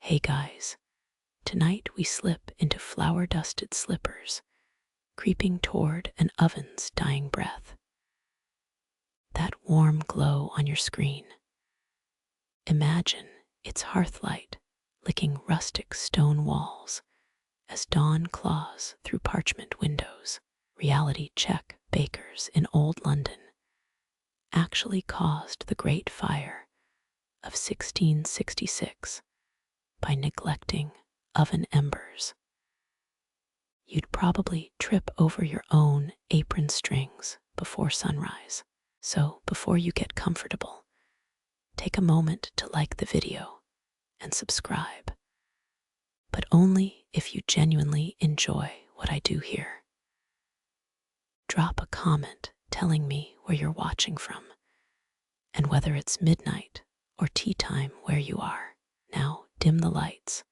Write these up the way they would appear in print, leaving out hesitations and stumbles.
Hey guys, tonight we slip into flour-dusted slippers, creeping toward an oven's dying breath. That warm glow on your screen. Imagine its hearthlight licking rustic stone walls as dawn claws through parchment windows. Reality check: bakers in old London actually caused the Great Fire of 1666 by neglecting oven embers. You'd probably trip over your own apron strings before sunrise. So before you get comfortable, take a moment to like the video and subscribe, but only if you genuinely enjoy what I do here. Drop a comment telling me where you're watching from and whether it's midnight or tea time where you are. Now dim the lights,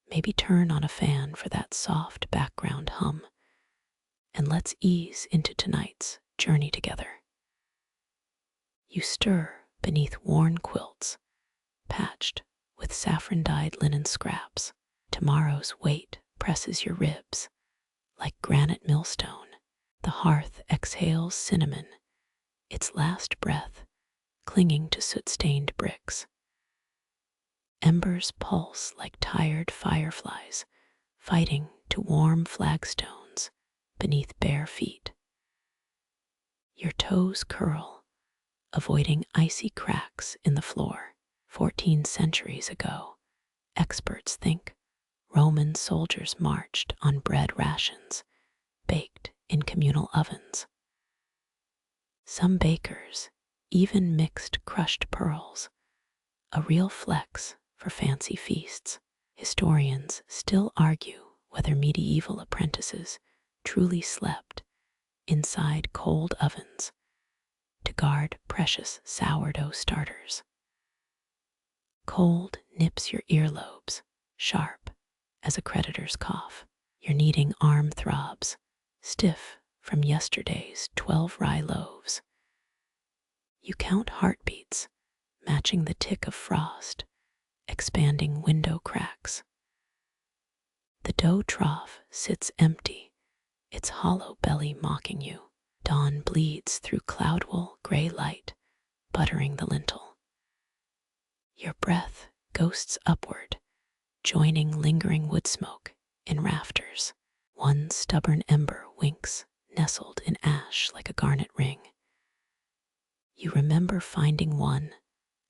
maybe turn on a fan for that soft background hum, and let's ease into tonight's journey together. You stir beneath worn quilts, patched with saffron-dyed linen scraps. Tomorrow's weight presses your ribs like granite millstone. The hearth exhales cinnamon, its last breath clinging to soot-stained bricks. Embers pulse like tired fireflies, fighting to warm flagstones beneath bare feet. Your toes curl, avoiding icy cracks in the floor. 14 centuries ago, experts think Roman soldiers marched on bread rations, baked in communal ovens. Some bakers even mixed crushed pearls, a real flex for fancy feasts. Historians still argue whether medieval apprentices truly slept inside cold ovens to guard precious sourdough starters. Cold nips your earlobes, sharp as a creditor's cough. Your kneading arm throbs, stiff from yesterday's 12 rye loaves. You count heartbeats, matching the tick of frost, expanding window cracks. The dough trough sits empty, its hollow belly mocking you. Dawn bleeds through cloudwool gray light, buttering the lintel. Your breath ghosts upward, joining lingering wood smoke in rafters. One stubborn ember winks, nestled in ash like a garnet ring. You remember finding one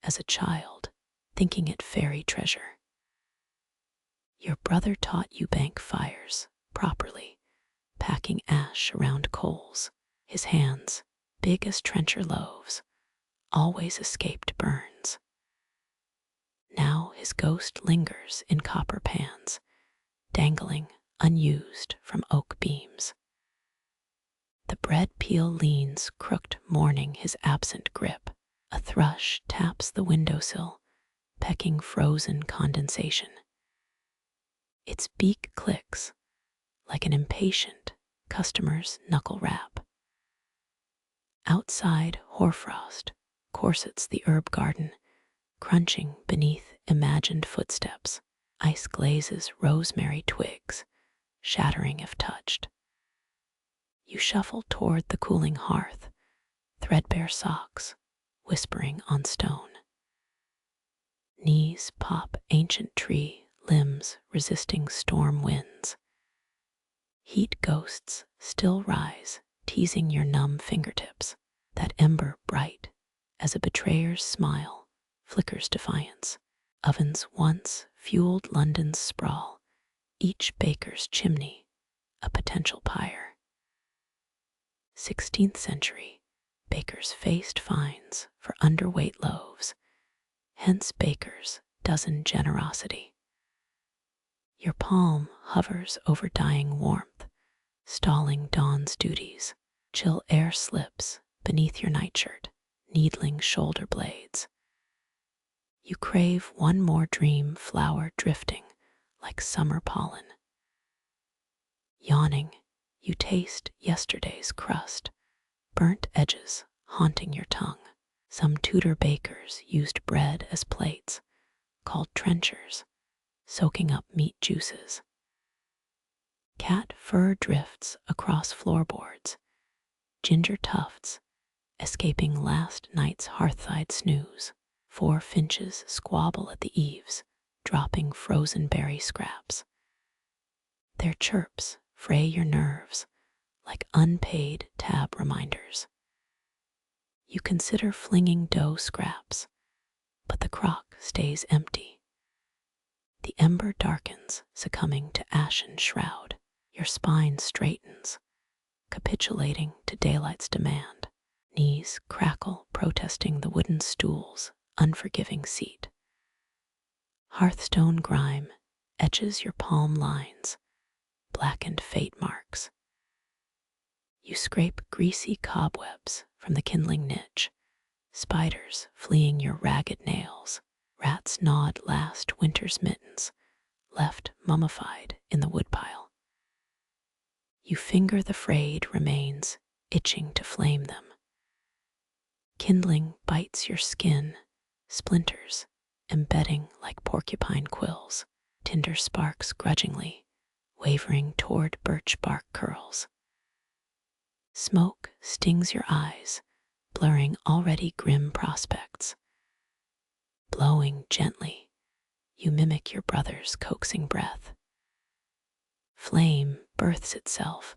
as a child, thinking it fairy treasure. Your brother taught you bank fires properly, packing ash around coals. His hands, big as trencher loaves, always escaped burns. Now his ghost lingers in copper pans, dangling unused from oak beams. The bread peel leans crooked, mourning his absent grip. A thrush taps the windowsill, pecking frozen condensation. Its beak clicks like an impatient customer's knuckle rap. Outside, hoarfrost corsets the herb garden, crunching beneath imagined footsteps. Ice glazes rosemary twigs, shattering if touched. You shuffle toward the cooling hearth, threadbare socks whispering on stone. Knees pop ancient tree limbs resisting storm winds. Heat ghosts still rise, teasing your numb fingertips. That ember bright as a betrayer's smile flickers defiance. Ovens once fueled London's sprawl, each baker's chimney a potential pyre. 16th century, bakers faced fines for underweight loaves, hence bakers' dozen generosity. Your palm hovers over dying warmth, stalling dawn's duties. Chill air slips beneath your nightshirt, needling shoulder blades. You crave one more dream flower drifting like summer pollen. Yawning, you taste yesterday's crust, burnt edges haunting your tongue. Some Tudor bakers used bread as plates, called trenchers, soaking up meat juices. Cat fur drifts across floorboards, ginger tufts escaping last night's hearthside snooze. 4 finches squabble at the eaves, dropping frozen berry scraps. Their chirps fray your nerves like unpaid tab reminders. You consider flinging dough scraps, but the crock stays empty. The ember darkens, succumbing to ashen shroud. Your spine straightens, capitulating to daylight's demand. Knees crackle, protesting the wooden stool's unforgiving seat. Hearthstone grime etches your palm lines, blackened fate marks. You scrape greasy cobwebs from the kindling niche, spiders fleeing your ragged nails. Rats gnawed last winter's mittens, left mummified in the woodpile. You finger the frayed remains, itching to flame them. Kindling bites your skin, splinters embedding like porcupine quills. Tinder sparks grudgingly, wavering toward birch bark curls. Smoke stings your eyes, blurring already grim prospects. Blowing gently, you mimic your brother's coaxing breath. Flame births itself,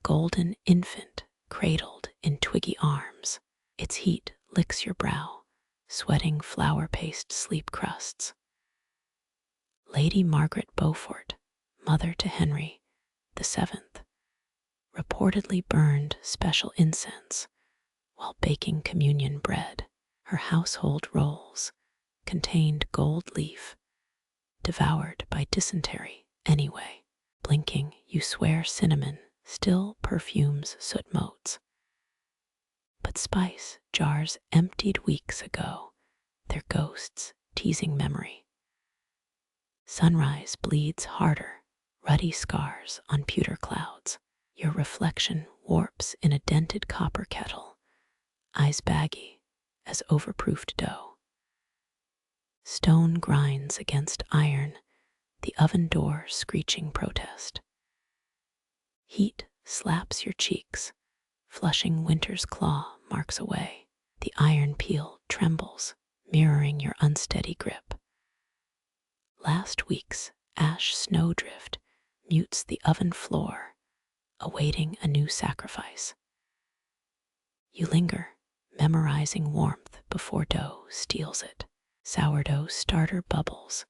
golden infant cradled in twiggy arms. Its heat licks your brow, sweating flour-paste sleep crusts. Lady Margaret Beaufort, mother to Henry VII, reportedly burned special incense while baking communion bread. Her household rolls contained gold leaf, devoured by dysentery anyway. Blinking, you swear cinnamon still perfumes soot motes. But spice jars emptied weeks ago, their ghosts teasing memory. Sunrise bleeds harder, ruddy scars on pewter clouds. Your reflection warps in a dented copper kettle, eyes baggy as overproofed dough. Stone grinds against iron, the oven door screeching protest. Heat slaps your cheeks, flushing winter's claw marks away. The iron peel trembles, mirroring your unsteady grip. Last week's ash snowdrift mutes the oven floor, awaiting a new sacrifice. You linger, memorizing warmth before dough steals it. Sourdough starter bubbles,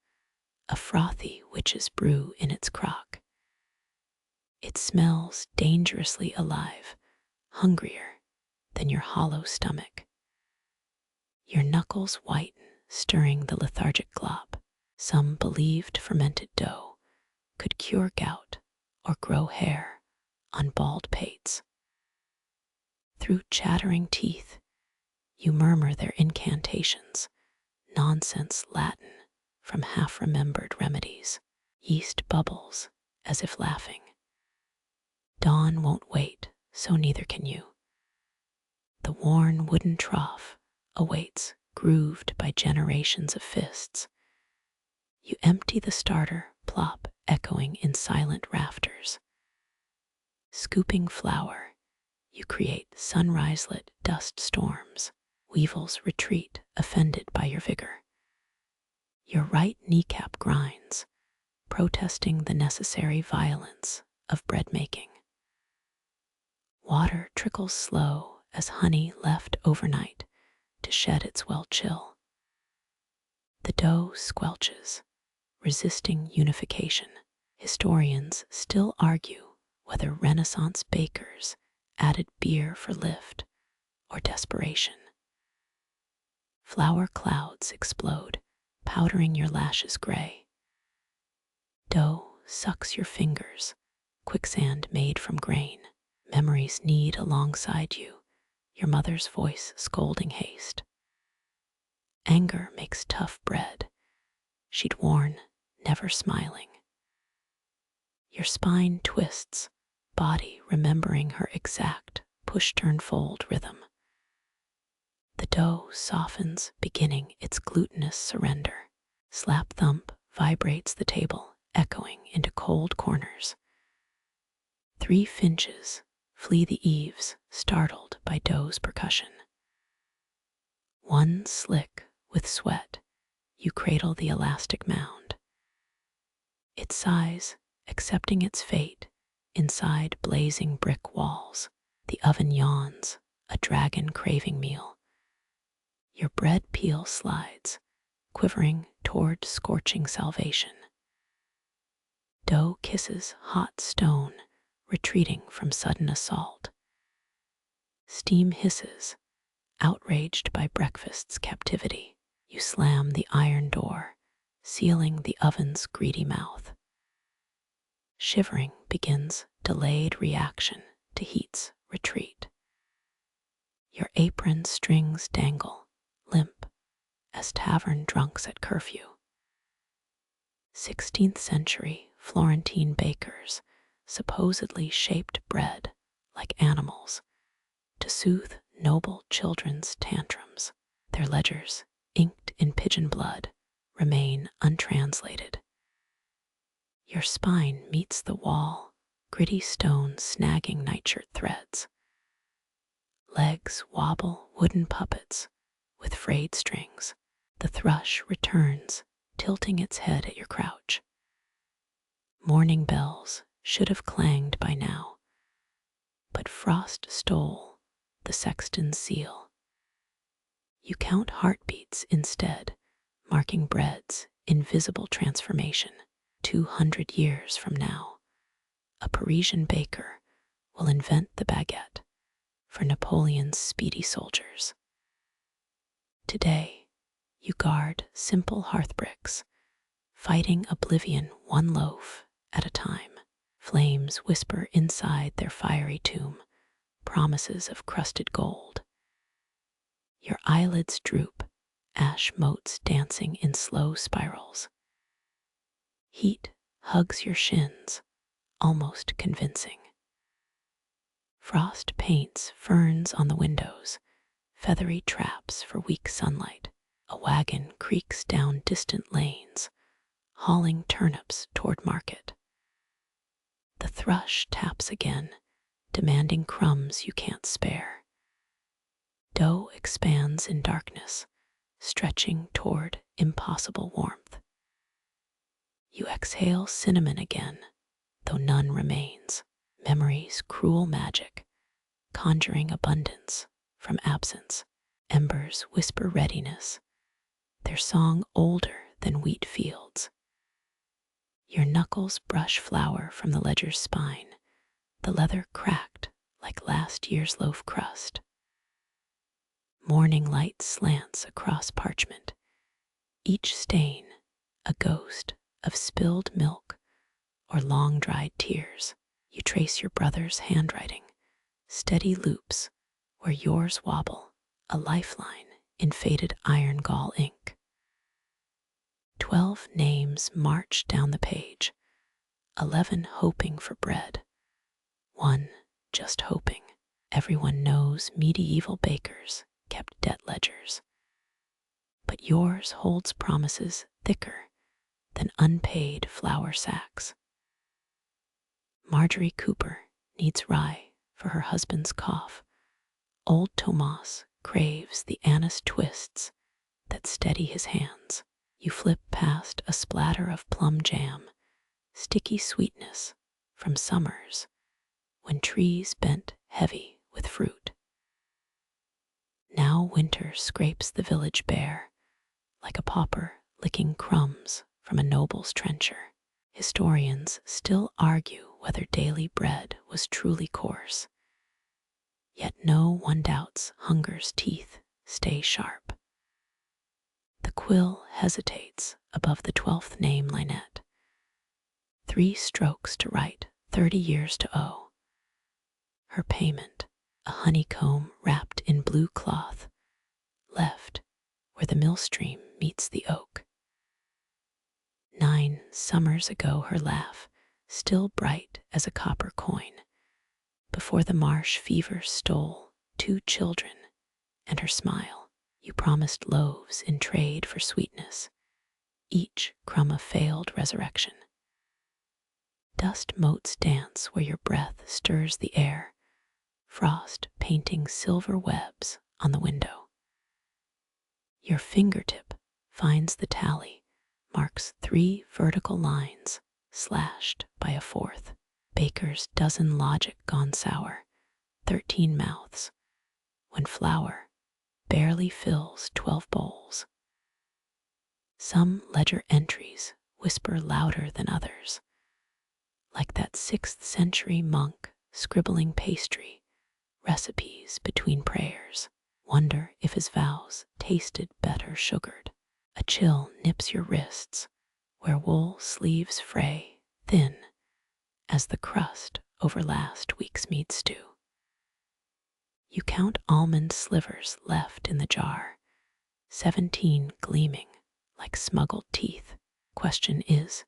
a frothy witch's brew in its crock. It smells dangerously alive, hungrier than your hollow stomach. Your knuckles whiten, stirring the lethargic glop. Some believed fermented dough could cure gout or grow hair on bald pates. Through chattering teeth, you murmur their incantations, nonsense Latin from half-remembered remedies. Yeast bubbles as if laughing. Dawn won't wait, so neither can you. The worn wooden trough awaits, grooved by generations of fists. You empty the starter, plop echoing in silent rafters. Scooping flour, you create sunrise-lit dust storms. Weevils retreat, offended by your vigor. Your right kneecap grinds, protesting the necessary violence of bread making. Water trickles slow as honey left overnight to shed its well chill. The dough squelches, resisting unification. Historians still argue whether Renaissance bakers added beer for lift or desperation. Flour clouds explode, powdering your lashes gray. Dough sucks your fingers, quicksand made from grain. Memories knead alongside you, your mother's voice scolding haste. Anger makes tough bread, she'd worn, never smiling. Your spine twists, body remembering her exact push-turn-fold rhythm. The dough softens, beginning its glutinous surrender. Slap thump vibrates the table, echoing into cold corners. 3 finches flee the eaves, startled by dough's percussion. 1 slick with sweat, you cradle the elastic mound. It sighs, accepting its fate, inside blazing brick walls. The oven yawns, a dragon craving meal. Your bread peel slides, quivering toward scorching salvation. Dough kisses hot stone, retreating from sudden assault. Steam hisses, outraged by breakfast's captivity. You slam the iron door, sealing the oven's greedy mouth. Shivering begins delayed reaction to heat's retreat. Your apron strings dangle, limp, as tavern drunks at curfew. 16th century Florentine bakers supposedly shaped bread like animals to soothe noble children's tantrums. Their ledgers, inked in pigeon blood, remain untranslated. Your spine meets the wall, gritty stones snagging nightshirt threads. Legs wobble wooden puppets with frayed strings. The thrush returns, tilting its head at your crouch. Morning bells should have clanged by now, but frost stole the sexton's seal. You count heartbeats instead, marking bread's invisible transformation. 200 years from now, a Parisian baker will invent the baguette for Napoleon's speedy soldiers. Today, you guard simple hearthbricks, fighting oblivion 1 loaf at a time. Flames whisper inside their fiery tomb, promises of crusted gold. Your eyelids droop, ash motes dancing in slow spirals. Heat hugs your shins, almost convincing. Frost paints ferns on the windows, feathery traps for weak sunlight. A wagon creaks down distant lanes, hauling turnips toward market. The thrush taps again, demanding crumbs you can't spare. Dough expands in darkness, stretching toward impossible warmth. You exhale cinnamon again, though none remains. Memory's cruel magic, conjuring abundance from absence. Embers whisper readiness, their song older than wheat fields. Your knuckles brush flour from the ledger's spine, the leather cracked like last year's loaf crust. Morning light slants across parchment, each stain a ghost of spilled milk or long-dried tears. You trace your brother's handwriting, steady loops where yours wobble, a lifeline in faded iron gall ink. 12 names march down the page, 11 hoping for bread, 1 just hoping. Everyone knows medieval bakers kept debt ledgers, but yours holds promises thicker than unpaid flour sacks. Marjorie Cooper needs rye for her husband's cough. Old Tomas craves the anise twists that steady his hands. You flip past a splatter of plum jam, sticky sweetness from summers when trees bent heavy with fruit. Now winter scrapes the village bare, like a pauper licking crumbs from a noble's trencher. Historians still argue whether daily bread was truly coarse, yet no one doubts hunger's teeth stay sharp. The quill hesitates above the 12th name linette. 3 strokes to write, 30 years to owe. Her payment, a honeycomb wrapped in blue cloth, left where the millstream meets the oak. 9 summers ago her laugh, still bright as a copper coin, before the marsh fever stole 2 children and her smile. You promised loaves in trade for sweetness, each crumb a failed resurrection. Dust motes dance where your breath stirs the air, frost painting silver webs on the window. Your fingertip finds the tally, marks 3 vertical lines, slashed by a 4th. Baker's dozen logic gone sour, 13 mouths, when flour barely fills 12 bowls. Some ledger entries whisper louder than others, like that 6th century monk scribbling pastry, recipes between prayers. Wonder if his vows tasted better sugared. A chill nips your wrists, where wool sleeves fray thin as the crust over last week's meat stew. You count almond slivers left in the jar, 17 gleaming like smuggled teeth. Question is,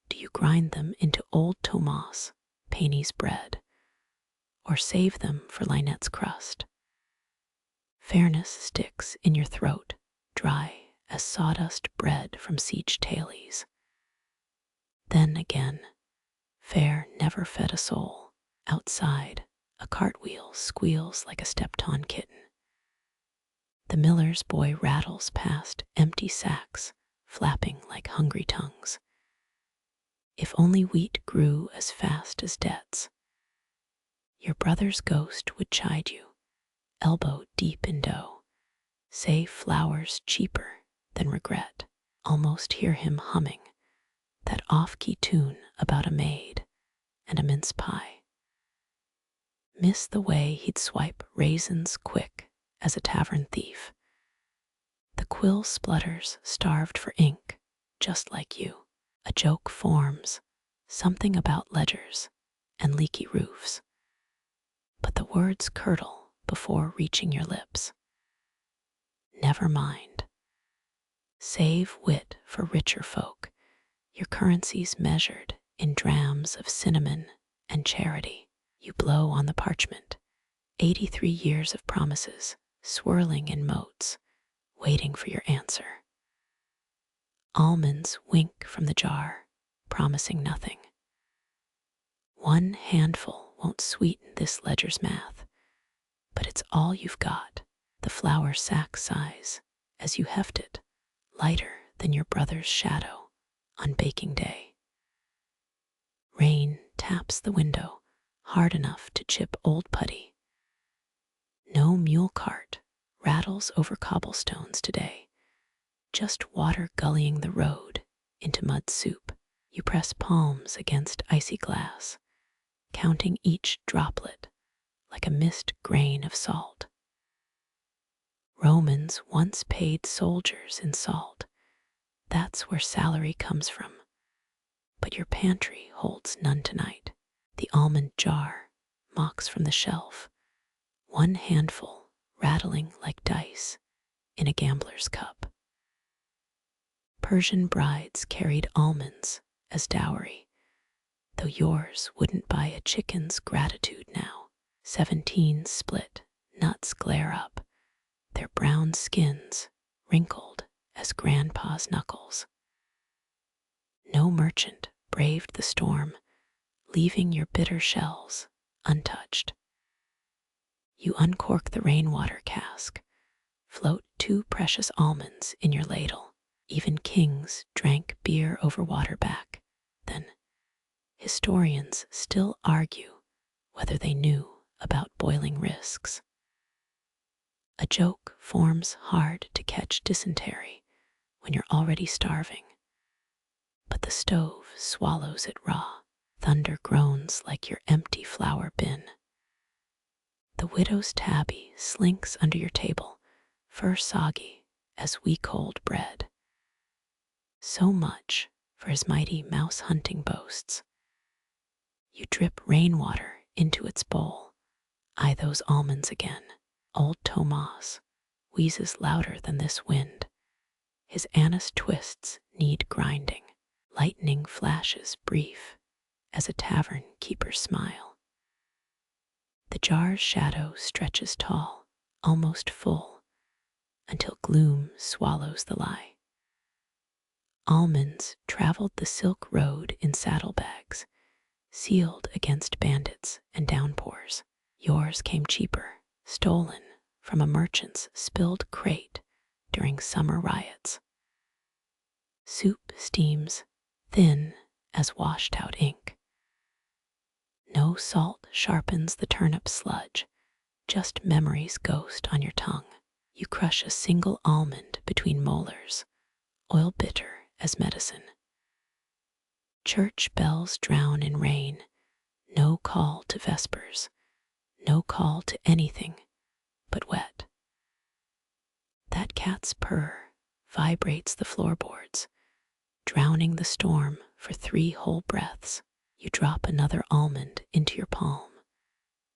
do you grind them into old Tomas, Painie's bread, or save them for Lynette's crust? Fairness sticks in your throat, dry as sawdust bred from siege tailies. Then again, fair never fed a soul. Outside, a cartwheel squeals like a stepped-on kitten. The miller's boy rattles past empty sacks, flapping like hungry tongues. If only wheat grew as fast as debts. Your brother's ghost would chide you, elbow deep in dough, say flour's cheaper than regret. Almost hear him humming that off-key tune about a maid and a mince pie. Miss the way he'd swipe raisins quick as a tavern thief. The quill splutters starved for ink, just like you. A joke forms, something about ledgers and leaky roofs. But the words curdle before reaching your lips. Never mind. Save wit for richer folk, your currency's measured in drams of cinnamon and charity. You blow on the parchment, 83 years of promises swirling in motes, waiting for your answer. Almonds wink from the jar, promising nothing. One handful won't sweeten this ledger's math, but it's all you've got. The flour sack size, as you heft it, lighter than your brother's shadow on baking day. Rain taps the window hard enough to chip old putty. No mule cart rattles over cobblestones today, just water gullying the road into mud soup. You press palms against icy glass, counting each droplet like a missed grain of salt. Romans once paid soldiers in salt. That's where salary comes from. But your pantry holds none tonight. The almond jar mocks from the shelf, one handful rattling like dice in a gambler's cup. Persian brides carried almonds as dowry, though yours wouldn't buy a chicken's gratitude now. 17 split nuts glare up, their brown skins wrinkled as grandpa's knuckles. No merchant braved the storm, leaving your bitter shells untouched. You uncork the rainwater cask, float 2 precious almonds in your ladle. Even kings drank beer over water back then. Historians still argue whether they knew about boiling risks. A joke forms hard to catch dysentery when you're already starving, but the stove swallows it raw. Thunder groans like your empty flour bin. The widow's tabby slinks under your table, fur soggy as week-old bread. So much for his mighty mouse-hunting boasts. You drip rainwater into its bowl, eye those almonds again. Old Tomas wheezes louder than this wind. His anise twists need grinding. Lightning flashes brief as a tavern keeper's smile. The jar's shadow stretches tall, almost full, until gloom swallows the lie. Almonds traveled the Silk Road in saddlebags, sealed against bandits and downpours. Yours came cheaper, stolen from a merchant's spilled crate during summer riots. Soup steams thin as washed out ink. No salt sharpens the turnip sludge, just memory's ghost on your tongue. You crush a single almond between molars, oil bitter as medicine. Church bells drown in rain, no call to vespers, no call to anything but wet. That cat's purr vibrates the floorboards, drowning the storm for 3 whole breaths. You drop another almond into your palm.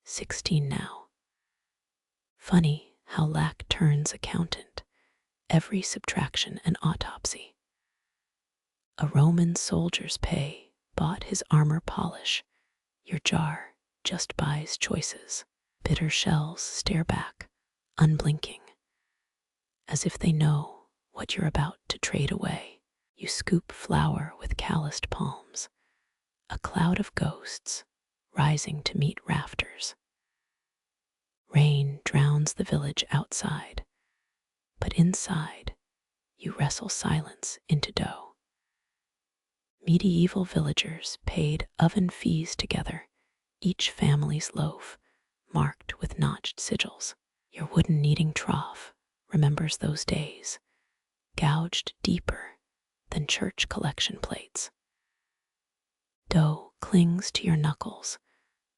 16 now. Funny how lack turns accountant, every subtraction an autopsy. A Roman soldier's pay bought his armor polish. Your jar just buys choices. Bitter shells stare back, unblinking, as if they know what you're about to trade away. You scoop flour with calloused palms, a cloud of ghosts rising to meet rafters. Rain drowns the village outside, but inside you wrestle silence into dough. Medieval villagers paid oven fees together, each family's loaf marked with notched sigils. Your wooden kneading trough remembers those days, gouged deeper than church collection plates. Dough clings to your knuckles,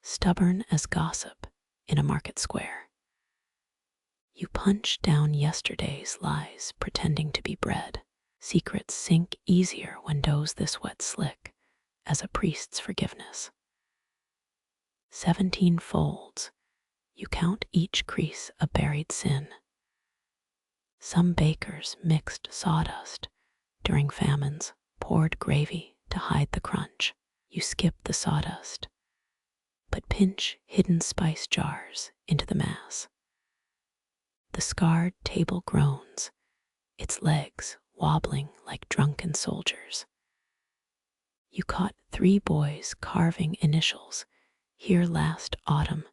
stubborn as gossip in a market square. You punch down yesterday's lies pretending to be bread. Secrets sink easier when dough's this wet slick as a priest's forgiveness. 17 folds, you count each crease a buried sin. Some bakers mixed sawdust during famines, poured gravy to hide the crunch. You skip the sawdust, but pinch hidden spice jars into the mass. The scarred table groans, its legs wobbling like drunken soldiers. You caught 3 boys carving initials here last autumn,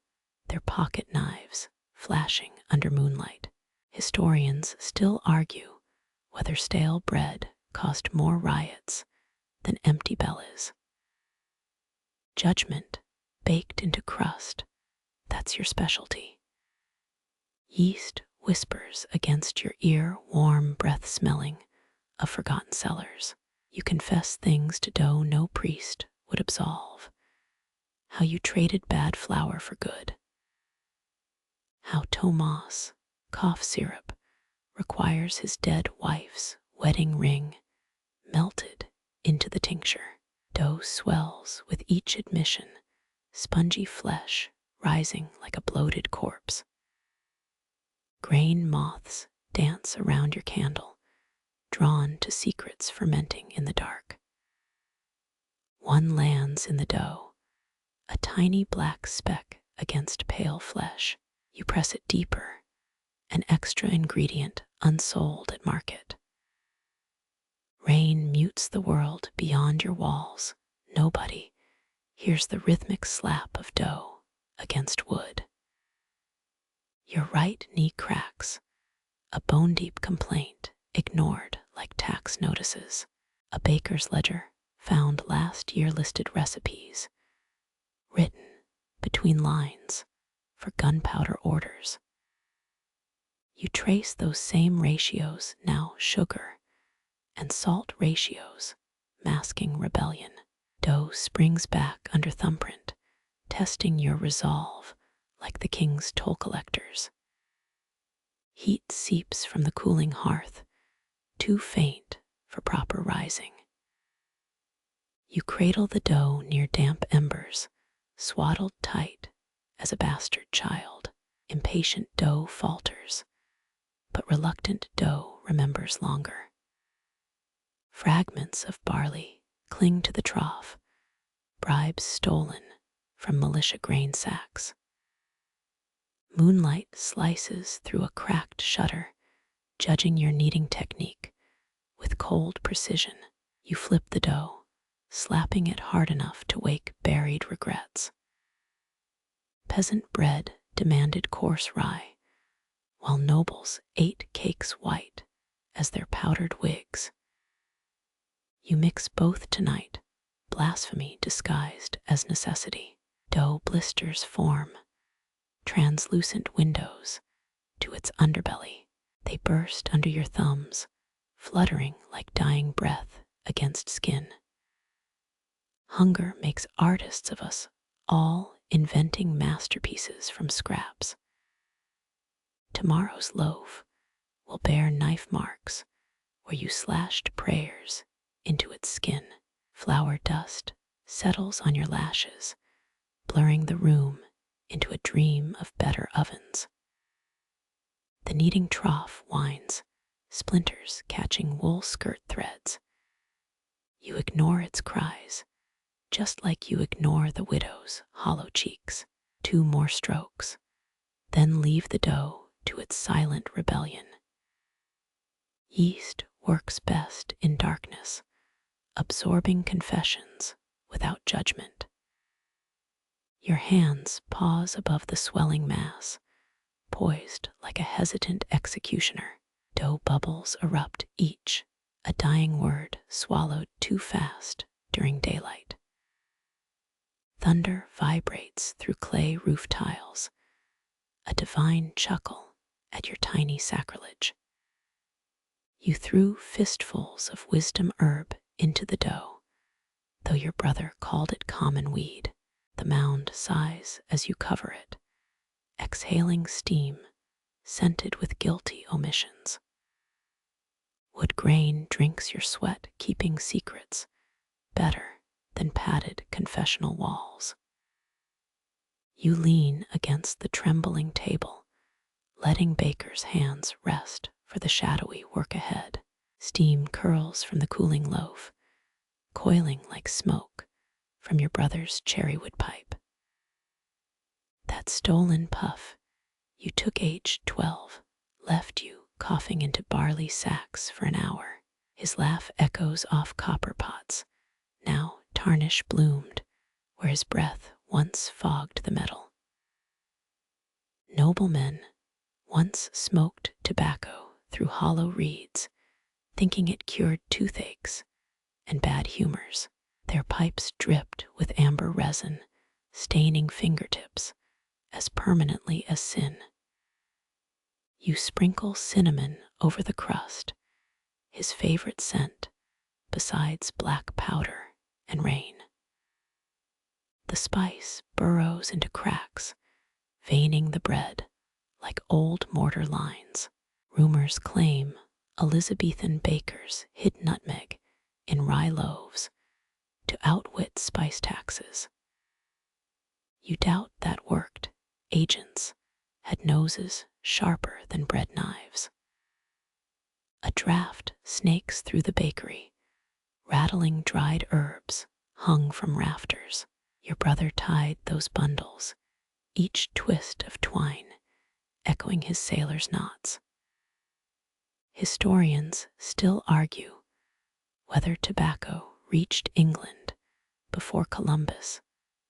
their pocket knives flashing under moonlight. Historians still argue whether stale bread caused more riots than empty bellies. Judgment baked into crust, that's your specialty. Yeast whispers against your ear, warm breath smelling of forgotten cellars. You confess things to dough no priest would absolve. How you traded bad flour for good. How Tomas, cough syrup, requires his dead wife's wedding ring melted into the tincture. Dough swells with each admission, spongy flesh rising like a bloated corpse. Grain moths dance around your candle, drawn to secrets fermenting in the dark. One lands in the dough, a tiny black speck against pale flesh. You press it deeper, an extra ingredient unsold at market. Rain mutes the world beyond your walls. Nobody hears the rhythmic slap of dough against wood. Your right knee cracks, a bone-deep complaint ignored like tax notices. A baker's ledger found last year listed recipes, written between lines for gunpowder orders. You trace those same ratios, now sugar and salt ratios, masking rebellion. Dough springs back under thumbprint, testing your resolve like the king's toll collectors. Heat seeps from the cooling hearth, too faint for proper rising. You cradle the dough near damp embers, swaddled tight as a bastard child. Impatient dough falters, but reluctant dough remembers longer. Fragments of barley cling to the trough, bribes stolen from militia grain sacks. Moonlight slices through a cracked shutter, judging your kneading technique With cold precision, you flip the dough, slapping it hard enough to wake buried regrets. Peasant bread demanded coarse rye, while nobles ate cakes white as their powdered wigs. You mix both tonight, blasphemy disguised as necessity. Dough blisters form, translucent windows to its underbelly. They burst under your thumbs, fluttering like dying breath against skin. Hunger makes artists of us, all inventing masterpieces from scraps. Tomorrow's loaf will bear knife marks where you slashed prayers into its skin. Flour dust settles on your lashes, blurring the room into a dream of better ovens. The kneading trough whines, splinters catching wool skirt threads. You ignore its cries, just like you ignore the widow's hollow cheeks. 2 more strokes, then leave the dough to its silent rebellion. Yeast works best in darkness, absorbing confessions without judgment. Your hands pause above the swelling mass, poised like a hesitant executioner. Dough bubbles erupt each, a dying word swallowed too fast during daylight. Thunder vibrates through clay roof tiles, a divine chuckle at your tiny sacrilege. You threw fistfuls of wisdom herb into the dough, though your brother called it common weed. The mound sighs as you cover it, exhaling steam, scented with guilty omissions. Wood grain drinks your sweat, keeping secrets better than padded confessional walls. You lean against the trembling table, letting baker's hands rest for the shadowy work ahead. Steam curls from the cooling loaf, coiling like smoke from your brother's cherrywood pipe. That stolen puff you took aged 12 left you coughing into barley sacks for an hour. His laugh echoes off copper pots, now tarnish bloomed where his breath once fogged the metal. Noblemen once smoked tobacco through hollow reeds, thinking it cured toothaches and bad humors. Their pipes dripped with amber resin, staining fingertips as permanently as sin. You sprinkle cinnamon over the crust, his favorite scent, besides black powder and rain. The spice burrows into cracks, veining the bread like old mortar lines. Rumors claim Elizabethan bakers hid nutmeg in rye loaves to outwit spice taxes. You doubt that worked. Agents had noses sharper than bread knives. A draft snakes through the bakery, rattling dried herbs hung from rafters. Your brother tied those bundles, each twist of twine echoing his sailor's knots. Historians still argue whether tobacco reached England before Columbus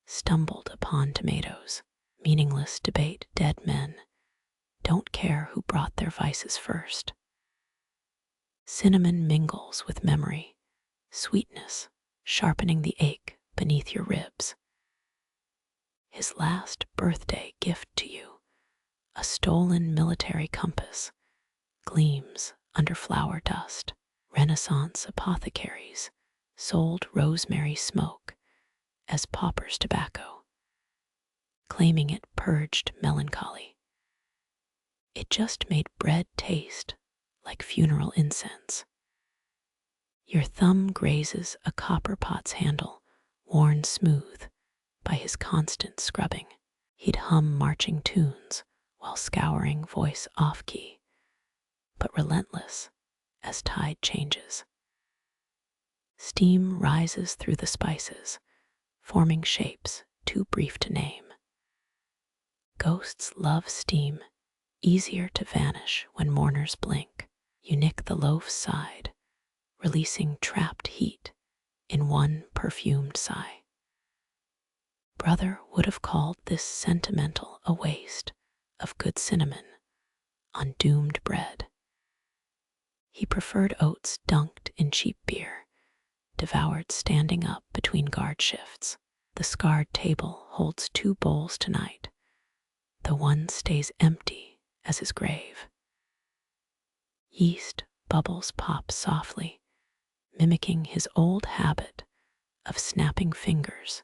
stumbled upon tomatoes. Meaningless debate. Dead men don't care who brought their vices first. Cinnamon mingles with memory, sweetness sharpening the ache beneath your ribs. His last birthday gift to you, a stolen military compass, gleams under flour dust. Renaissance apothecaries sold rosemary smoke as pauper's tobacco, claiming it purged melancholy. It just made bread taste like funeral incense. Your thumb grazes a copper pot's handle, worn smooth by his constant scrubbing. He'd hum marching tunes while scouring, voice off-key, but relentless as tide changes. Steam rises through the spices, forming shapes too brief to name. Ghosts love steam, easier to vanish when mourners blink. You nick the loaf's side, releasing trapped heat in one perfumed sigh. Brother would have called this sentimental a waste of good cinnamon on doomed bread. He preferred oats dunked in cheap beer, devoured standing up between guard shifts. The scarred table holds 2 bowls tonight. The one stays empty as his grave. Yeast bubbles pop softly, mimicking his old habit of snapping fingers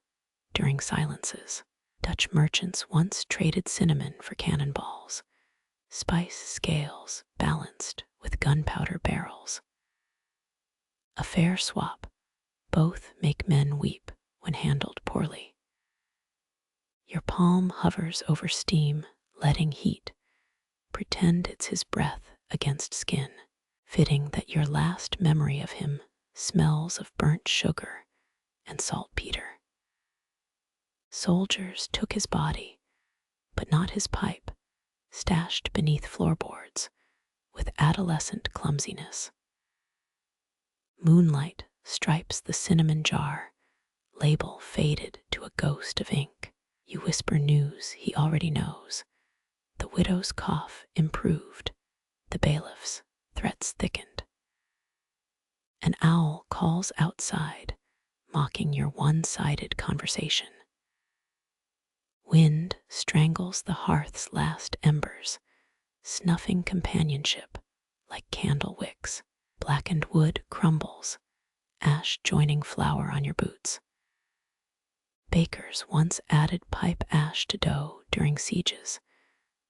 during silences. Dutch merchants once traded cinnamon for cannonballs, spice scales balanced with gunpowder barrels. A fair swap, both make men weep when handled poorly. Your palm hovers over steam, letting heat. Pretend it's his breath against skin, fitting that your last memory of him smells of burnt sugar and saltpeter. Soldiers took his body, but not his pipe, stashed beneath floorboards with adolescent clumsiness. Moonlight stripes the cinnamon jar, label faded to a ghost of ink. You whisper news he already knows. The widow's cough improved, the bailiff's threats thickened. An owl calls outside, mocking your one-sided conversation. Wind strangles the hearth's last embers, snuffing companionship like candle wicks. Blackened wood crumbles, ash joining flour on your boots. Bakers once added pipe ash to dough during sieges,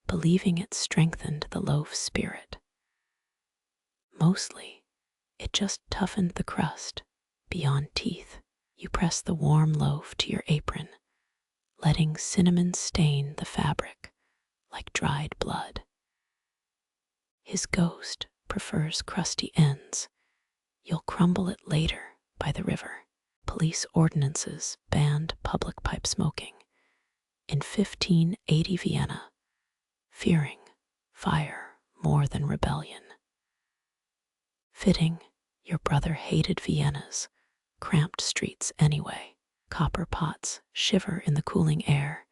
believing it strengthened the loaf's spirit. Mostly, it just toughened the crust beyond teeth. You press the warm loaf to your apron, letting cinnamon stain the fabric like dried blood. His ghost prefers crusty ends. You'll crumble it later by the river. Police ordinances banned public pipe smoking. In 1580 Vienna, fearing fire more than rebellion. Fitting, your brother hated Vienna's cramped streets anyway. Copper pots shiver in the cooling air,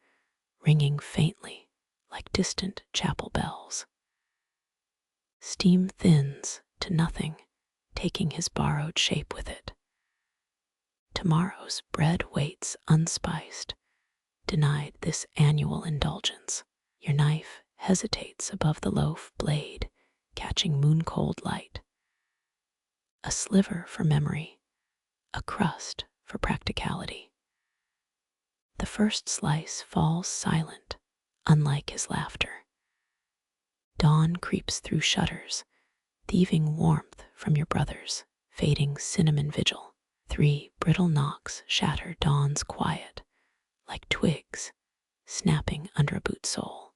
ringing faintly like distant chapel bells. Steam thins to nothing, taking his borrowed shape with it. Tomorrow's bread waits unspiced, denied this annual indulgence. Your knife hesitates above the loaf blade, catching moon-cold light. A sliver for memory, a crust for practicality. The first slice falls silent, unlike his laughter. Dawn creeps through shutters, thieving warmth from your brother's fading cinnamon vigil. 3 brittle knocks shatter dawn's quiet, like twigs snapping under a boot sole.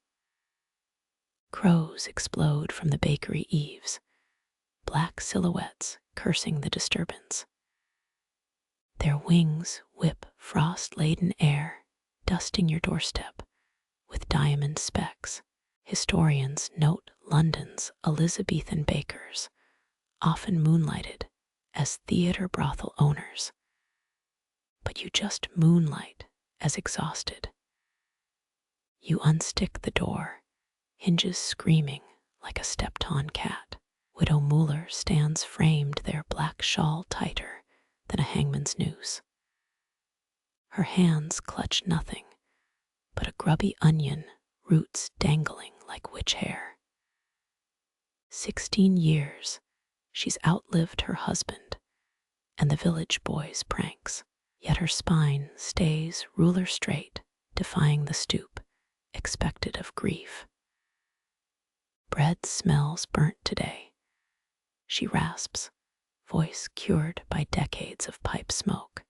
Crows explode from the bakery eaves, black silhouettes cursing the disturbance. Their wings whip frost-laden air, dusting your doorstep with diamond specks. Historians note London's Elizabethan bakers, often moonlighted as theater brothel owners. But you just moonlight as exhausted. You unstick the door, hinges screaming like a stepped-on cat. Widow Muller stands framed, their black shawl tighter than a hangman's noose. Her hands clutch nothing but a grubby onion, roots dangling like witch hair. 16 years, she's outlived her husband and the village boys' pranks, yet her spine stays ruler straight, defying the stoop expected of grief. Bread smells burnt today. She rasps, voice cured by decades of pipe smoke.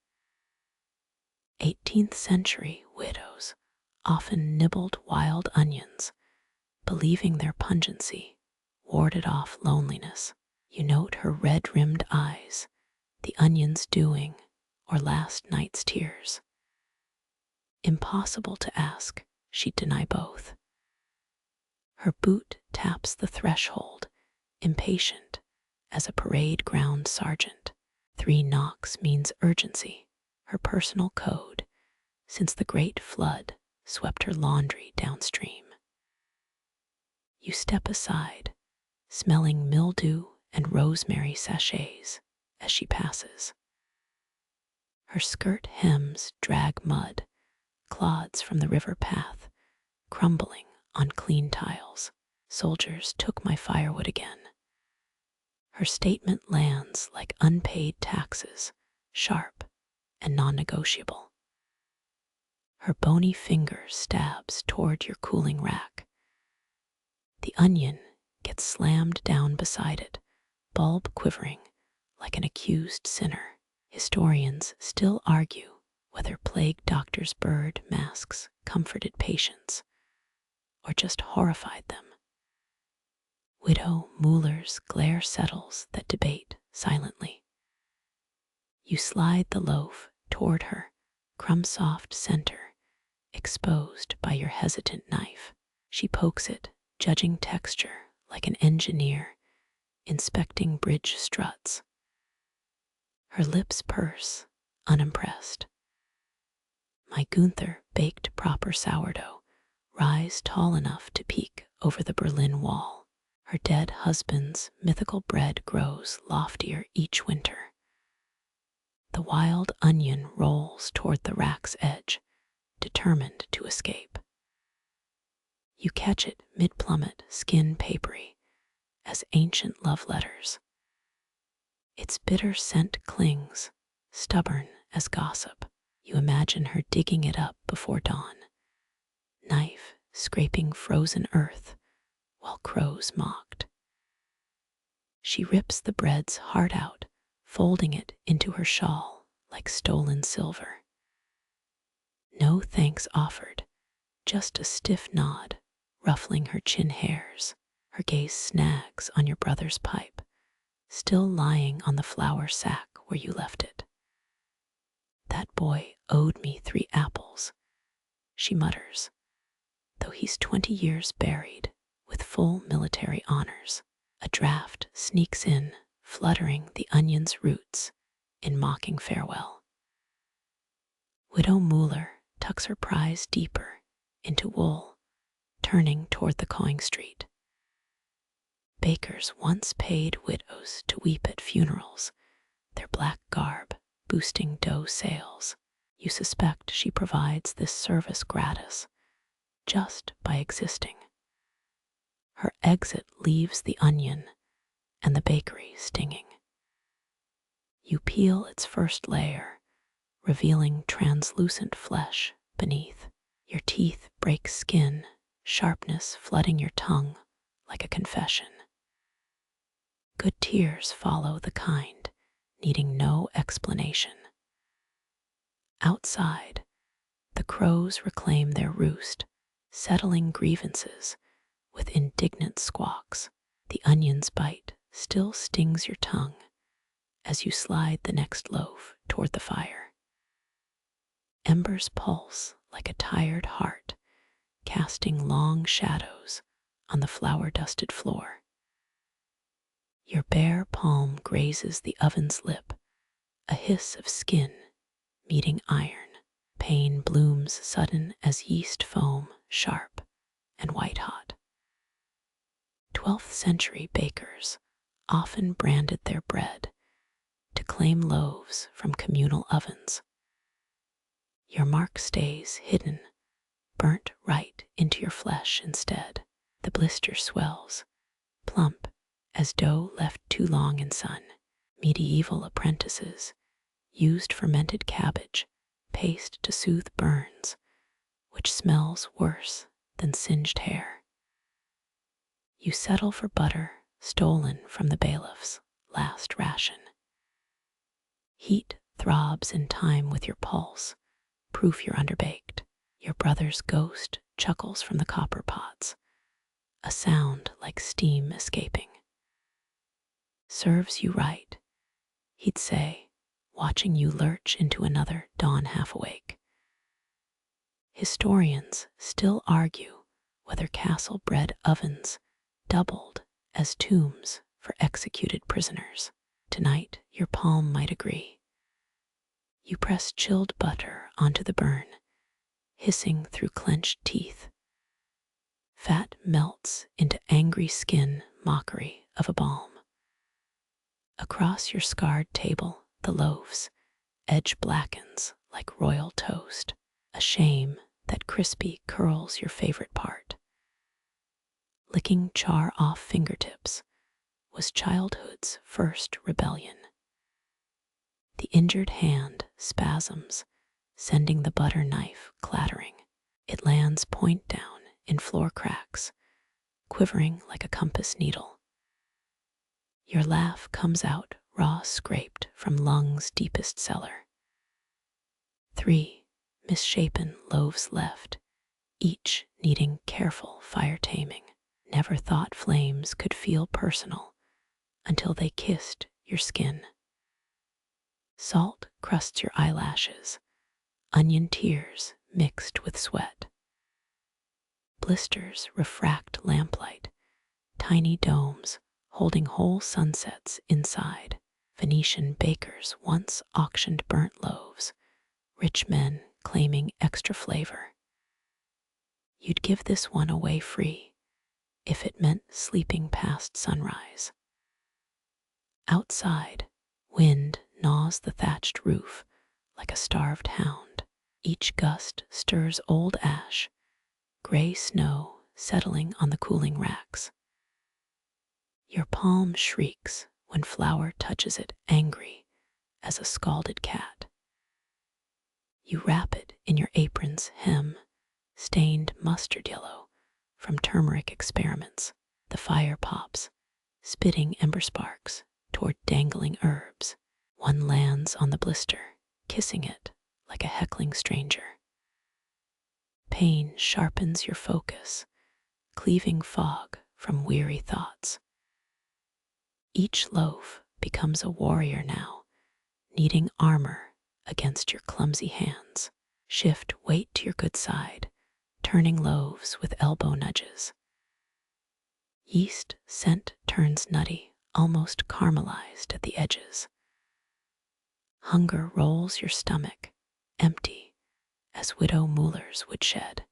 18th century widows often nibbled wild onions, believing their pungency warded off loneliness. You note her red-rimmed eyes, the onion's dewing, or last night's tears. Impossible to ask, she'd deny both. Her boot taps the threshold, impatient as a parade ground sergeant. 3 knocks means urgency, her personal code, since the great flood swept her laundry downstream. You step aside, smelling mildew and rosemary sachets as she passes. Her skirt hems drag mud, clods from the river path, crumbling on clean tiles. Soldiers took my firewood again. Her statement lands like unpaid taxes, sharp and non-negotiable. Her bony finger stabs toward your cooling rack. The onion gets slammed down beside it, bulb quivering like an accused sinner. Historians still argue whether plague doctor's bird masks comforted patients or just horrified them. Widow Muller's glare settles that debate silently. You slide the loaf toward her, crumb-soft center, exposed by your hesitant knife. She pokes it, judging texture like an engineer inspecting bridge struts. Her lips purse, unimpressed. My Gunther baked proper sourdough rise tall enough to peek over the Berlin Wall. Her dead husband's mythical bread grows loftier each winter. The wild onion rolls toward the rack's edge, determined to escape. You catch it mid-plummet, skin papery, as ancient love letters. Its bitter scent clings, stubborn as gossip. You imagine her digging it up before dawn, knife scraping frozen earth while crows mocked. She rips the bread's heart out, folding it into her shawl like stolen silver. No thanks offered, just a stiff nod, ruffling her chin hairs. Her gaze snags on your brother's pipe, still lying on the flour sack where you left it. That boy owed me 3 apples, she mutters, though he's 20 years buried with full military honors. A draft sneaks in, fluttering the onion's roots in mocking farewell. Widow Muller tucks her prize deeper into wool, turning toward the cawing street. Bakers once paid widows to weep at funerals, their black garb boosting dough sales. You suspect she provides this service gratis, just by existing. Her exit leaves the onion and the bakery stinging. You peel its first layer, revealing translucent flesh beneath. Your teeth break skin, sharpness flooding your tongue like a confession. Good tears follow the kind, needing no explanation. Outside, the crows reclaim their roost, settling grievances with indignant squawks. The onion's bite still stings your tongue as you slide the next loaf toward the fire. Embers pulse like a tired heart, casting long shadows on the flour-dusted floor. Your bare palm grazes the oven's lip, a hiss of skin meeting iron. Pain blooms sudden as yeast foam, sharp and white-hot. 12th century bakers often branded their bread to claim loaves from communal ovens. Your mark stays hidden, burnt right into your flesh instead. The blister swells, plump as dough left too long in sun. Medieval apprentices used fermented cabbage paste to soothe burns, which smells worse than singed hair. You settle for butter stolen from the bailiff's last ration. Heat throbs in time with your pulse, proof you're underbaked. Your brother's ghost chuckles from the copper pots, a sound like steam escaping. Serves you right, he'd say, watching you lurch into another dawn half awake. Historians still argue whether castle-bred ovens doubled as tombs for executed prisoners. Tonight, your palm might agree. You press chilled butter onto the burn, hissing through clenched teeth. Fat melts into angry skin mockery of a balm. Across your scarred table, the loaves, edge blackens like royal toast, a shame that crispy curls your favorite part. Licking char off fingertips was childhood's first rebellion. The injured hand spasms, sending the butter knife clattering. It lands point down in floor cracks, quivering like a compass needle. Your laugh comes out raw scraped from lungs' deepest cellar. 3 misshapen loaves left, each needing careful fire taming. Never thought flames could feel personal until they kissed your skin. Salt crusts your eyelashes, onion tears mixed with sweat. Blisters refract lamplight, tiny domes holding whole sunsets inside. Venetian bakers once auctioned burnt loaves, rich men claiming extra flavor. You'd give this one away free if it meant sleeping past sunrise. Outside, wind gnaws the thatched roof like a starved hound. Each gust stirs old ash, gray snow settling on the cooling racks. Your palm shrieks when flour touches it, angry as a scalded cat. You wrap it in your apron's hem, stained mustard yellow from turmeric experiments. The fire pops, spitting ember sparks toward dangling herbs. One lands on the blister, kissing it like a heckling stranger. Pain sharpens your focus, cleaving fog from weary thoughts. Each loaf becomes a warrior now, needing armor against your clumsy hands. Shift weight to your good side, turning loaves with elbow nudges. Yeast scent turns nutty, almost caramelized at the edges. Hunger rolls your stomach, empty as widow moolers would shed.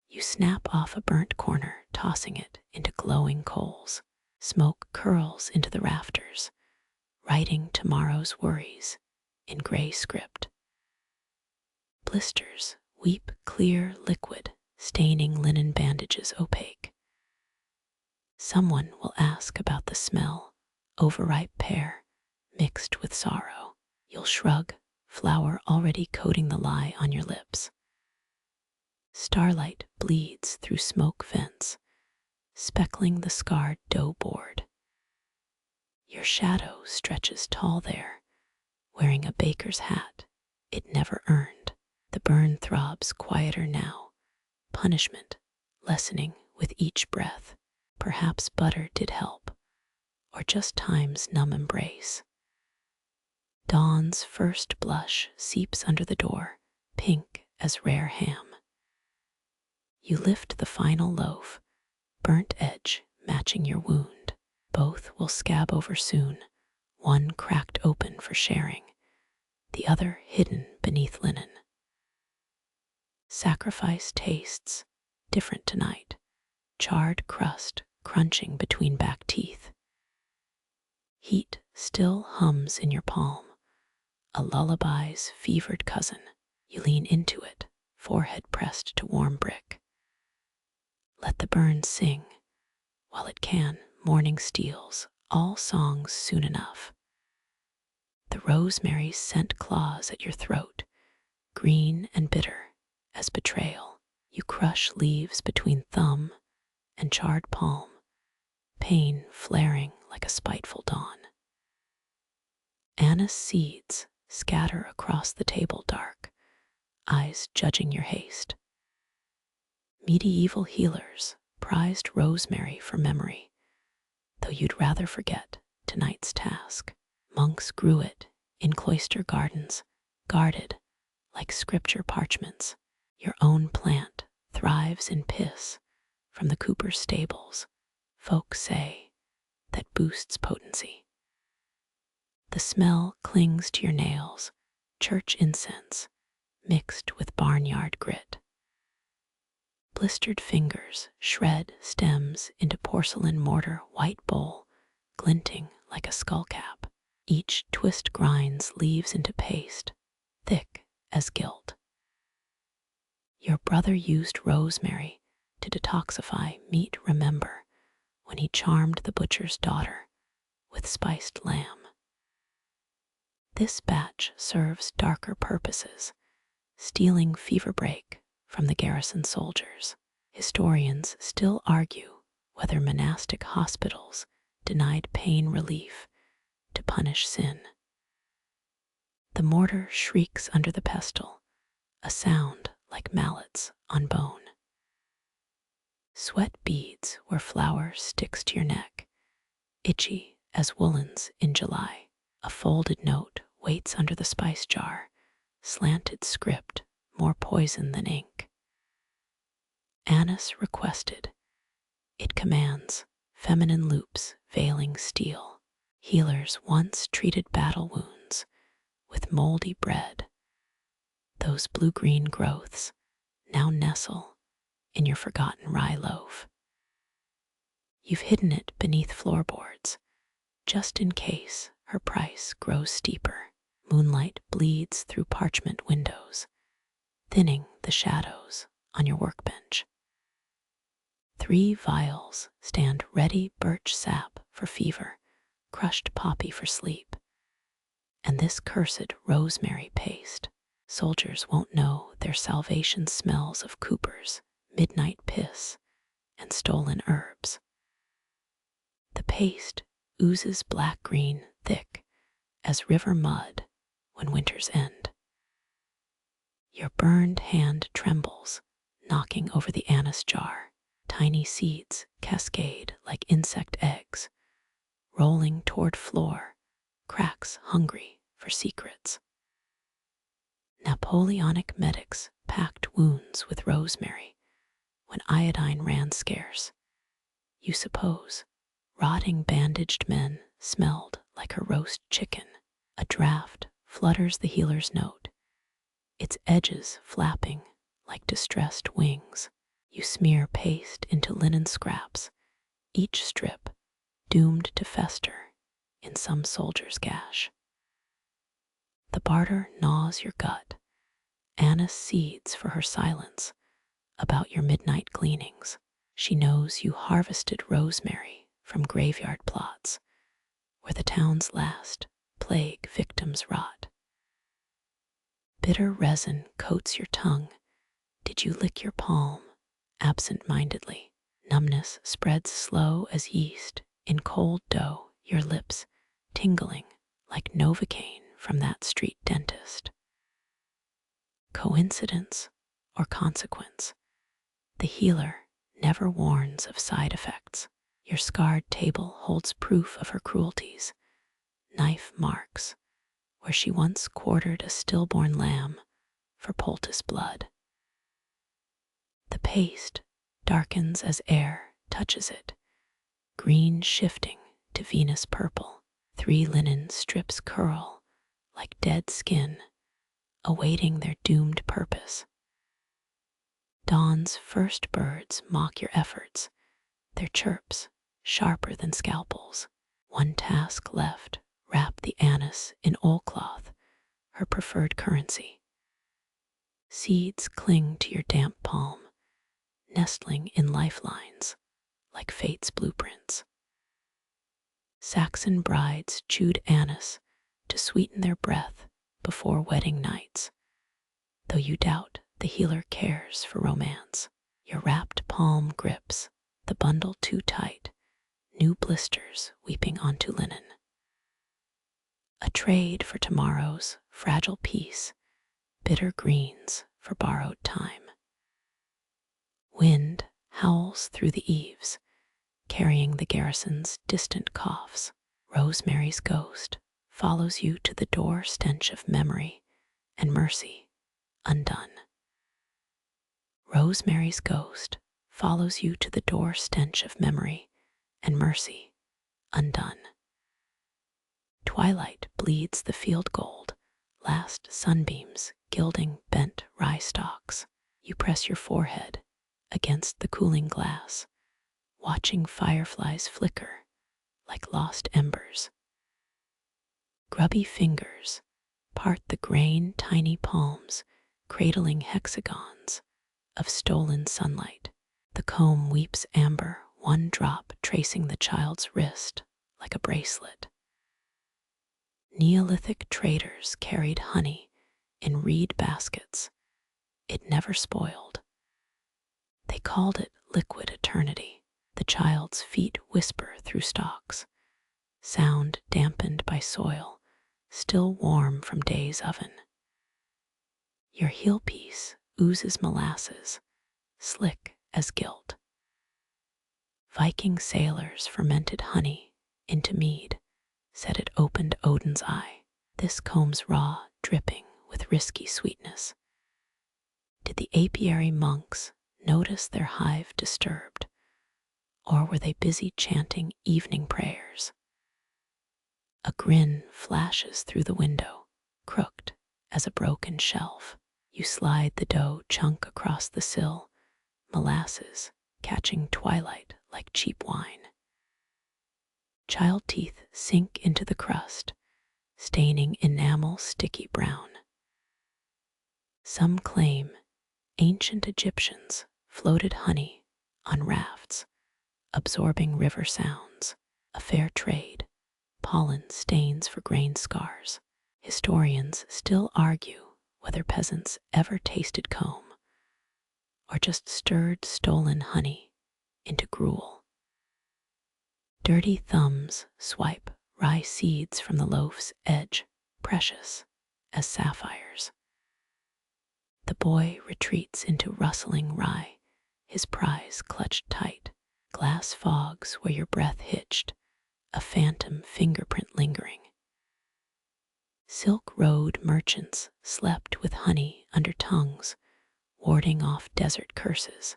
You snap off a burnt corner, tossing it into glowing coals. Smoke curls into the rafters, writing tomorrow's worries in gray script. Blisters weep clear liquid, staining linen bandages opaque. Someone will ask about the smell, overripe pear mixed with sorrow. You'll shrug, flour already coating the lie on your lips. Starlight bleeds through smoke vents, speckling the scarred dough board. Your shadow stretches tall there, wearing a baker's hat it never earned. The burn throbs quieter now, punishment lessening with each breath. Perhaps butter did help, or just time's numb embrace. Dawn's first blush seeps under the door, pink as rare ham. You lift the final loaf, burnt edge matching your wound. Both will scab over soon, one cracked open for sharing, the other hidden beneath linen. Sacrifice tastes different tonight, charred crust crunching between back teeth. Heat still hums in your palm, a lullaby's fevered cousin. You lean into it, forehead pressed to warm brick. Let the burn sing, while it can. Morning steals, all songs soon enough. The rosemary's scent claws at your throat, green and bitter as betrayal. You crush leaves between thumb and charred palm, pain flaring like a spiteful dawn. Anise seeds scatter across the table dark, eyes judging your haste. Medieval healers prized rosemary for memory, though you'd rather forget tonight's task. Monks grew it in cloister gardens, guarded like scripture parchments. Your own plant thrives in piss from the cooper's stables. Folk say that boosts potency. The smell clings to your nails, church incense mixed with barnyard grit. Blistered fingers shred stems into porcelain mortar white bowl, glinting like a skullcap. Each twist grinds leaves into paste, thick as guilt. Your brother used rosemary to detoxify meat, remember, when he charmed the butcher's daughter with spiced lamb. This batch serves darker purposes, stealing fever break from the garrison soldiers. Historians still argue whether monastic hospitals denied pain relief to punish sin. The mortar shrieks under the pestle, a sound like mallets on bone. Sweat beads where flour sticks to your neck, itchy as woolens in July. A folded note waits under the spice jar, slanted script more poison than ink. Anise requested. It commands feminine loops veiling steel. Healers once treated battle wounds with moldy bread. Those blue-green growths now nestle in your forgotten rye loaf. You've hidden it beneath floorboards, just in case her price grows steeper. Moonlight bleeds through parchment windows, thinning the shadows on your workbench. 3 vials stand ready: birch sap for fever, crushed poppy for sleep, and this cursed rosemary paste. Soldiers won't know their salvation smells of Cooper's midnight piss and stolen herbs. The paste oozes black-green, thick as river mud when winters end. Your burned hand trembles, knocking over the anise jar. Tiny seeds cascade like insect eggs, rolling toward floor, cracks hungry for secrets. Napoleonic medics packed wounds with rosemary when iodine ran scarce. You suppose rotting bandaged men smelled like a roast chicken. A draft flutters the healer's note, its edges flapping like distressed wings. You smear paste into linen scraps, each strip doomed to fester in some soldier's gash. The barter gnaws your gut, Anise seeds for her silence about your midnight gleanings. She knows you harvested rosemary from graveyard plots where the town's last plague victims rot. Bitter resin coats your tongue. Did you lick your palm absent-mindedly? Numbness spreads slow as yeast in cold dough, your lips tingling like Novocaine from that street dentist. Coincidence or consequence? The healer never warns of side effects. Your scarred table holds proof of her cruelties, knife marks where she once quartered a stillborn lamb for poultice blood. The paste darkens as air touches it, green shifting to Venus purple. 3 linen strips curl like dead skin, awaiting their doomed purpose. Dawn's first birds mock your efforts, their chirps sharper than scalpels. One task left: wrap the anise in oilcloth, her preferred currency. Seeds cling to your damp palm, nestling in lifelines like fate's blueprints. Saxon brides chewed anise to sweeten their breath before wedding nights, though you doubt the healer cares for romance. Your wrapped palm grips the bundle too tight, new blisters weeping onto linen. A trade for tomorrow's fragile peace, bitter greens for borrowed time. Wind howls through the eaves, carrying the garrison's distant coughs. Rosemary's ghost follows you to the door, stench of memory and mercy undone. Rosemary's ghost follows you to the door, stench of memory and mercy undone. Twilight bleeds the field gold, last sunbeams gilding bent rye stalks. You press your forehead against the cooling glass, watching fireflies flicker like lost embers. Grubby fingers part the grain tiny palms, cradling hexagons of stolen sunlight. The comb weeps amber, one drop tracing the child's wrist like a bracelet. Neolithic traders carried honey in reed baskets. It never spoiled. They called it liquid eternity. The child's feet whisper through stalks, sound dampened by soil, still warm from day's oven. Your heel piece oozes molasses, slick as gilt. Viking sailors fermented honey into mead, said it opened Odin's eye. This comb's raw, dripping with risky sweetness. Did the apiary monks notice their hive disturbed, or were they busy chanting evening prayers? A grin flashes through the window, crooked as a broken shelf. You slide the dough chunk across the sill, molasses catching twilight like cheap wine. Child teeth sink into the crust, staining enamel sticky brown. Some claim ancient Egyptians floated honey on rafts, absorbing river sounds, a fair trade, pollen stains for grain scars. Historians still argue whether peasants ever tasted comb or just stirred stolen honey into gruel. Dirty thumbs swipe rye seeds from the loaf's edge, precious as sapphires. The boy retreats into rustling rye, his prize clutched tight. Glass fogs where your breath hitched, a phantom fingerprint lingering. Silk Road merchants slept with honey under tongues, warding off desert curses.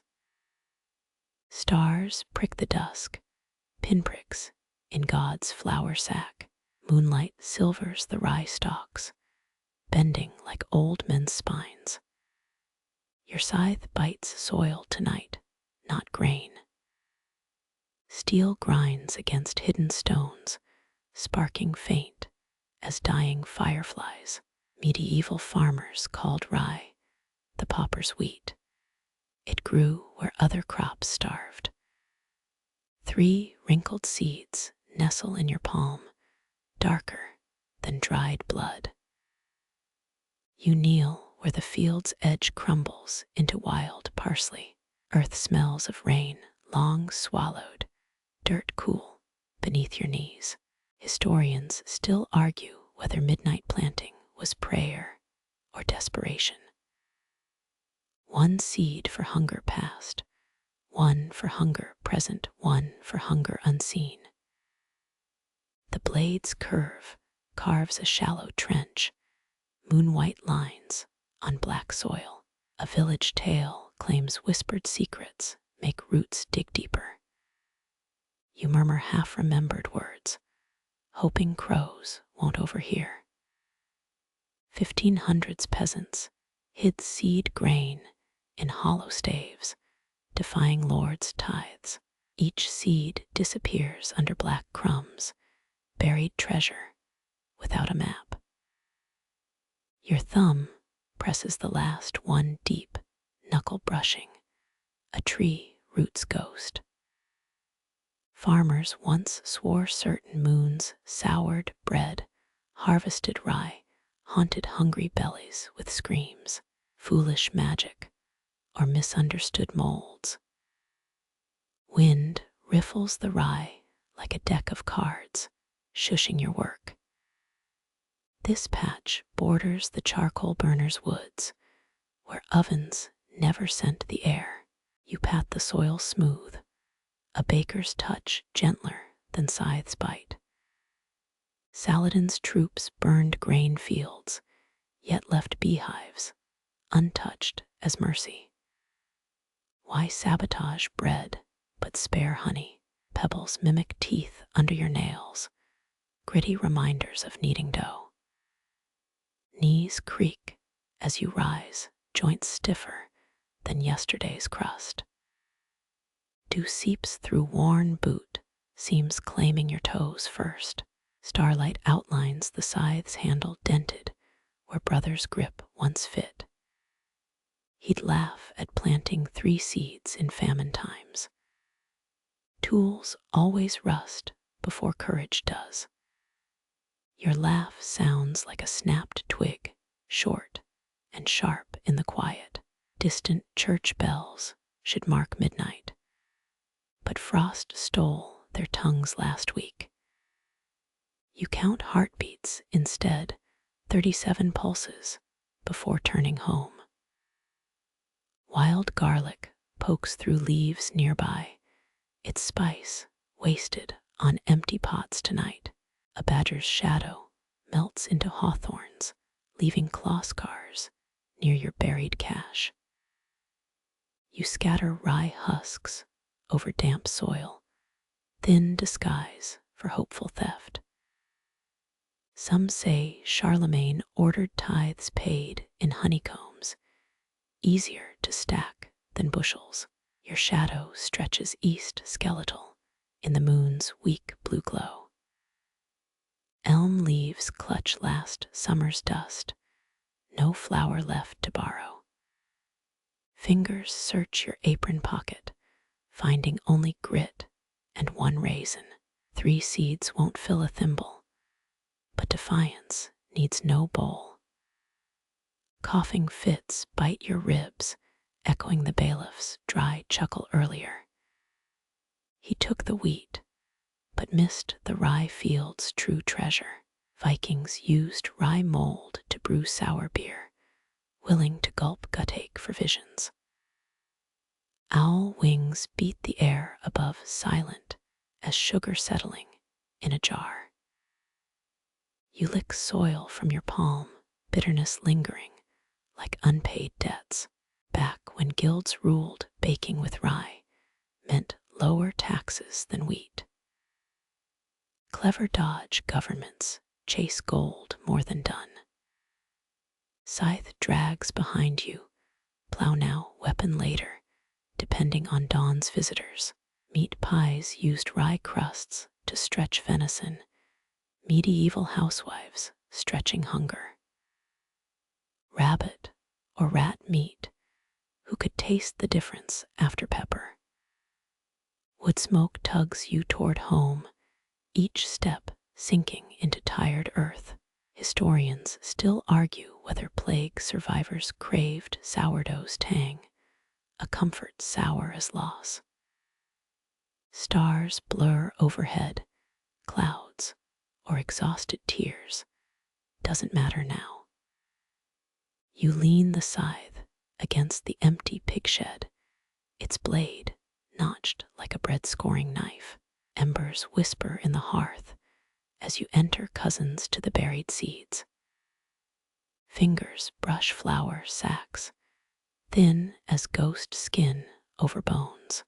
Stars prick the dusk, pinpricks in God's flour sack. Moonlight silvers the rye stalks, bending like old men's spines. Your scythe bites soil tonight, not grain. Steel grinds against hidden stones, sparking faint as dying fireflies. Medieval farmers called rye the pauper's wheat. It grew where other crops starved. 3 wrinkled seeds nestle in your palm, darker than dried blood. You kneel where the field's edge crumbles into wild parsley. Earth smells of rain long swallowed, dirt cool beneath your knees. Historians still argue whether midnight planting was prayer or desperation. 1 seed for hunger past, 1 for hunger present, 1 for hunger unseen. The blade's curve carves a shallow trench, moon-white lines on black soil. A village tale claims whispered secrets make roots dig deeper. You murmur half-remembered words, hoping crows won't overhear. 1500s peasants hid seed grain in hollow staves, defying lords' tithes. Each seed disappears under black crumbs, buried treasure without a map. Your thumb presses the last one deep, knuckle brushing, a tree root's ghost. Farmers once swore certain moons soured bread, harvested rye, haunted hungry bellies with screams, foolish magic, or misunderstood molds. Wind riffles the rye like a deck of cards, shushing your work. This patch borders the charcoal burner's woods, where ovens never scent the air. You pat the soil smooth, a baker's touch gentler than scythe's bite. Saladin's troops burned grain fields, yet left beehives, untouched as mercy. Why sabotage bread but spare honey? Pebbles mimic teeth under your nails, gritty reminders of kneading dough. Knees creak as you rise, joints stiffer than yesterday's crust. Dew seeps through worn boot, seams claiming your toes first. Starlight outlines the scythe's handle dented where brother's grip once fit. He'd laugh at planting 3 seeds in famine times. Tools always rust before courage does. Your laugh sounds like a snapped twig, short and sharp in the quiet. Distant church bells should mark midnight, but frost stole their tongues last week. You count heartbeats instead, 37 pulses before turning home. Wild garlic pokes through leaves nearby, its spice wasted on empty pots tonight. A badger's shadow melts into hawthorns, leaving claw scars near your buried cache. You scatter rye husks over damp soil, thin disguise for hopeful theft. Some say Charlemagne ordered tithes paid in honeycombs, easier to stack than bushels. Your shadow stretches east skeletal in the moon's weak blue glow. Elm leaves clutch last summer's dust, no flower left to borrow. Fingers search your apron pocket, finding only grit and 1 raisin. 3 seeds won't fill a thimble, but defiance needs no bowl. Coughing fits bite your ribs, echoing the bailiff's dry chuckle earlier. He took the wheat, but missed the rye field's true treasure. Vikings used rye mold to brew sour beer, willing to gulp guttache for visions. Owl wings beat the air above, silent as sugar settling in a jar. You lick soil from your palm, bitterness lingering like unpaid debts. Back when guilds ruled, baking with rye meant lower taxes than wheat. Clever dodge governments chase gold more than done. Scythe drags behind you, plow now, weapon later, depending on dawn's visitors. Meat pies used rye crusts to stretch venison, medieval housewives stretching hunger. Rabbit or rat meat, who could taste the difference after pepper. Wood smoke tugs you toward home, each step sinking into tired earth. Historians still argue whether plague survivors craved sourdough's tang, a comfort sour as loss. Stars blur overhead, clouds or exhausted tears, doesn't matter now. You lean the scythe against the empty pig shed, its blade notched like a bread-scoring knife. Embers whisper in the hearth as you enter cousins to the buried seeds. Fingers brush flour sacks, thin as ghost skin over bones.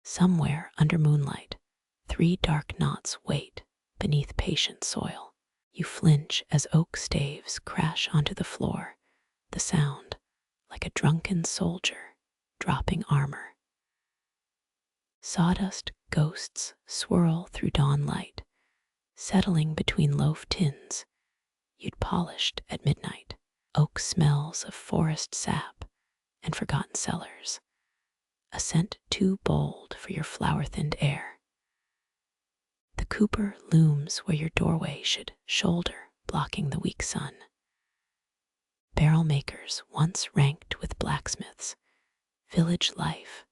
Somewhere under moonlight, 3 dark knots wait beneath patient soil. You flinch as oak staves crash onto the floor, the sound like a drunken soldier dropping armor. Sawdust ghosts swirl through dawn light, settling between loaf tins you'd polished at midnight. Oak smells of forest sap and forgotten cellars, a scent too bold for your flour-thinned air. The cooper looms where your doorway should shoulder, blocking the weak sun. Barrel makers once ranked with blacksmiths, village life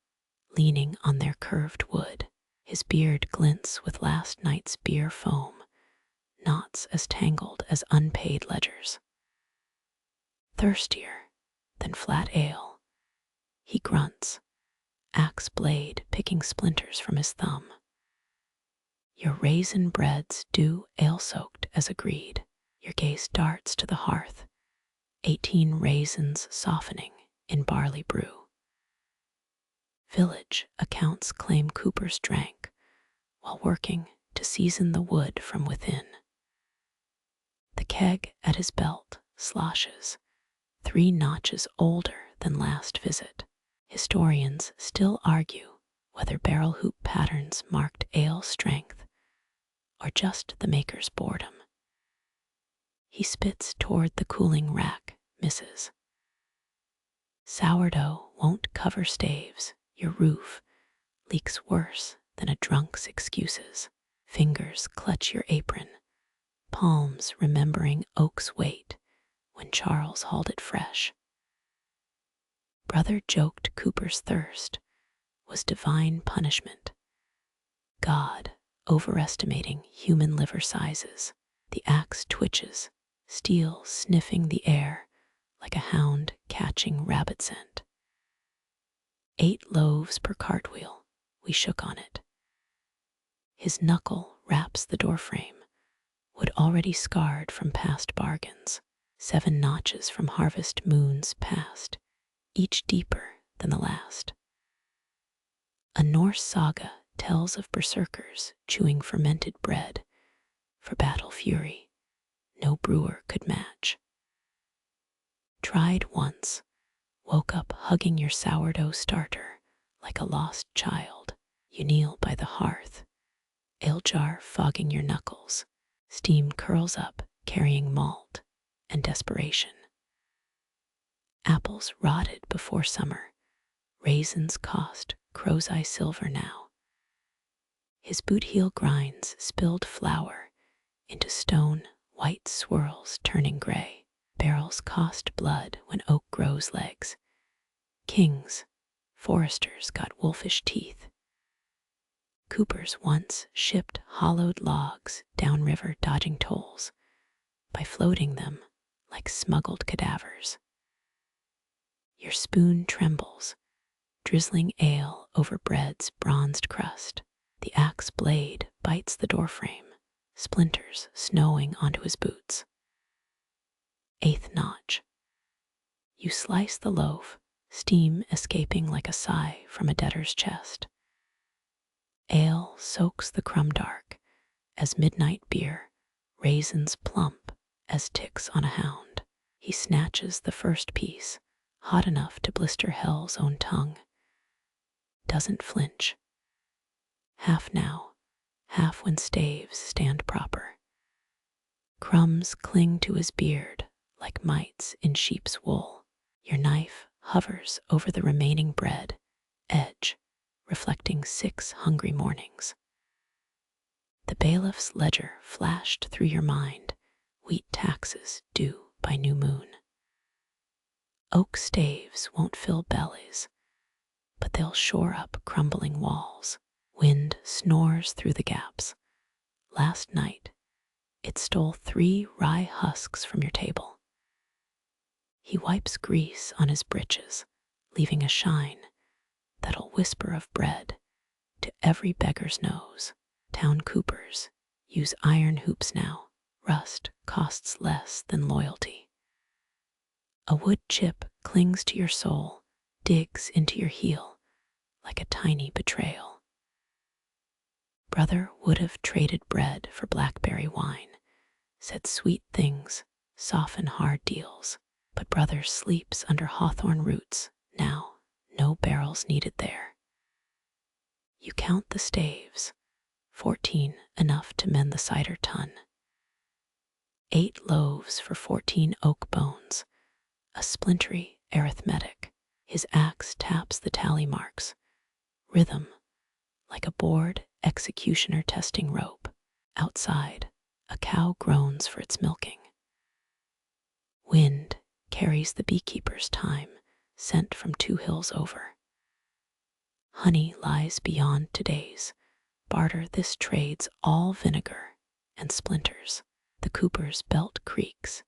leaning on their curved wood. His beard glints with last night's beer foam, knots as tangled as unpaid ledgers. Thirstier than flat ale, he grunts, axe blade picking splinters from his thumb. Your raisin breads do ale-soaked as agreed. Your gaze darts to the hearth, 18 raisins softening in barley brew. Village accounts claim Coopers drank while working to season the wood from within. The keg at his belt sloshes, 3 notches older than last visit. Historians still argue whether barrel hoop patterns marked ale strength or just the maker's boredom. He spits toward the cooling rack, misses. Sourdough won't cover staves. Your roof leaks worse than a drunk's excuses. Fingers clutch your apron, palms remembering oak's weight when Charles hauled it fresh. Brother joked Cooper's thirst was divine punishment. God overestimating human liver sizes. The axe twitches, steel sniffing the air like a hound catching rabbit scent. 8 loaves per cartwheel, we shook on it. His knuckle raps the doorframe, wood already scarred from past bargains. 7 notches from harvest moons past, each deeper than the last. A Norse saga tells of berserkers chewing fermented bread for battle fury no brewer could match. Tried once, woke up hugging your sourdough starter like a lost child. You kneel by the hearth, ale jar fogging your knuckles. Steam curls up, carrying malt and desperation. Apples rotted before summer, raisins cost crow's eye silver now. His boot heel grinds spilled flour into stone, white swirls turning gray. Barrels cost blood when oak grows legs. Kings, foresters got wolfish teeth. Coopers once shipped hollowed logs downriver dodging tolls by floating them like smuggled cadavers. Your spoon trembles, drizzling ale over bread's bronzed crust. The axe blade bites the doorframe, splinters snowing onto his boots. 8th notch. You slice the loaf, steam escaping like a sigh from a debtor's chest. Ale soaks the crumb dark as midnight beer, raisins plump as ticks on a hound. He snatches the first piece, hot enough to blister hell's own tongue. Doesn't flinch. Half now, half when staves stand proper. Crumbs cling to his beard like mites in sheep's wool. Your knife hovers over the remaining bread, edge reflecting 6 hungry mornings. The bailiff's ledger flashed through your mind, wheat taxes due by new moon. Oak staves won't fill bellies, but they'll shore up crumbling walls. Wind snores through the gaps. Last night, it stole 3 rye husks from your table. He wipes grease on his breeches, leaving a shine that'll whisper of bread to every beggar's nose. Town coopers use iron hoops now. Rust costs less than loyalty. A wood chip clings to your soul, digs into your heel like a tiny betrayal. Brother would have traded bread for blackberry wine, said sweet things soften hard deals. But brother sleeps under hawthorn roots now, no barrels needed there. You count the staves, 14 enough to mend the cider tun. 8 loaves for 14 oak bones, a splintery arithmetic. His axe taps the tally marks, rhythm like a bored executioner testing rope. Outside, a cow groans for its milking. Wind carries the beekeeper's time, sent from 2 hills over. Honey lies beyond today's. Barter this trades all vinegar and splinters. The cooper's belt creaks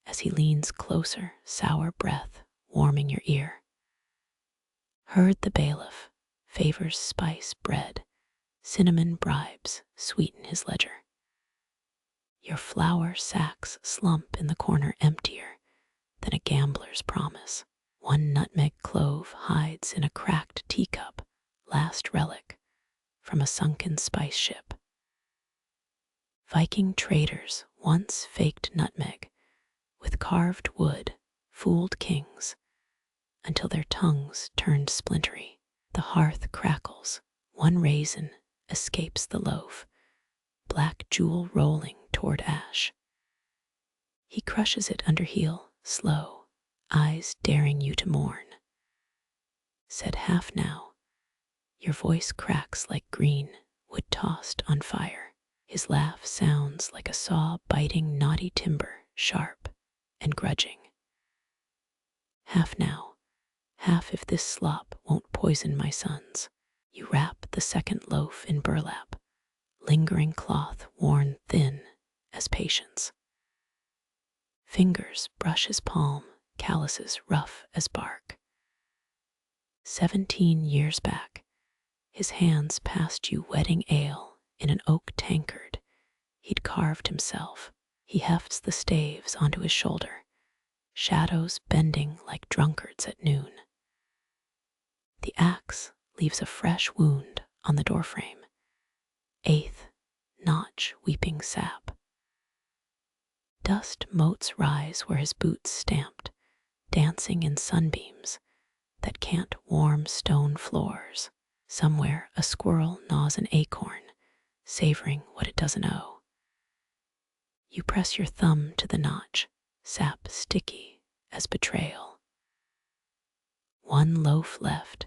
as he leans closer, sour breath warming your ear. Heard the bailiff favors spice bread, cinnamon bribes sweeten his ledger. Your flour sacks slump in the corner emptier than a gambler's promise. One nutmeg clove hides in a cracked teacup, last relic from a sunken spice ship. Viking traders once faked nutmeg with carved wood, fooled kings, until their tongues turned splintery. The hearth crackles, one raisin escapes the loaf, black jewel rolling toward ash. He crushes it under heel, slow, eyes daring you to mourn. Said half now, your voice cracks like green wood tossed on fire. His laugh sounds like a saw biting knotty timber, sharp and grudging. Half now, half if this slop won't poison my sons. You wrap the second loaf in burlap, lingering cloth worn thin as patience. Fingers brush his palm, calluses rough as bark. 17 years back, his hands passed you wedding ale in an oak tankard he'd carved himself. He hefts the staves onto his shoulder, shadows bending like drunkards at noon. The axe leaves a fresh wound on the doorframe, eighth notch weeping sap. Dust motes rise where his boots stamped, dancing in sunbeams that can't warm stone floors. Somewhere a squirrel gnaws an acorn, savoring what it doesn't owe. You press your thumb to the notch, sap sticky as betrayal. One loaf left,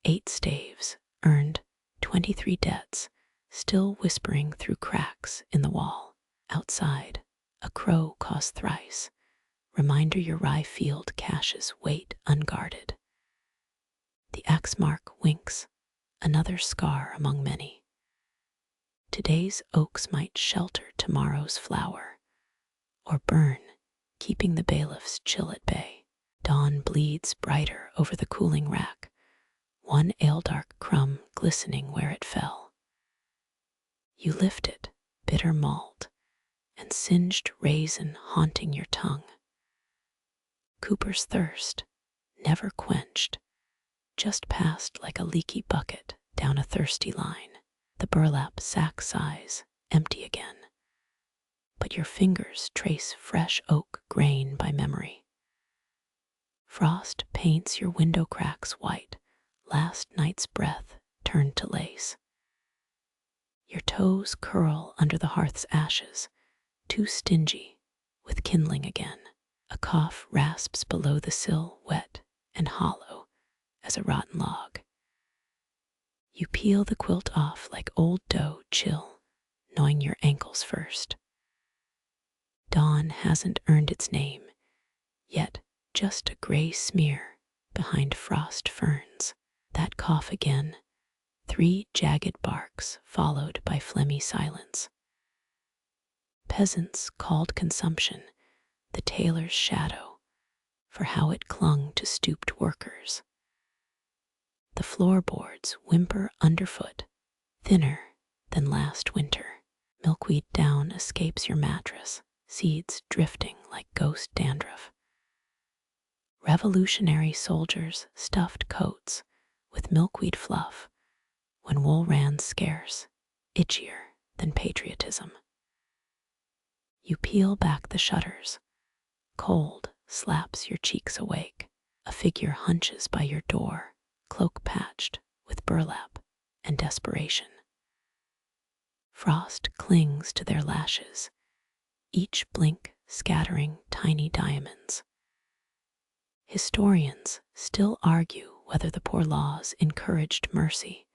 8 staves, earned 23 debts, still whispering through cracks in the wall. Outside, a crow caws thrice, reminder your rye field caches wait unguarded. The axe mark winks, another scar among many. Today's oaks might shelter tomorrow's flower, or burn, keeping the bailiff's chill at bay. Dawn bleeds brighter over the cooling rack, one ale-dark crumb glistening where it fell. You lift it, bitter malt, and singed raisin haunting your tongue. Cooper's thirst, never quenched, just passed like a leaky bucket down a thirsty line. The burlap sack sighs, empty again, but your fingers trace fresh oak grain by memory. Frost paints your window cracks white, last night's breath turned to lace. Your toes curl under the hearth's ashes, too stingy with kindling again. A cough rasps below the sill, wet and hollow as a rotten log. You peel the quilt off like old dough, chill, gnawing your ankles first. Dawn hasn't earned its name, yet just a gray smear behind frost ferns. That cough again, 3 jagged barks followed by phlegmy silence. Peasants called consumption the tailor's shadow for how it clung to stooped workers. The floorboards whimper underfoot, thinner than last winter. Milkweed down escapes your mattress, seeds drifting like ghost dandruff. Revolutionary soldiers stuffed coats with milkweed fluff when wool ran scarce, itchier than patriotism. You peel back the shutters. Cold slaps your cheeks awake. A figure hunches by your door, cloak patched with burlap and desperation. Frost clings to their lashes, each blink scattering tiny diamonds. Historians still argue whether the poor laws encouraged mercy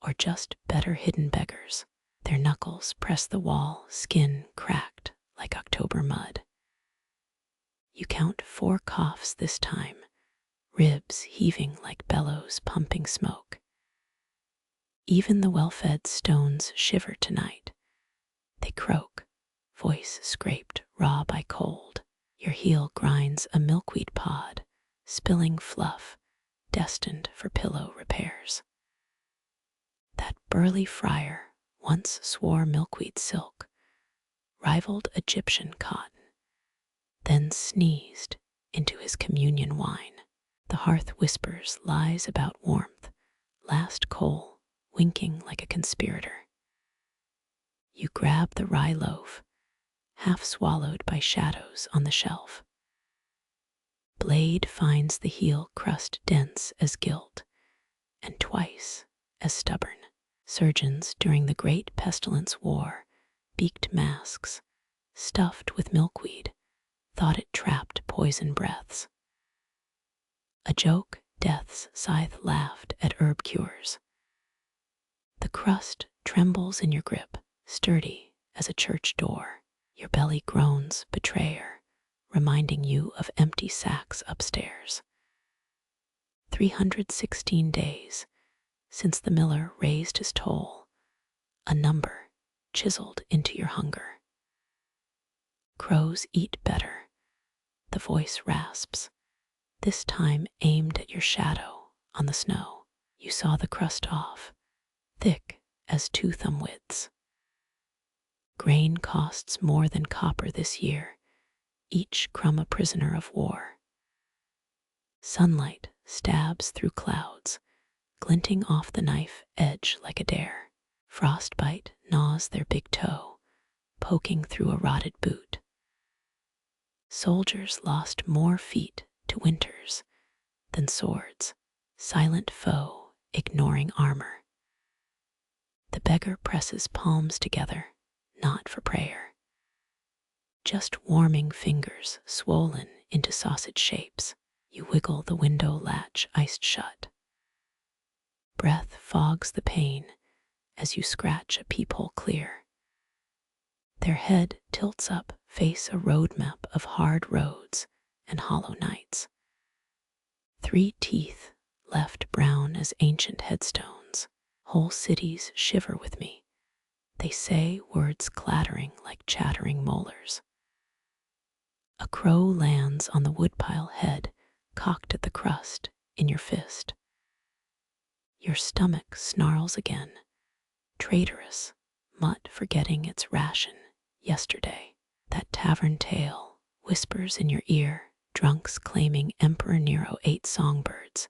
or just better hidden beggars. Their knuckles press the wall, skin cracked like October mud. You count 4 coughs this time, ribs heaving like bellows pumping smoke. Even the well-fed stones shiver tonight. They croak, voice scraped raw by cold. Your heel grinds a milkweed pod, spilling fluff, destined for pillow repairs. That burly friar once swore milkweed silk, rivaled Egyptian cotton, then sneezed into his communion wine. hearth whispers lies about warmth, last coal winking like a conspirator. You grab the rye loaf, half swallowed by shadows on the shelf. Blade finds the heel crust dense as guilt, and twice as stubborn. Surgeons during the great pestilence wore beaked masks, stuffed with milkweed, thought it trapped poison breaths. A joke death's scythe laughed at herb cures. The crust trembles in your grip, sturdy as a church door. Your belly groans betrayer, reminding you of empty sacks upstairs. 316 days since the miller raised his toll, a number chiseled into your hunger. Crows eat better, the voice rasps, this time aimed at your shadow on the snow. You saw the crust off, thick as 2 thumb widths. Grain costs more than copper this year, each crumb a prisoner of war. Sunlight stabs through clouds, glinting off the knife edge like a dare. Frostbite gnaws their big toe, poking through a rotted boot. Soldiers lost more feet to winters than swords, silent foe ignoring armor. The beggar presses palms together, not for prayer, just warming fingers swollen into sausage shapes. You wiggle the window latch iced shut. Breath fogs the pain as you scratch a peephole clear. Their head tilts up, face a roadmap of hard roads and hollow nights. 3 teeth left brown as ancient headstones. Whole cities shiver with me. They say words clattering like chattering molars. A crow lands on the woodpile head, cocked at the crust in your fist. Your stomach snarls again, traitorous, mutt forgetting its ration yesterday. That tavern tale whispers in your ear, drunks claiming Emperor Nero ate songbirds,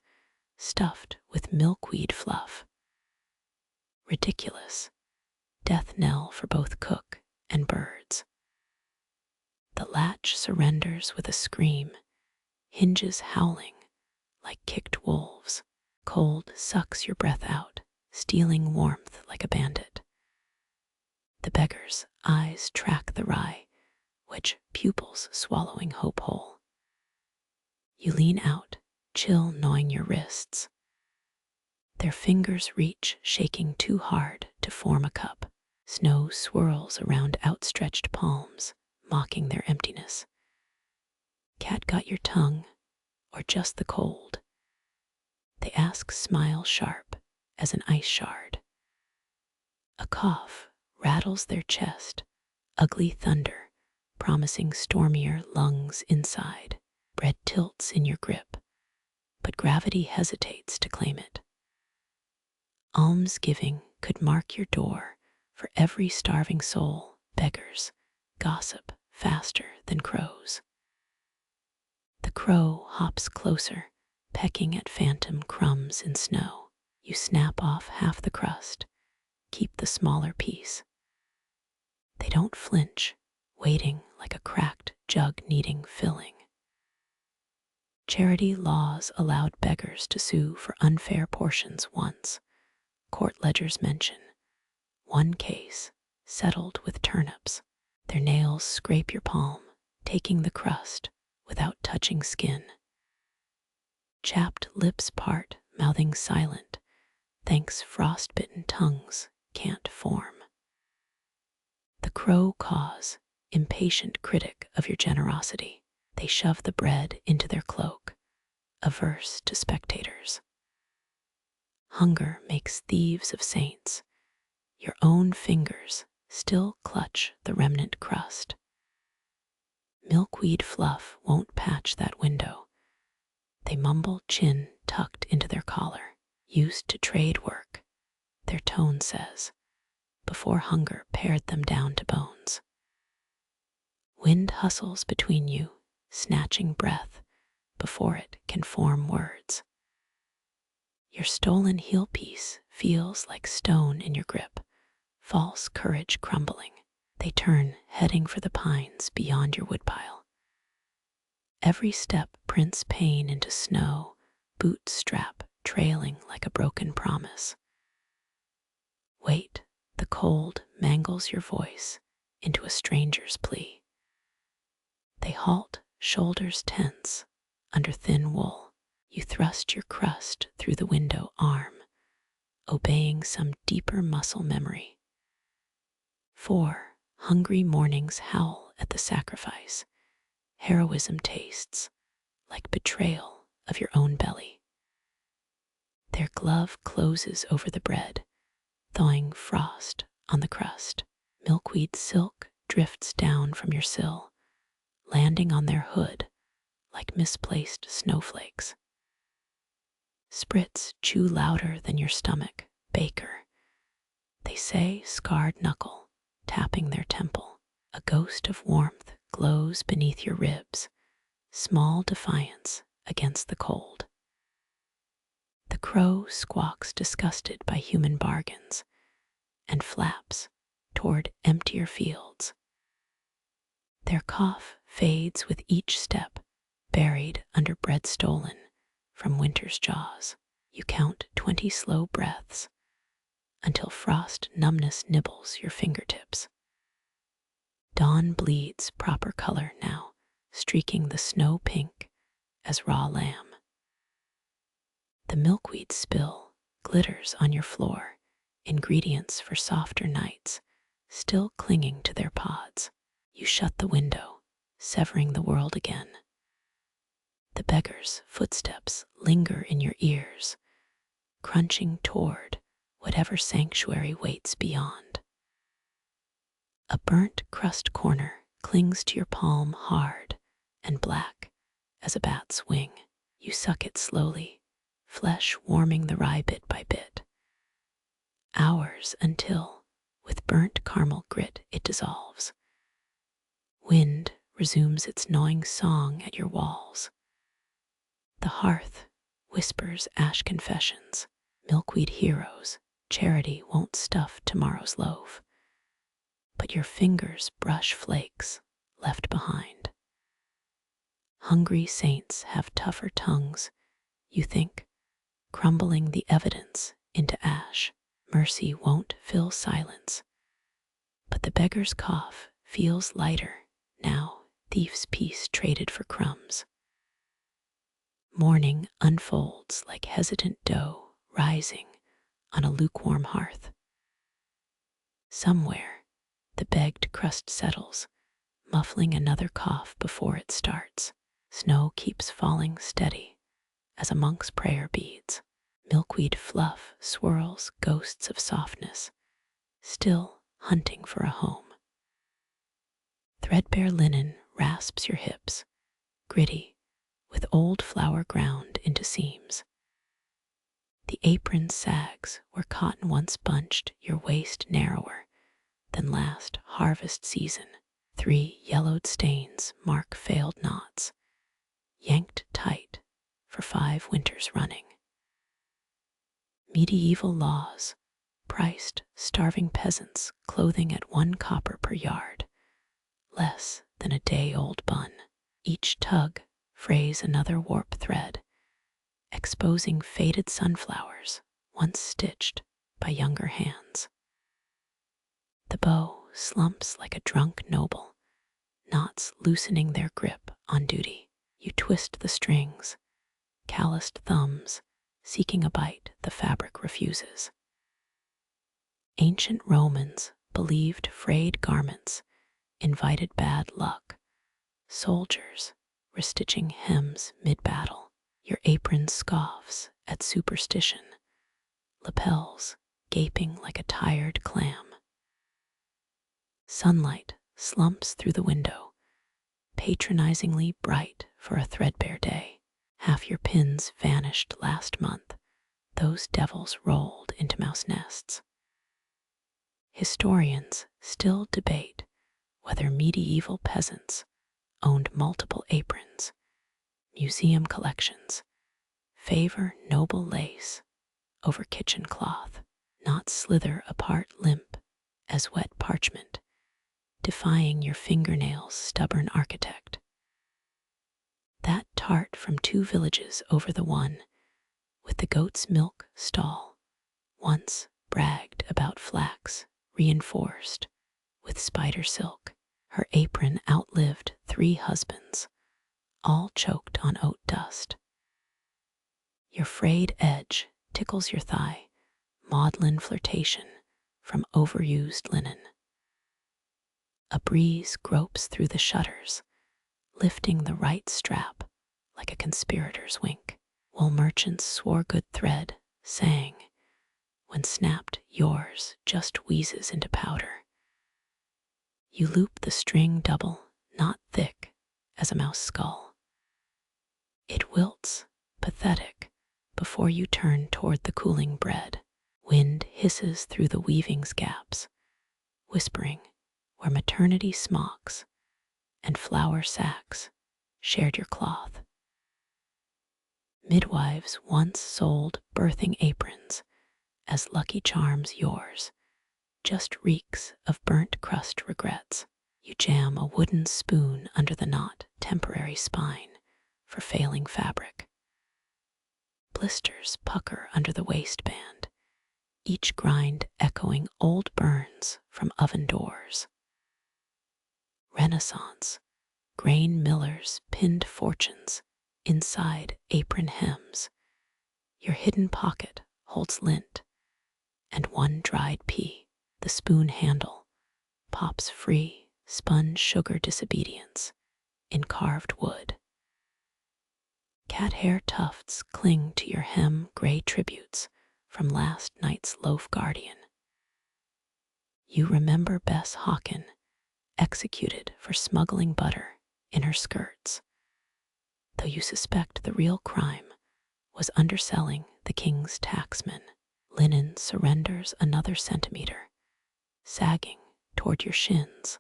stuffed with milkweed fluff. Ridiculous, death knell for both cook and birds. The latch surrenders with a scream, hinges howling like kicked wolves. Cold sucks your breath out, stealing warmth like a bandit. The beggar's eyes track the rye, which pupils swallowing hope whole. You lean out, chill gnawing your wrists. Their fingers reach, shaking too hard to form a cup. Snow swirls around outstretched palms, mocking their emptiness. Cat got your tongue, or just the cold? They ask, smile sharp as an ice shard. A cough rattles their chest, ugly thunder, promising stormier lungs inside. Bread tilts in your grip, but gravity hesitates to claim it. Almsgiving could mark your door for every starving soul. Beggars gossip faster than crows. The crow hops closer, pecking at phantom crumbs in snow. You snap off half the crust, keep the smaller piece. They don't flinch, waiting like a cracked jug needing filling. Charity laws allowed beggars to sue for unfair portions once. Court ledgers mention one case settled with turnips. Their nails scrape your palm, taking the crust without touching skin. Chapped lips part, mouthing silent, thanks frostbitten tongues can't form. The crow caws, impatient critic of your generosity. They shove the bread into their cloak, averse to spectators. Hunger makes thieves of saints. Your own fingers still clutch the remnant crust. Milkweed fluff won't patch that window. They mumble, chin tucked into their collar. Used to trade work, their tone says, before hunger pared them down to bones. Wind hustles between you, snatching breath, before it can form words. Your stolen heel piece feels like stone in your grip, false courage crumbling. They turn, heading for the pines beyond your woodpile. Every step prints pain into snow, boot strap trailing like a broken promise. Wait, the cold mangles your voice into a stranger's plea. They halt, shoulders tense, under thin wool. You thrust your crust through the window arm, obeying some deeper muscle memory. 4 hungry mornings howl at the sacrifice. Heroism tastes like betrayal of your own belly. Their glove closes over the bread, thawing frost on the crust. Milkweed silk drifts down from your sill, landing on their hood like misplaced snowflakes. Sprits chew louder than your stomach, baker. They say scarred knuckle, tapping their temple. A ghost of warmth glows beneath your ribs, small defiance against the cold. The crow squawks disgusted by human bargains and flaps toward emptier fields. Their cough fades with each step, buried under bread stolen from winter's jaws. You count 20 slow breaths until frost numbness nibbles your fingertips. Dawn bleeds proper color now, streaking the snow pink as raw lamb. The milkweed spill glitters on your floor, ingredients for softer nights, still clinging to their pods. You shut the window, severing the world again. The beggar's footsteps linger in your ears, crunching toward whatever sanctuary waits beyond. A burnt crust corner clings to your palm hard and black as a bat's wing. You suck it slowly, flesh warming the rye bit by bit. Hours until, with burnt caramel grit, it dissolves. Wind resumes its gnawing song at your walls. The hearth whispers ash confessions, milkweed heroes. Charity won't stuff tomorrow's loaf, but your fingers brush flakes left behind. Hungry saints have tougher tongues, you think, crumbling the evidence into ash. Mercy won't fill silence, but the beggar's cough feels lighter now, thief's peace traded for crumbs. Morning unfolds like hesitant dough rising on a lukewarm hearth. Somewhere, the begged crust settles, muffling another cough before it starts. Snow keeps falling steady as a monk's prayer beads. Milkweed fluff swirls ghosts of softness, still hunting for a home. Threadbare linen rasps your hips, gritty, with old flour ground into seams. The apron sags where cotton once bunched your waist narrower than last harvest season. 3 yellowed stains mark failed knots, yanked tight for 5 winters running. Medieval laws priced starving peasants clothing at 1 copper per yard, less than a day-old bun. Each tug frays another warp thread, exposing faded sunflowers once stitched by younger hands. The bow slumps like a drunk noble, knots loosening their grip on duty. You twist the strings, calloused thumbs seeking a bite the fabric refuses. Ancient Romans believed frayed garments invited bad luck. Soldiers restitching hems mid-battle. Your apron scoffs at superstition, lapels gaping like a tired clam. Sunlight slumps through the window, patronizingly bright for a threadbare day. Half your pins vanished last month, those devils rolled into mouse nests. Historians still debate whether medieval peasants owned multiple aprons. museum collections favor noble lace over kitchen cloth, not slither apart limp as wet parchment, defying your fingernails' stubborn architect. That tart from 2 villages over the one, with the goat's milk stall, once bragged about flax reinforced with spider silk. Her apron outlived 3 husbands, all choked on oat dust. Your frayed edge tickles your thigh, maudlin flirtation from overused linen. A breeze gropes through the shutters, lifting the right strap like a conspirator's wink. Wool merchants swore good thread, sang, when snapped yours just wheezes into powder. You loop the string double, not thick as a mouse skull. It wilts, pathetic, before you turn toward the cooling bread. Wind hisses through the weaving's gaps, whispering where maternity smocks and flour sacks shared your cloth. Midwives once sold birthing aprons as lucky charms. Yours just reeks of burnt crust regrets. You jam a wooden spoon under the not temporary spine for failing fabric. Blisters pucker under the waistband, each grind echoing old burns from oven doors. Renaissance grain millers pinned fortunes inside apron hems. Your hidden pocket holds lint and 1 dried pea. The spoon handle pops free, spun sugar disobedience in carved wood. Cat hair tufts cling to your hem, gray tributes from last night's loaf guardian. You remember Bess Hawken, executed for smuggling butter in her skirts, though you suspect the real crime was underselling the king's taxman. Linen surrenders another centimeter, sagging toward your shins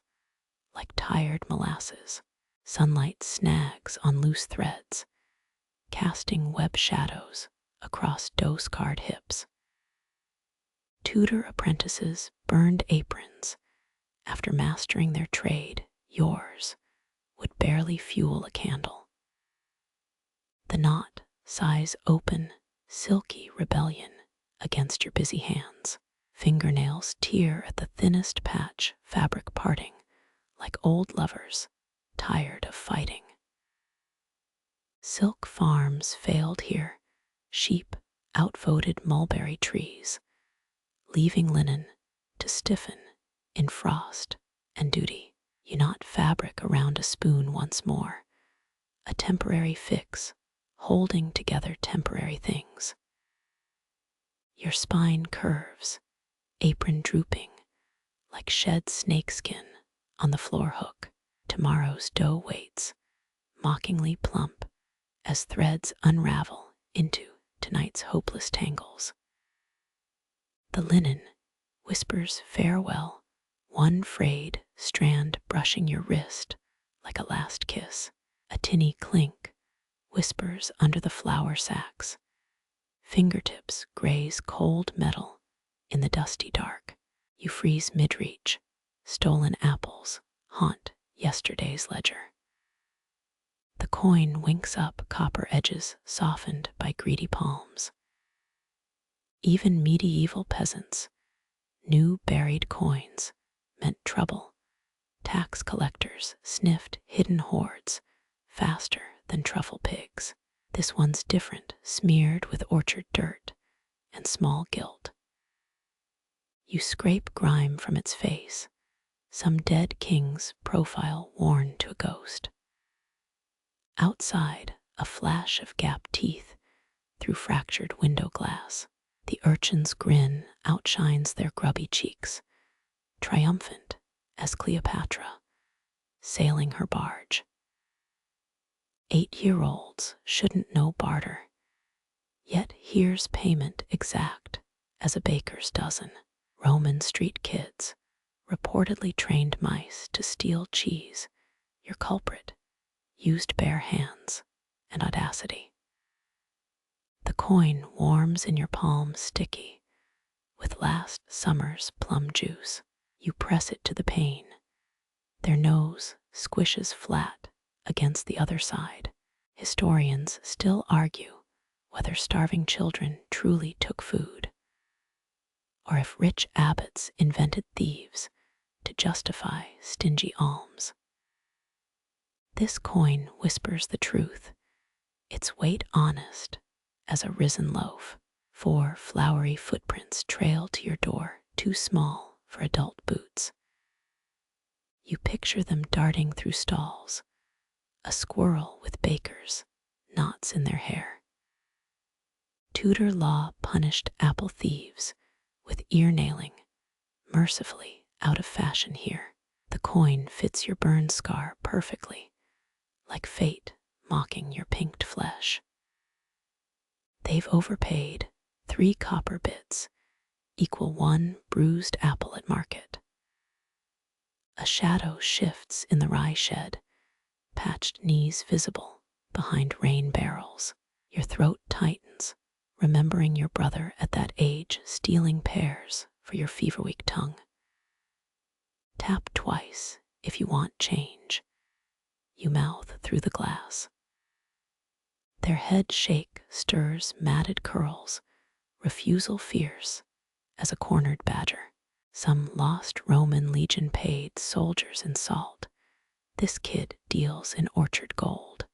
like tired molasses. Sunlight snags on loose threads, casting web shadows across dough-scarred hips. Tudor apprentices burned aprons after mastering their trade. Yours would barely fuel a candle. The knot sighs open, silky rebellion against your busy hands. Fingernails tear at the thinnest patch, fabric parting like old lovers tired of fighting. Silk farms failed here, sheep outvoted mulberry trees, leaving linen to stiffen in frost and duty. You knot fabric around a spoon once more, a temporary fix holding together temporary things. Your spine curves, apron drooping like shed snakeskin on the floor hook. Tomorrow's dough waits, mockingly plump as threads unravel into tonight's hopeless tangles. The linen whispers farewell, 1 frayed strand brushing your wrist like a last kiss. A tinny clink whispers under the flour sacks. Fingertips graze cold metal in the dusty dark. You freeze mid-reach. Stolen apples haunt yesterday's ledger. The coin winks up, copper edges softened by greedy palms. Even medieval peasants knew buried coins meant trouble. Tax collectors sniffed hidden hoards faster than truffle pigs. This one's different, smeared with orchard dirt and small gilt. You scrape grime from its face, some dead king's profile worn to a ghost. Outside, a flash of gapped teeth through fractured window glass. The urchin's grin outshines their grubby cheeks, triumphant as Cleopatra sailing her barge. 8-year-olds shouldn't know barter, yet here's payment exact as a baker's dozen. Roman street kids reportedly trained mice to steal cheese. Your culprit used bare hands and audacity. The coin warms in your palm sticky with last summer's plum juice. You press it to the pane. Their nose squishes flat against the other side. Historians still argue whether starving children truly took food, or if rich abbots invented thieves to justify stingy alms. This coin whispers the truth, its weight honest as a risen loaf. 4 flowery footprints trail to your door, too small for adult boots. You picture them darting through stalls, a squirrel with bakers, knots in their hair. Tudor law punished apple thieves with ear nailing, mercifully out of fashion here. The coin fits your burn scar perfectly, like fate mocking your pinked flesh. They've overpaid. 3 copper bits equal 1 bruised apple at market. A shadow shifts in the rye shed, patched knees visible behind rain barrels. Your throat tightens, remembering your brother at that age stealing pears for your fever-weak tongue. Tap twice if you want change, you mouth through the glass. Their head shake stirs matted curls, refusal fierce as a cornered badger. Some lost Roman legion paid soldiers in salt. This kid deals in orchard gold.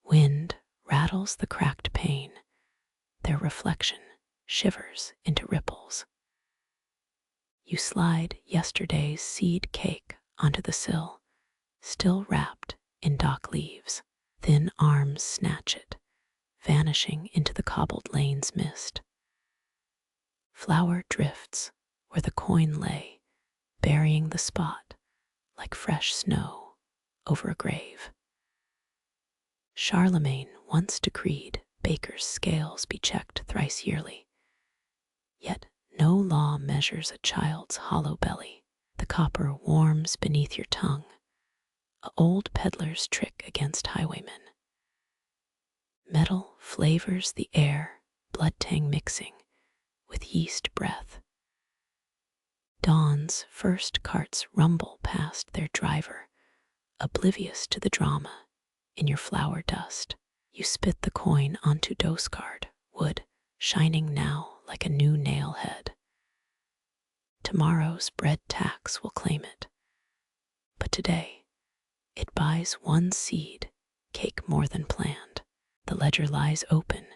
Wind rattles the cracked pane. Their reflection shivers into ripples. You slide yesterday's seed cake onto the sill, still wrapped in dock leaves. Thin arms snatch it, vanishing into the cobbled lane's mist. Flour drifts where the coin lay, burying the spot like fresh snow over a grave. Charlemagne once decreed bakers' scales be checked thrice yearly, yet no law measures a child's hollow belly. The copper warms beneath your tongue, a old peddler's trick against highwaymen. Metal flavors the air, blood tang mixing with yeast breath. Dawn's first carts rumble past their driver, oblivious to the drama in your flour dust. You spit the coin onto dough-scarred wood, shining now like a new nail head. Tomorrow's bread tax will claim it, but today it buys 1 seed cake more than planned. The ledger lies open,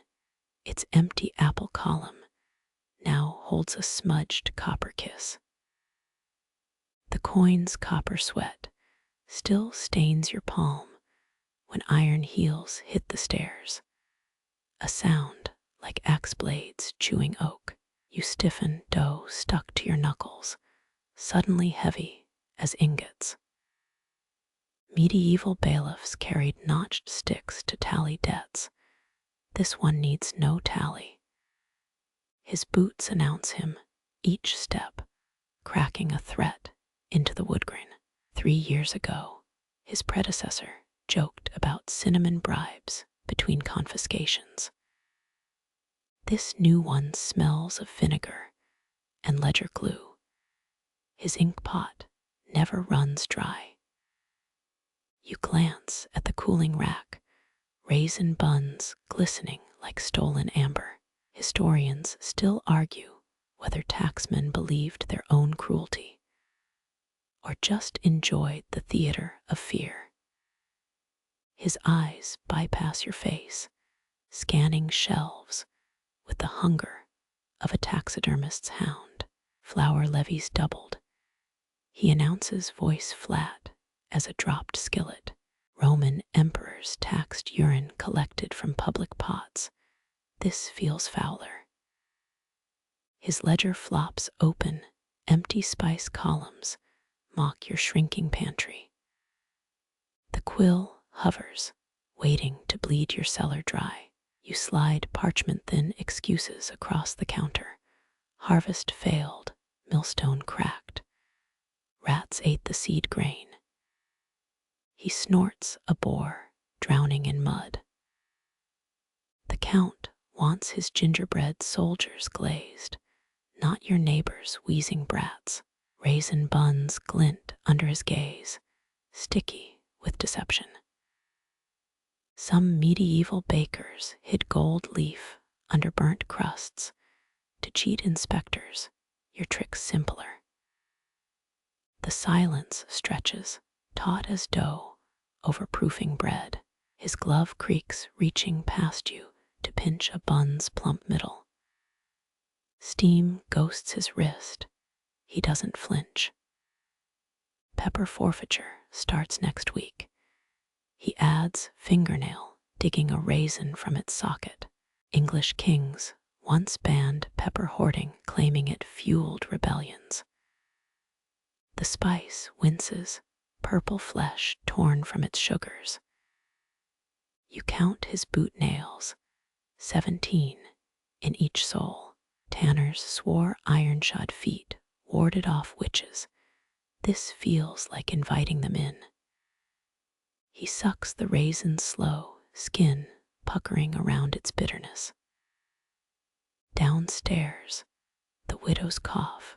its empty apple column now holds a smudged copper kiss. The coin's copper sweat still stains your palm when iron heels hit the stairs, a sound like axe blades chewing oak. You stiffen dough stuck to your knuckles, suddenly heavy as ingots. Medieval bailiffs carried notched sticks to tally debts. This one needs no tally. His boots announce him, each step cracking a threat into the woodgrain. 3 years ago, his predecessor joked about cinnamon bribes between confiscations. This new one smells of vinegar and ledger glue. His ink pot never runs dry. You glance at the cooling rack, raisin buns glistening like stolen amber. Historians still argue whether taxmen believed their own cruelty or just enjoyed the theater of fear. His eyes bypass your face, scanning shelves with the hunger of a taxidermist's hound. Flour levies doubled. He announces, voice flat as a dropped skillet. Roman emperors taxed urine collected from public pots. This feels fouler. His ledger flops open, empty spice columns mock your shrinking pantry. The quill hovers, waiting to bleed your cellar dry. You slide parchment-thin excuses across the counter. Harvest failed, millstone cracked. Rats ate the seed grain. He snorts a bore drowning in mud. The Count wants his gingerbread soldiers glazed, not your neighbor's wheezing brats. Raisin buns glint under his gaze, sticky with deception. Some medieval bakers hid gold leaf under burnt crusts to cheat inspectors, your trick's simpler. The silence stretches, taut as dough, over proofing bread, his glove creaks reaching past you to pinch a bun's plump middle. Steam ghosts his wrist, he doesn't flinch. Pepper forfeiture starts next week. He adds fingernail, digging a raisin from its socket. English kings once banned pepper hoarding, claiming it fueled rebellions. The spice winces, purple flesh torn from its sugars. You count his boot nails, 17 in each sole. Tanners swore iron-shod feet warded off witches. This feels like inviting them in. He sucks the raisin slow, skin puckering around its bitterness. Downstairs, the widow's cough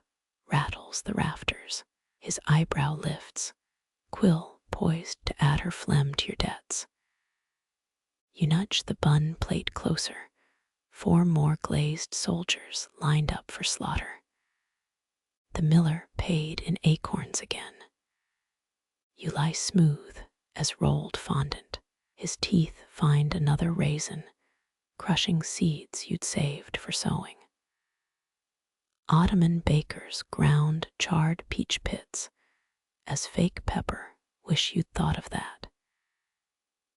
rattles the rafters. His eyebrow lifts, quill poised to add her phlegm to your debts. You nudge the bun plate closer, 4 more glazed soldiers lined up for slaughter. The miller paid in acorns again. You lie smooth as rolled fondant. His teeth find another raisin, crushing seeds you'd saved for sowing. Ottoman bakers ground charred peach pits as fake pepper wish you'd thought of that.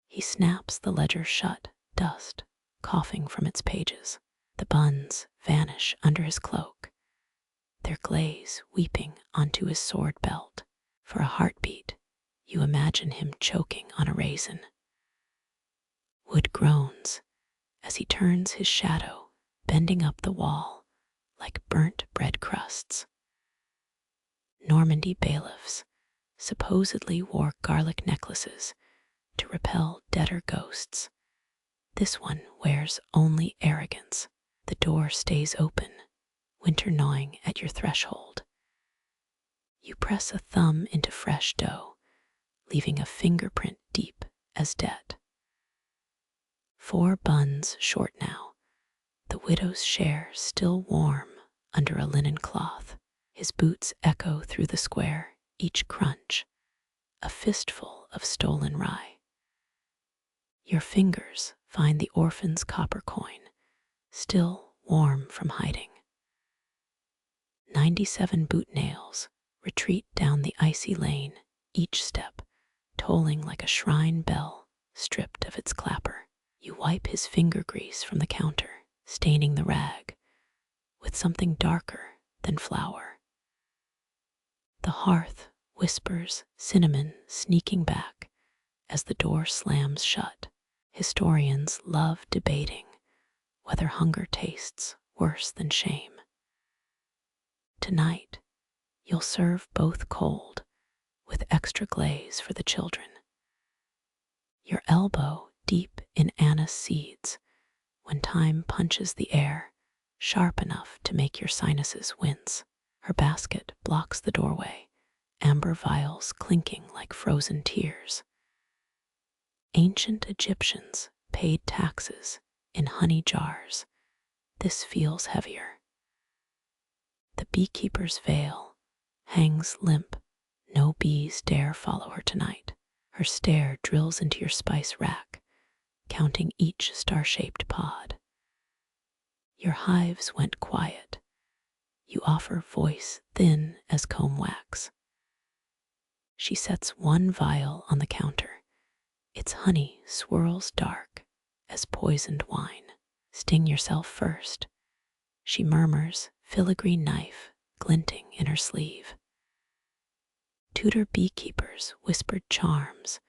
He snaps the ledger shut, dust coughing from its pages. The buns vanish under his cloak, their glaze weeping onto his sword belt. For a heartbeat, you imagine him choking on a raisin. Wood groans as he turns his shadow, bending up the wall like burnt bread crusts. Normandy bailiffs supposedly wore garlic necklaces to repel debtor ghosts. This one wears only arrogance. The door stays open, winter gnawing at your threshold. You press a thumb into fresh dough, leaving a fingerprint deep as debt. 4 buns short now, the widow's share still warm under a linen cloth. His boots echo through the square, each crunch, a fistful of stolen rye. Your fingers find the orphan's copper coin, still warm from hiding. 97 boot nails retreat down the icy lane, each step tolling like a shrine bell stripped of its clapper. You wipe his finger grease from the counter, staining the rag with something darker than flour. The hearth whispers cinnamon sneaking back as the door slams shut. Historians love debating whether hunger tastes worse than shame. Tonight, you'll serve both cold with extra glaze for the children. Your elbow deep in anise seeds when time punches the air, sharp enough to make your sinuses wince. Her basket blocks the doorway, amber vials clinking like frozen tears. Ancient Egyptians paid taxes in honey jars. This feels heavier. The beekeeper's veil hangs limp. No bees dare follow her tonight. Her stare drills into your spice rack, counting each star-shaped pod. Your hives went quiet. You offer voice thin as comb wax. She sets 1 vial on the counter. Its honey swirls dark as poisoned wine. Sting yourself first, she murmurs, filigree knife glinting in her sleeve. Tudor beekeepers whispered charms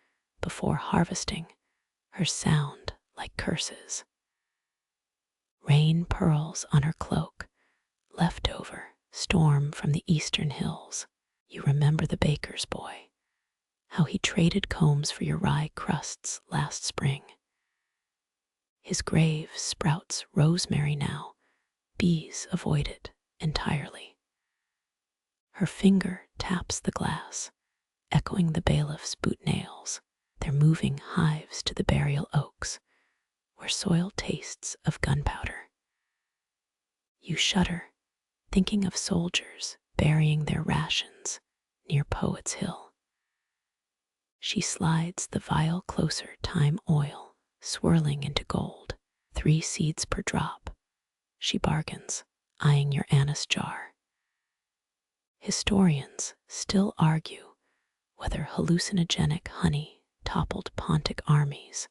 before harvesting, her sound like curses. Rain pearls on her cloak, leftover storm from the eastern hills. You remember the baker's boy, how he traded combs for your rye crusts last spring. His grave sprouts rosemary now, bees avoid it entirely. Her finger taps the glass, echoing the bailiff's boot nails, their moving hives to the burial oaks, where soil tastes of gunpowder. You shudder, thinking of soldiers burying their rations near Poet's Hill. She slides the vial closer, time oil, swirling into gold, 3 seeds per drop. She bargains, eyeing your anise jar. Historians still argue whether hallucinogenic honey toppled Pontic armies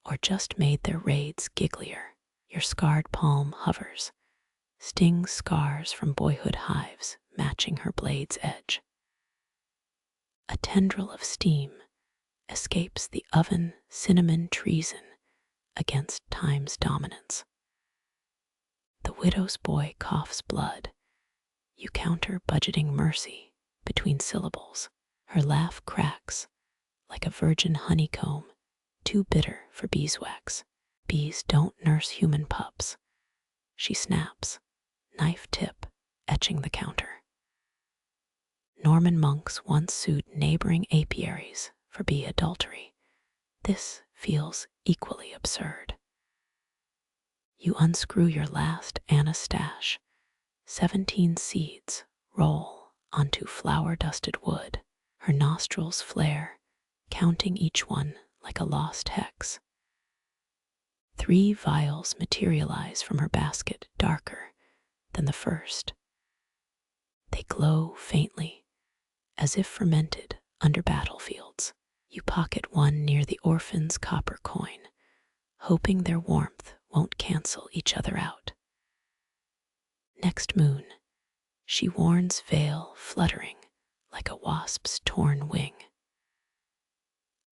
or just made their raids gigglier. Your scarred palm hovers, sting scars from boyhood hives matching her blade's edge. A tendril of steam escapes the oven cinnamon treason against time's dominance. The widow's boy coughs blood. You counter budgeting mercy between syllables. Her laugh cracks like a virgin honeycomb, too bitter for beeswax. Bees don't nurse human pups. She snaps, knife tip etching the counter. Norman monks once sued neighboring apiaries for bee adultery. This feels equally absurd. You unscrew your last anise stash. 17 seeds roll onto flour-dusted wood. Her nostrils flare, counting each one like a lost hex. 3 vials materialize from her basket, darker than the first. They glow faintly, as if fermented under battlefields. You pocket one near the orphan's copper coin, hoping their warmth won't cancel each other out. Next moon, she warns veil fluttering like a wasp's torn wing.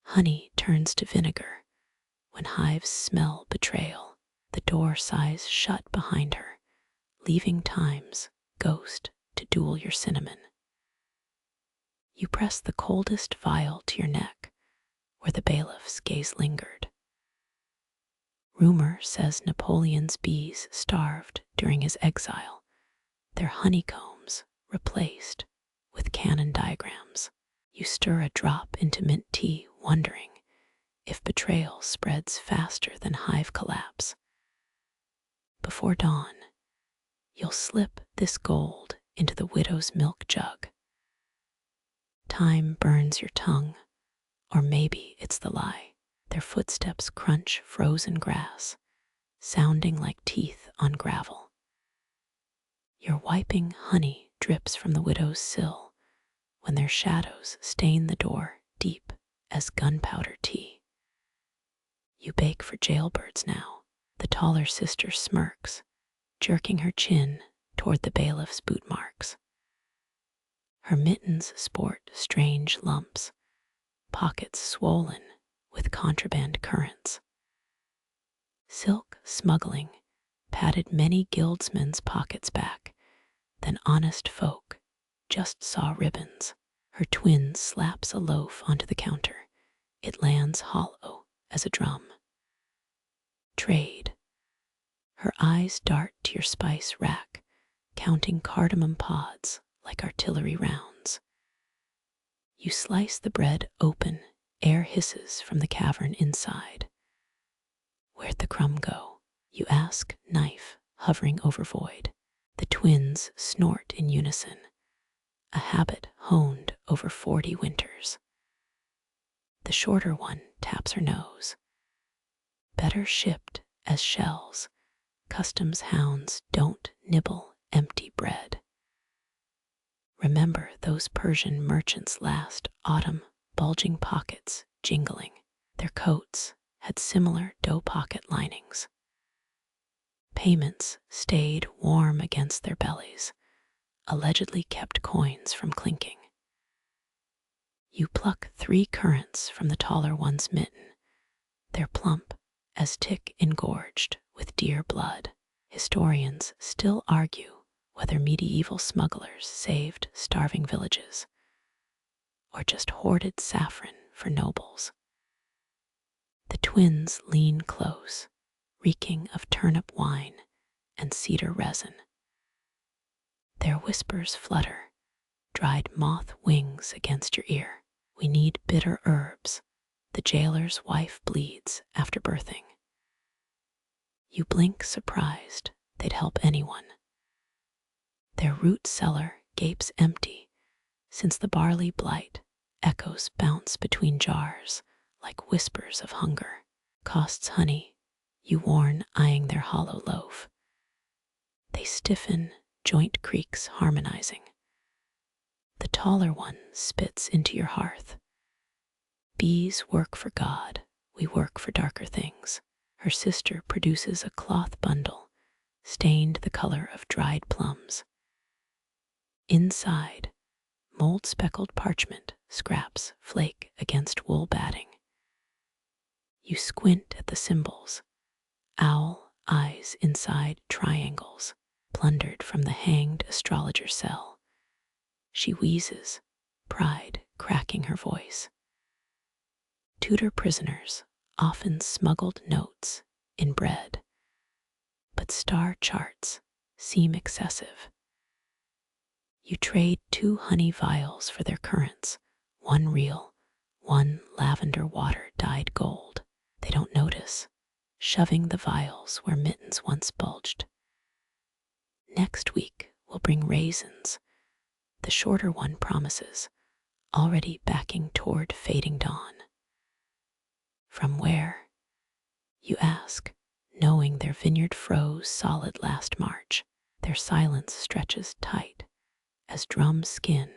Honey turns to vinegar when hives smell betrayal. The door sighs shut behind her, leaving time's ghost to duel your cinnamon. You press the coldest vial to your neck, where the bailiff's gaze lingered. Rumor says Napoleon's bees starved during his exile, their honeycombs replaced with cannon diagrams. You stir a drop into mint tea, wondering if betrayal spreads faster than hive collapse. Before dawn, you'll slip this gold into the widow's milk jug. Time burns your tongue, or maybe it's the lie. Their footsteps crunch frozen grass, sounding like teeth on gravel. Your wiping honey drips from the widow's sill when their shadows stain the door deep as gunpowder tea. You bake for jailbirds now. The taller sister smirks, jerking her chin toward the bailiff's boot marks. Her mittens sport strange lumps, pockets swollen with contraband currents. Silk smuggling patted many guildsmen's pockets back, then honest folk just saw ribbons. Her twin slaps a loaf onto the counter. It lands hollow as a drum. Trade. Her eyes dart to your spice rack, counting cardamom pods like artillery rounds. You slice the bread open, air hisses from the cavern inside. Where'd the crumb go? You ask, knife hovering over void. The twins snort in unison, a habit honed over 40 winters. The shorter one taps her nose. Better shipped as shells, customs hounds don't nibble empty bread. Remember those Persian merchants last autumn, bulging pockets jingling. Their coats had similar dough pocket linings. Payments stayed warm against their bellies, allegedly kept coins from clinking. You pluck 3 currants from the taller one's mitten. They're plump as tick engorged with deer blood. Historians still argue whether medieval smugglers saved starving villages or just hoarded saffron for nobles. The twins lean close, reeking of turnip wine and cedar resin. Their whispers flutter, dried moth wings against your ear. We need bitter herbs. The jailer's wife bleeds after birthing. You blink surprised they'd help anyone. Their root cellar gapes empty since the barley blight. Echoes bounce between jars like whispers of hunger. Costs honey, you warn, eyeing their hollow loaf. They stiffen, joint creaks harmonizing. The taller one spits into your hearth. Bees work for God, we work for darker things. Her sister produces a cloth bundle, stained the color of dried plums. Inside, mold-speckled parchment scraps flake against wool batting. You squint at the symbols, owl eyes inside triangles, plundered from the hanged astrologer's cell. She wheezes, pride cracking her voice. Tudor prisoners often smuggled notes in bread, but star charts seem excessive. You trade 2 honey vials for their currants, one real, one lavender water dyed gold. They don't notice, shoving the vials where mittens once bulged. Next week we'll bring raisins, the shorter one promises, already backing toward fading dawn. From where? You ask, knowing their vineyard froze solid last March. Their silence stretches tight as drums skin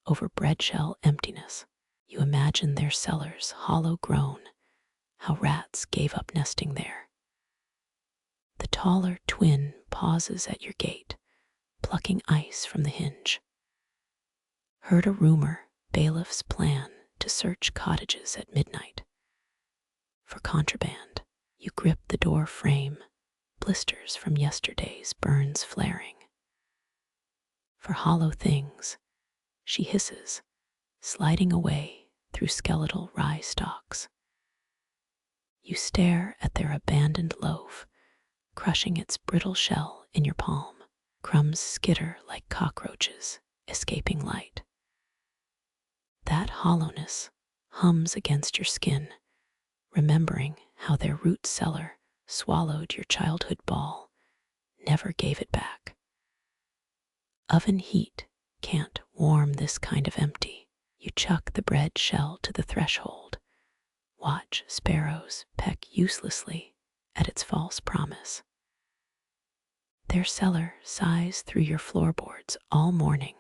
over bread shell emptiness. You imagine their cellars hollow grown, how rats gave up nesting there. The taller twin pauses at your gate, plucking ice from the hinge. Heard a rumor, bailiff's plan to search cottages at midnight. For contraband, you grip the door frame, blisters from yesterday's burns flaring. For hollow things, she hisses, sliding away through skeletal rye stalks. You stare at their abandoned loaf, crushing its brittle shell in your palm. Crumbs skitter like cockroaches, escaping light. That hollowness hums against your skin, remembering how their root cellar swallowed your childhood ball, never gave it back. Oven heat can't warm this kind of empty. You chuck the bread shell to the threshold, watch sparrows peck uselessly at its false promise. Their cellar sighs through your floorboards all morning,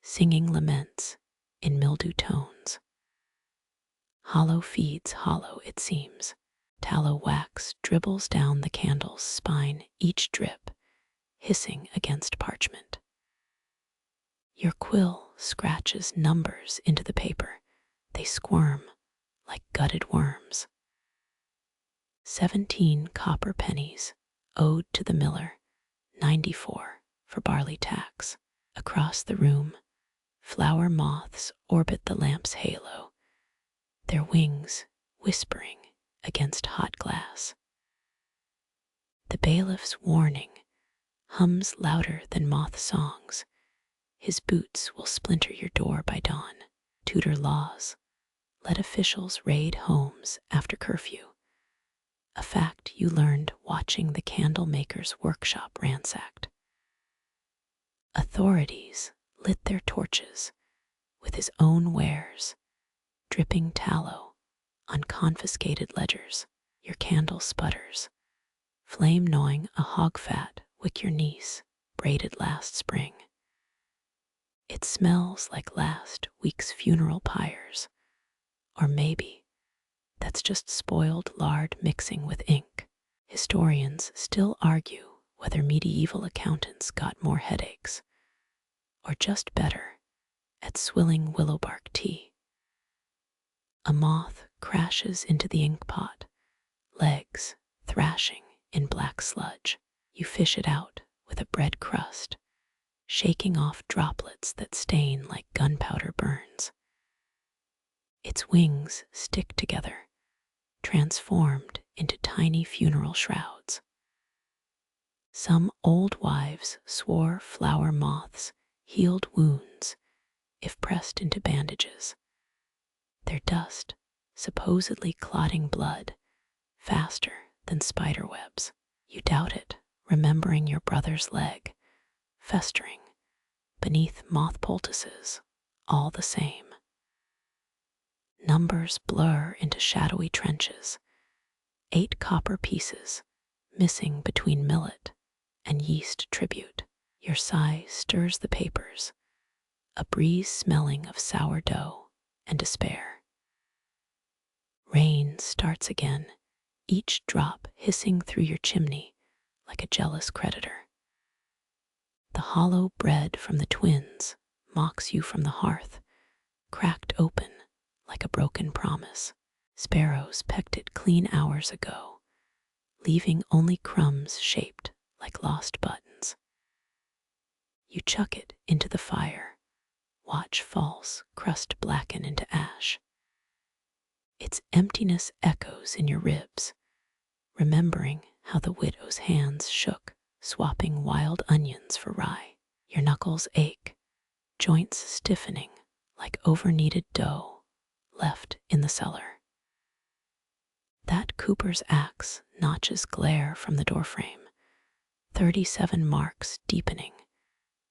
singing laments in mildew tones. Hollow feeds hollow, it seems. Tallow wax dribbles down the candle's spine, each drip hissing against parchment. Your quill scratches numbers into the paper. They squirm like gutted worms. 17 copper pennies owed to the miller, 94 for barley tax. Across the room, flower moths orbit the lamp's halo, their wings whispering against hot glass. The bailiff's warning hums louder than moth songs. His boots will splinter your door by dawn. Tudor laws let officials raid homes after curfew, a fact you learned watching the candle maker's workshop ransacked. Authorities lit their torches with his own wares, dripping tallow on confiscated ledgers. Your candle sputters, flame gnawing a hog fat wick your niece braided last spring. It smells like last week's funeral pyres, or maybe that's just spoiled lard mixing with ink. Historians still argue whether medieval accountants got more headaches, or just better at swilling willow bark tea. A moth crashes into the ink pot, legs thrashing in black sludge. You fish it out with a bread crust, shaking off droplets that stain like gunpowder burns. Its wings stick together, transformed into tiny funeral shrouds. Some old wives swore flower moths healed wounds if pressed into bandages, their dust supposedly clotting blood faster than spider webs. You doubt it, remembering your brother's leg, festering beneath moth poultices, all the same. Numbers blur into shadowy trenches, 8 copper pieces missing between millet and yeast tribute. Your sigh stirs the papers, a breeze smelling of sourdough and despair. Rain starts again, each drop hissing through your chimney like a jealous creditor. The hollow bread from the twins mocks you from the hearth, cracked open like a broken promise. Sparrows pecked it clean hours ago, leaving only crumbs shaped like lost buttons. You chuck it into the fire, watch false crust blacken into ash. Its emptiness echoes in your ribs, remembering how the widow's hands shook, swapping wild onions for rye. Your knuckles ache, joints stiffening like over-kneaded dough left in the cellar. That cooper's axe notches glare from the doorframe, 37 marks deepening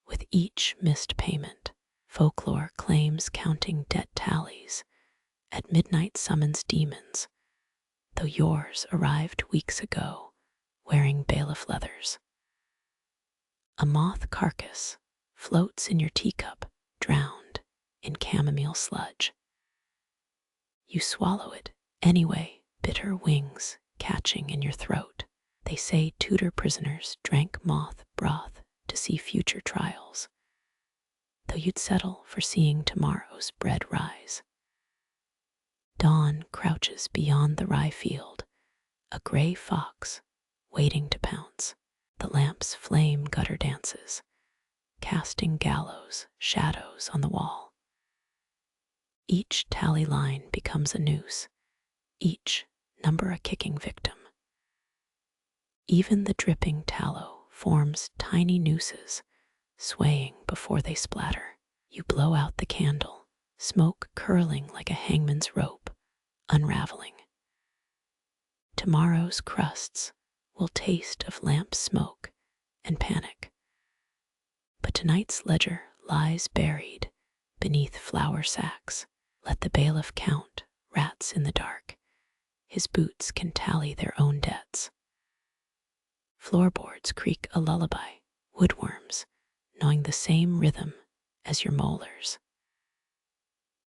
with each missed payment. Folklore claims counting debt tallies at midnight summons demons, though yours arrived weeks ago wearing bailiff leathers. A moth carcass floats in your teacup, drowned in chamomile sludge. You swallow it anyway, bitter wings catching in your throat. They say Tudor prisoners drank moth broth to see future trials, though you'd settle for seeing tomorrow's bread rise. Dawn crouches beyond the rye field, a gray fox waiting to pounce. The lamp's flame gutter dances, casting gallows shadows on the wall. Each tally line becomes a noose, each number a kicking victim. Even the dripping tallow forms tiny nooses, swaying before they splatter. You blow out the candle, smoke curling like a hangman's rope, unraveling. Tomorrow's crusts will taste of lamp smoke and panic. But tonight's ledger lies buried beneath flour sacks. Let the bailiff count rats in the dark. His boots can tally their own debts. Floorboards creak a lullaby, woodworms gnawing the same rhythm as your molars.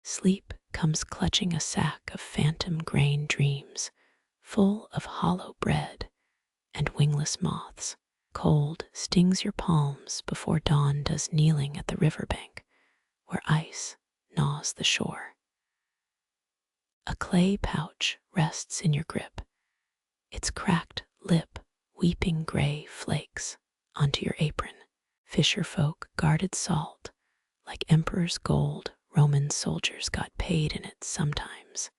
Sleep comes clutching a sack of phantom grain dreams, full of hollow bread and wingless moths. Cold stings your palms before dawn does kneeling at the riverbank, where ice gnaws the shore. A clay pouch rests in your grip, its cracked lip weeping gray flakes onto your apron. Fisher folk guarded salt, like emperor's gold. Roman soldiers got paid in it sometimes.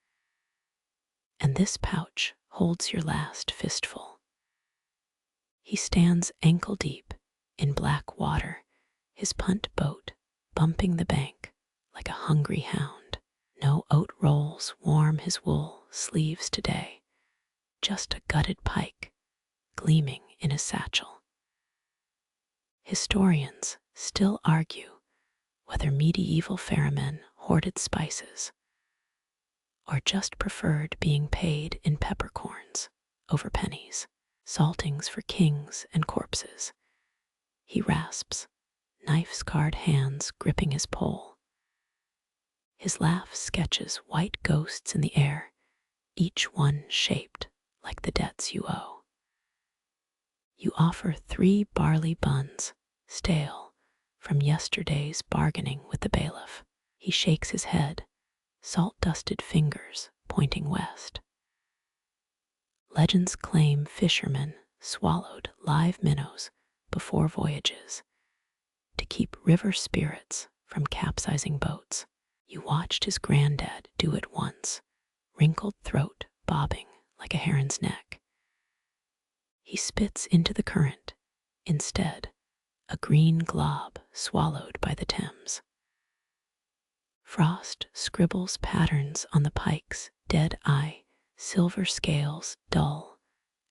And this pouch holds your last fistful. He stands ankle deep in black water, his punt boat bumping the bank like a hungry hound. No oat rolls warm his wool sleeves today, just a gutted pike gleaming in his satchel. Historians still argue whether medieval ferrymen hoarded spices or just preferred being paid in peppercorns over pennies. Saltings for kings and corpses. He rasps, knife-scarred hands gripping his pole. His laugh sketches white ghosts in the air, each one shaped like the debts you owe. You offer 3 barley buns, stale from yesterday's bargaining with the bailiff. He shakes his head, salt-dusted fingers pointing west. Legends claim fishermen swallowed live minnows before voyages to keep river spirits from capsizing boats. You watched his granddad do it once, wrinkled throat bobbing like a heron's neck. He spits into the current, instead, a green glob swallowed by the Thames. Frost scribbles patterns on the pike's dead eye, silver scales dull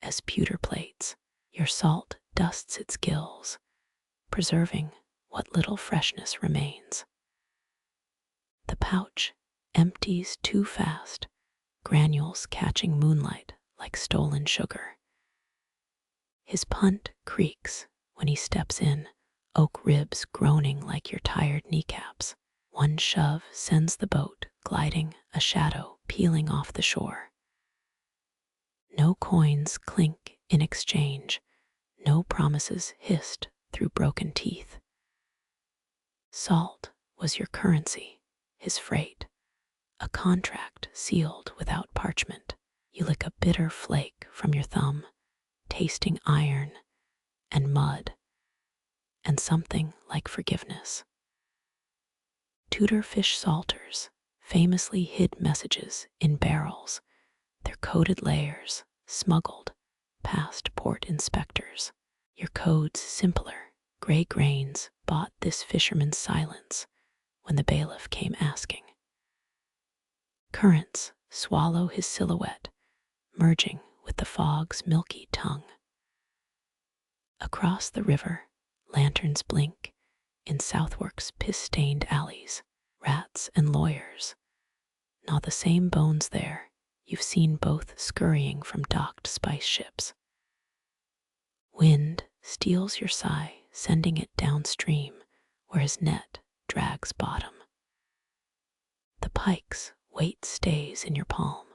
as pewter plates. Your salt dusts its gills, preserving what little freshness remains. The pouch empties too fast, granules catching moonlight like stolen sugar. His punt creaks when he steps in, oak ribs groaning like your tired kneecaps. One shove sends the boat gliding, a shadow peeling off the shore. No coins clink in exchange, no promises hissed through broken teeth. Salt was your currency, his freight, a contract sealed without parchment. You lick a bitter flake from your thumb, tasting iron and mud and something like forgiveness. Tudor fish salters famously hid messages in barrels, their coated layers smuggled past port inspectors. Your codes simpler, gray grains bought this fisherman's silence when the bailiff came asking. Currents swallow his silhouette, merging with the fog's milky tongue. Across the river, lanterns blink in Southwark's piss-stained alleys. Rats and lawyers gnaw the same bones there. You've seen both scurrying from docked spice ships. Wind steals your sigh, sending it downstream where his net drags bottom. The pike's weight stays in your palm,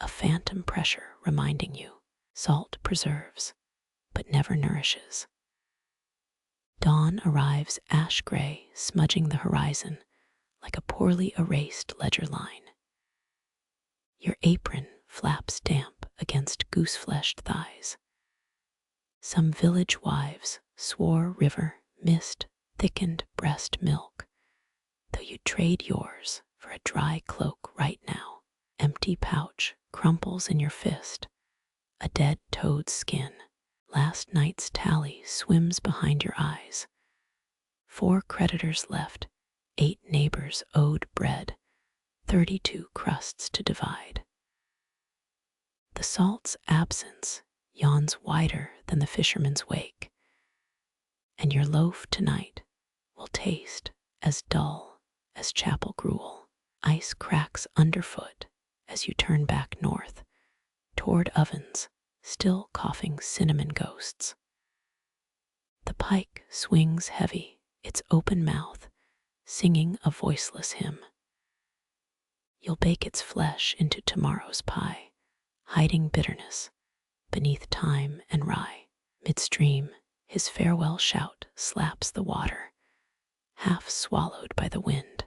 a phantom pressure reminding you salt preserves but never nourishes. Dawn arrives ash-gray, smudging the horizon like a poorly erased ledger line. Your apron flaps damp against goose-fleshed thighs. Some village wives swore river mist thickened breast milk, though you'd trade yours for a dry cloak right now. Empty pouch crumples in your fist, a dead toad's skin. Last night's tally swims behind your eyes. 4 creditors left, 8 neighbors owed bread, 32 crusts to divide. The salt's absence yawns wider than the fisherman's wake, and your loaf tonight will taste as dull as chapel gruel. Ice cracks underfoot as you turn back north, toward ovens still coughing cinnamon ghosts. The pike swings heavy, its open mouth singing a voiceless hymn. You'll bake its flesh into tomorrow's pie, hiding bitterness beneath thyme and rye. Midstream, his farewell shout slaps the water, half swallowed by the wind.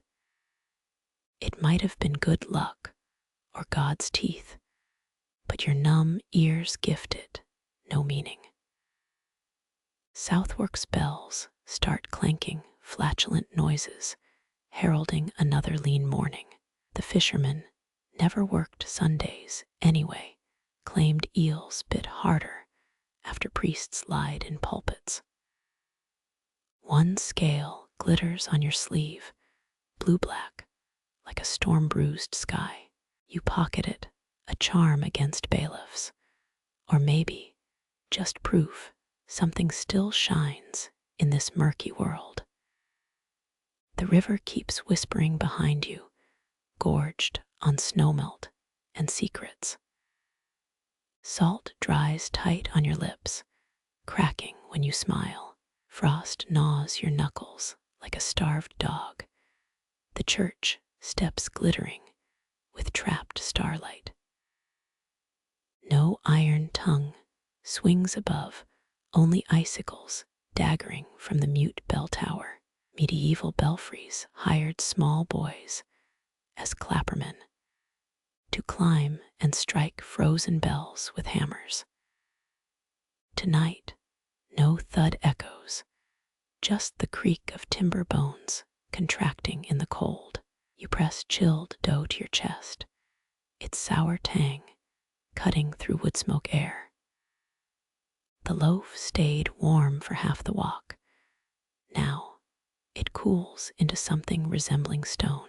It might have been good luck or God's teeth, but your numb ears gift it no meaning. Southwark's bells start clanking flatulent noises, heralding another lean morning. The fisherman never worked Sundays anyway, claimed eels bit harder after priests lied in pulpits. One scale glitters on your sleeve, blue-black, like a storm-bruised sky. You pocket it, a charm against bailiffs, or maybe just proof something still shines in this murky world. The river keeps whispering behind you, gorged on snowmelt and secrets. Salt dries tight on your lips, cracking when you smile. Frost gnaws your knuckles like a starved dog. The church steps glittering with trapped starlight. No iron tongue swings above, only icicles daggering from the mute bell tower. Medieval belfries hired small boys as clappermen to climb and strike frozen bells with hammers. Tonight, no thud echoes, just the creak of timber bones contracting in the cold. You press chilled dough to your chest, its sour tang cutting through wood smoke air. The loaf stayed warm for half the walk. Now it cools into something resembling stone.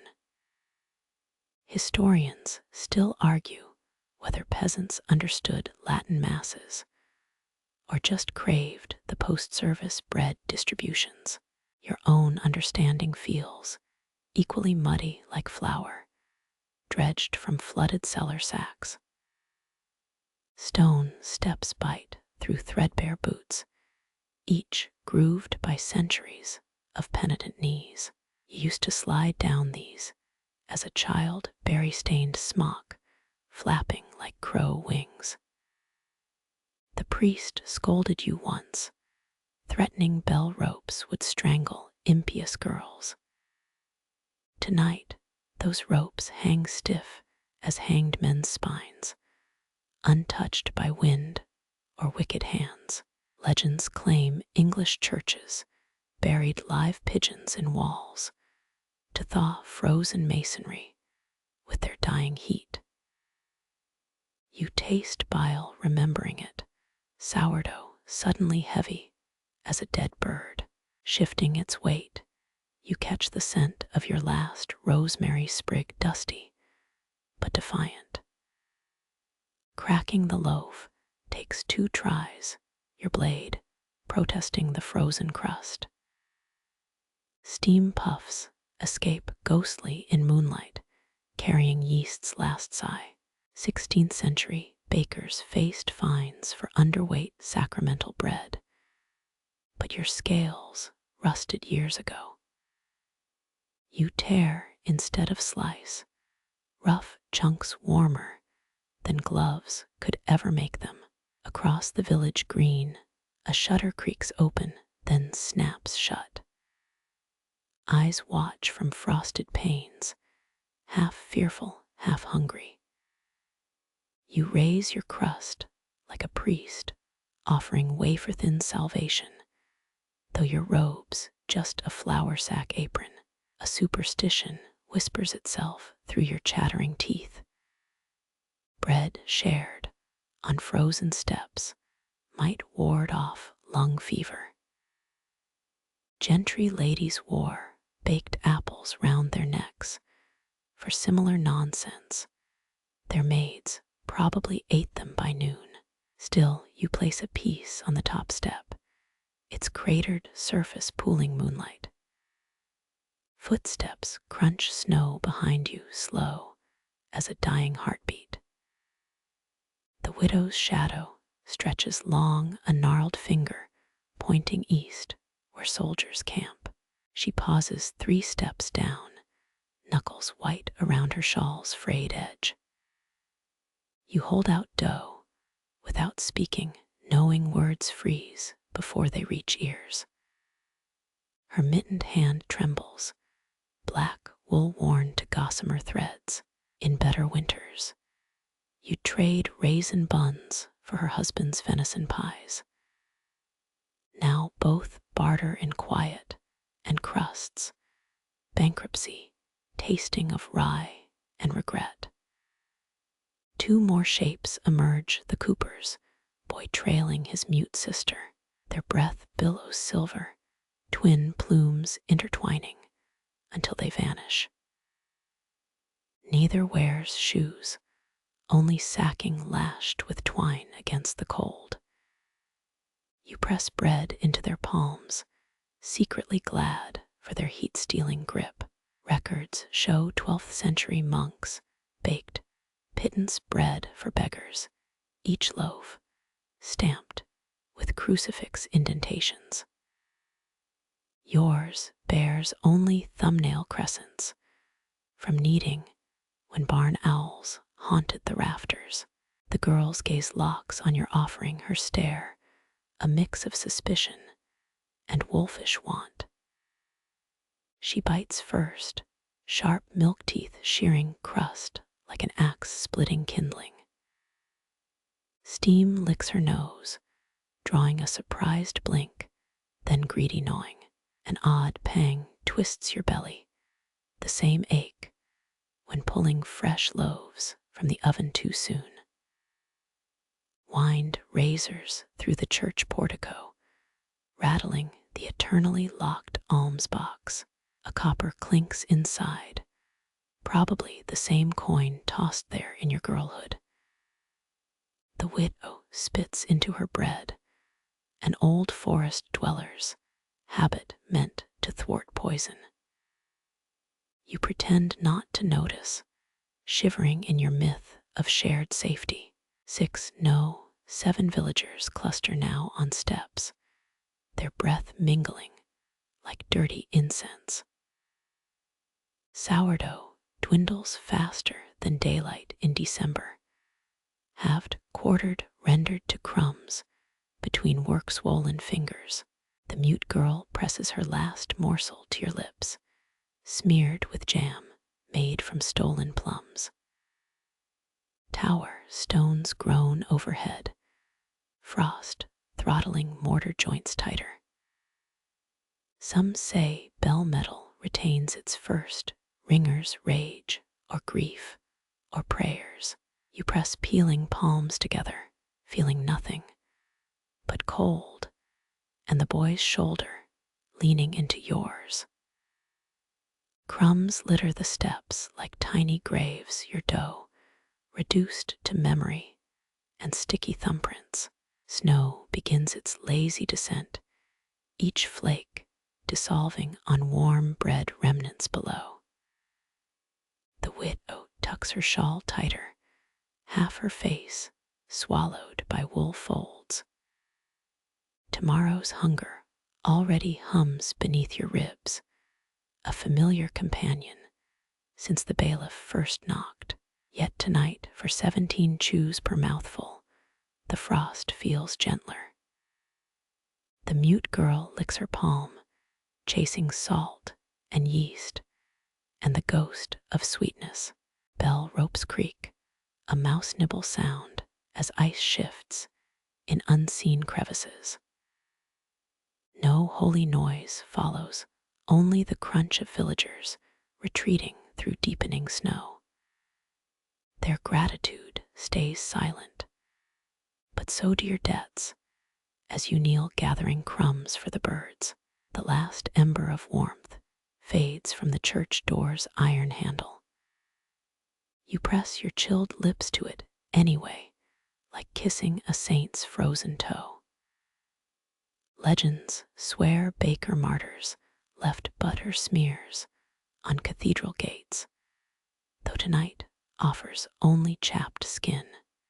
Historians still argue whether peasants understood Latin masses or just craved the post-service bread distributions. Your own understanding feels equally muddy like flour, dredged from flooded cellar sacks. Stone steps bite through threadbare boots, each grooved by centuries of penitent knees. You used to slide down these as a child, berry-stained smock, flapping like crow wings. The priest scolded you once, threatening bell ropes would strangle impious girls. Tonight, those ropes hang stiff as hanged men's spines, untouched by wind or wicked hands. Legends claim English churches buried live pigeons in walls to thaw frozen masonry with their dying heat. You taste bile remembering it, sourdough suddenly heavy as a dead bird. Shifting its weight, you catch the scent of your last rosemary sprig, dusty but defiant. Cracking the loaf takes 2 tries, your blade protesting the frozen crust. Steam puffs escape ghostly in moonlight, carrying yeast's last sigh. 16th century bakers faced fines for underweight sacramental bread, but your scales rusted years ago. You tear instead of slice, rough chunks warmer than gloves could ever make them. Across the village green, a shutter creaks open, then snaps shut. Eyes watch from frosted panes, half fearful, half hungry. You raise your crust like a priest, offering wafer-thin salvation, though your robe's just a flour sack apron. A superstition whispers itself through your chattering teeth. Bread shared on frozen steps might ward off lung fever. Gentry ladies wore baked apples round their necks for similar nonsense. Their maids probably ate them by noon. Still, you place a piece on the top step, its cratered surface pooling moonlight. Footsteps crunch snow behind you, slow as a dying heartbeat. The widow's shadow stretches long, a gnarled finger pointing east where soldiers camp. She pauses 3 steps down, knuckles white around her shawl's frayed edge. You hold out dough without speaking, knowing words freeze before they reach ears. Her mittened hand trembles, black wool worn to gossamer threads. In better winters, you trade raisin buns for her husband's venison pies. Now both barter in quiet and crusts, bankruptcy, tasting of rye and regret. 2 more shapes emerge, the Coopers, boy trailing his mute sister. Their breath billows silver, twin plumes intertwining until they vanish. Neither wears shoes, only sacking lashed with twine against the cold. You press bread into their palms, secretly glad for their heat-stealing grip. Records show 12th century monks baked pittance bread for beggars, each loaf stamped with crucifix indentations. Yours bears only thumbnail crescents from kneading when barn owls haunted the rafters. The girl's gaze locks on your offering, her stare a mix of suspicion and wolfish want. She bites first, sharp milk teeth shearing crust like an axe splitting kindling. Steam licks her nose, drawing a surprised blink, then greedy gnawing. An odd pang twists your belly, the same ache when pulling fresh loaves from the oven too soon. Wind razors through the church portico, rattling the eternally locked alms box. A copper clinks inside, probably the same coin tossed there in your girlhood. The widow spits into her bread, an old forest dweller's habit meant to thwart poison. You pretend not to notice, shivering in your myth of shared safety. 6, no, 7 villagers cluster now on steps, their breath mingling like dirty incense. Sourdough dwindles faster than daylight in December, halved, quartered, rendered to crumbs between work-swollen fingers. The mute girl presses her last morsel to your lips, smeared with jam made from stolen plums. Tower stones groan overhead, frost throttling mortar joints tighter. Some say bell metal retains its first ringer's rage or grief or prayers. You press peeling palms together, feeling nothing but cold, and the boy's shoulder leaning into yours. Crumbs litter the steps like tiny graves, your dough reduced to memory and sticky thumbprints. Snow begins its lazy descent, each flake dissolving on warm bread remnants below. The widow tucks her shawl tighter, half her face swallowed by wool folds. Tomorrow's hunger already hums beneath your ribs, a familiar companion since the bailiff first knocked. Yet tonight, for 17 chews per mouthful, the frost feels gentler. The mute girl licks her palm, chasing salt and yeast and the ghost of sweetness. Bell ropes creak, a mouse nibble sound as ice shifts in unseen crevices. No holy noise follows, only the crunch of villagers retreating through deepening snow. Their gratitude stays silent, but so do your debts as you kneel gathering crumbs for the birds. The last ember of warmth fades from the church door's iron handle. You press your chilled lips to it anyway, like kissing a saint's frozen toe. Legends swear baker martyrs left butter smears on cathedral gates, though tonight offers only chapped skin.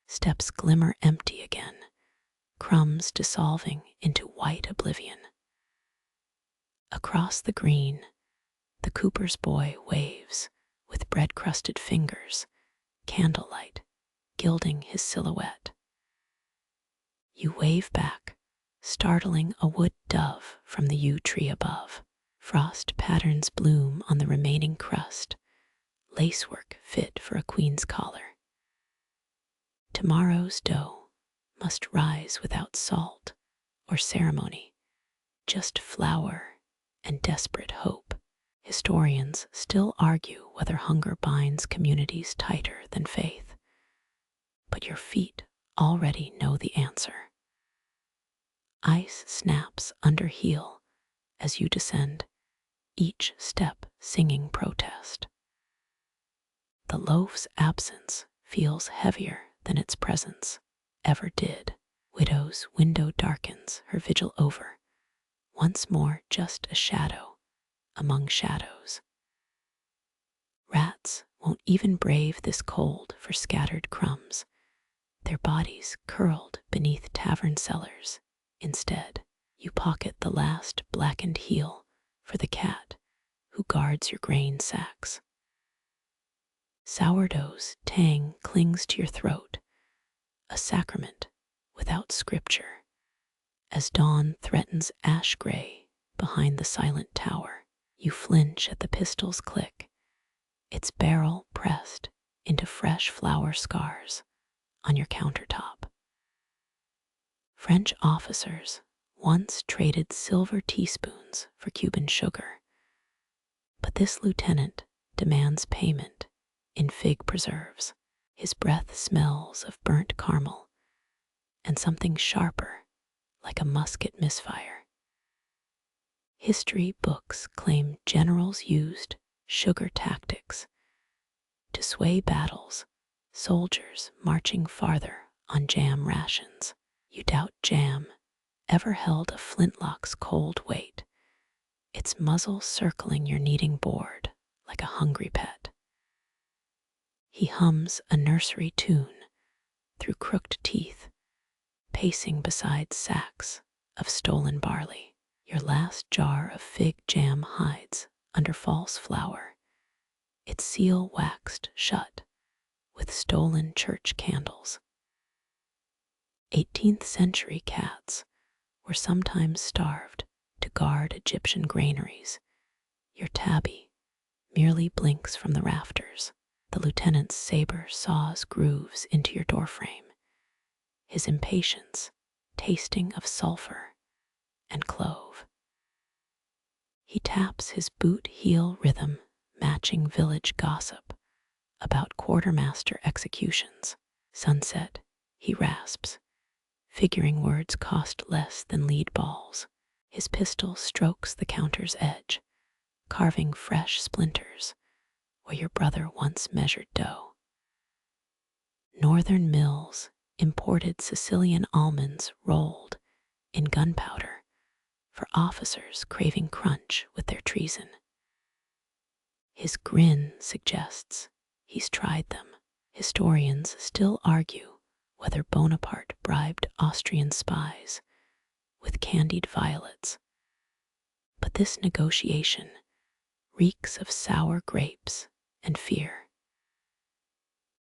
Steps glimmer empty again, crumbs dissolving into white oblivion. Across the green, the cooper's boy waves with bread-crusted fingers, candlelight gilding his silhouette. You wave back, startling a wood dove from the yew tree above. Frost patterns bloom on the remaining crust, lacework fit for a queen's collar. Tomorrow's dough must rise without salt or ceremony, just flour and desperate hope. Historians still argue whether hunger binds communities tighter than faith, but your feet already know the answer. Ice snaps under heel as you descend, each step singing protest. The loaf's absence feels heavier than its presence ever did. Widow's window darkens, her vigil over, once more just a shadow among shadows. Rats won't even brave this cold for scattered crumbs, their bodies curled beneath tavern cellars. Instead, you pocket the last blackened heel for the cat who guards your grain sacks. Sourdough's tang clings to your throat, a sacrament without scripture, as dawn threatens ash gray behind the silent tower. You flinch at the pistol's click, its barrel pressed into fresh flour scars on your countertop. French officers once traded silver teaspoons for Cuban sugar, but this lieutenant demands payment in fig preserves. His breath smells of burnt caramel and something sharper, like a musket misfire. History books claim generals used sugar tactics to sway battles, soldiers marching farther on jam rations. You doubt jam ever held a flintlock's cold weight, its muzzle circling your kneading board like a hungry pet. He hums a nursery tune through crooked teeth, pacing beside sacks of stolen barley. Your last jar of fig jam hides under false flour, its seal waxed shut with stolen church candles. 18th century cats were sometimes starved to guard Egyptian granaries. Your tabby merely blinks from the rafters. The lieutenant's saber saws grooves into your doorframe, his impatience tasting of sulfur and clove. He taps his boot heel rhythm, matching village gossip about quartermaster executions. Sunset, he rasps, figuring words cost less than lead balls. His pistol strokes the counter's edge, carving fresh splinters where your brother once measured dough. Northern mills imported Sicilian almonds rolled in gunpowder for officers craving crunch with their treason. His grin suggests he's tried them. Historians still argue whether Bonaparte bribed Austrian spies with candied violets. But this negotiation reeks of sour grapes and fear.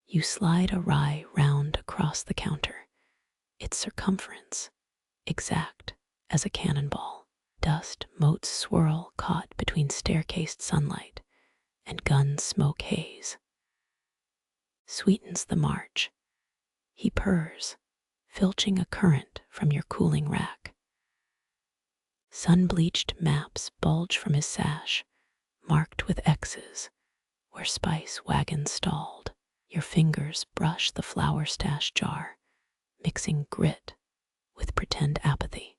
You slide a rye round across the counter, its circumference exact as a cannonball. Dust motes swirl caught between staircased sunlight and gun smoke haze. Sweetens the march. He purrs, filching a current from your cooling rack. Sun-bleached maps bulge from his sash, marked with X's where spice wagons stalled. Your fingers brush the flour stash jar, mixing grit with pretend apathy.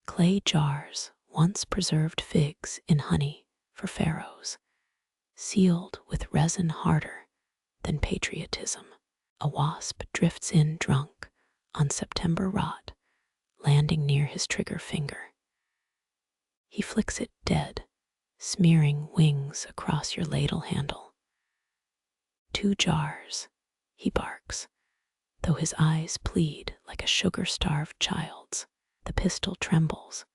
Clay jars once preserved figs in honey for pharaohs, sealed with resin harder than patriotism. A wasp drifts in drunk on September rot, landing near his trigger finger. He flicks it dead, smearing wings across your ladle handle. 2 jars, he barks, though his eyes plead like a sugar-starved child's. The pistol trembles,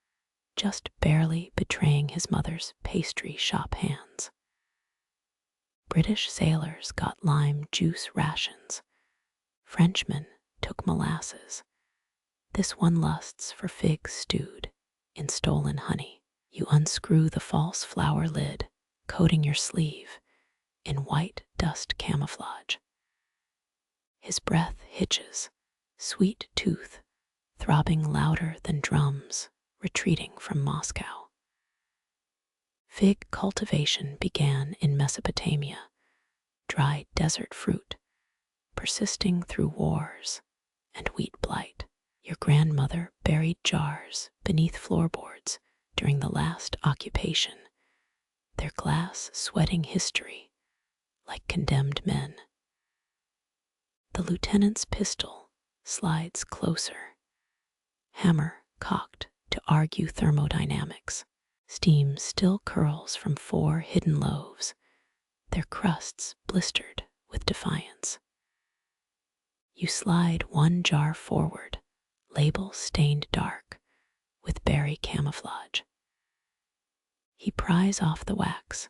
just barely betraying his mother's pastry shop hands. British sailors got lime juice rations. Frenchmen took molasses. This one lusts for figs stewed in stolen honey. You unscrew the false flour lid, coating your sleeve in white dust camouflage. His breath hitches, sweet tooth throbbing louder than drums retreating from Moscow. Fig cultivation began in Mesopotamia, dry desert fruit, persisting through wars and wheat blight. Your grandmother buried jars beneath floorboards during the last occupation, their glass sweating history like condemned men. The lieutenant's pistol slides closer, hammer cocked to argue thermodynamics. Steam still curls from 4 hidden loaves, their crusts blistered with defiance. You slide 1 jar forward, label stained dark with berry camouflage. He pries off the wax,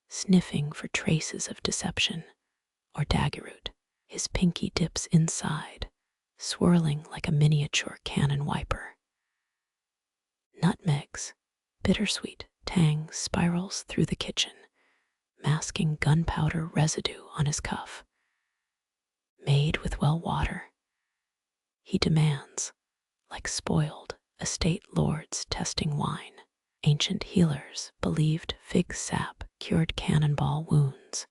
sniffing for traces of deception or daguerreoot. His pinky dips inside, swirling like a miniature cannon wiper. Nutmegs, bittersweet tang spirals through the kitchen, masking gunpowder residue on his cuff. Made with well water, he demands, like spoiled estate lords testing wine. Ancient healers believed fig sap cured cannonball wounds.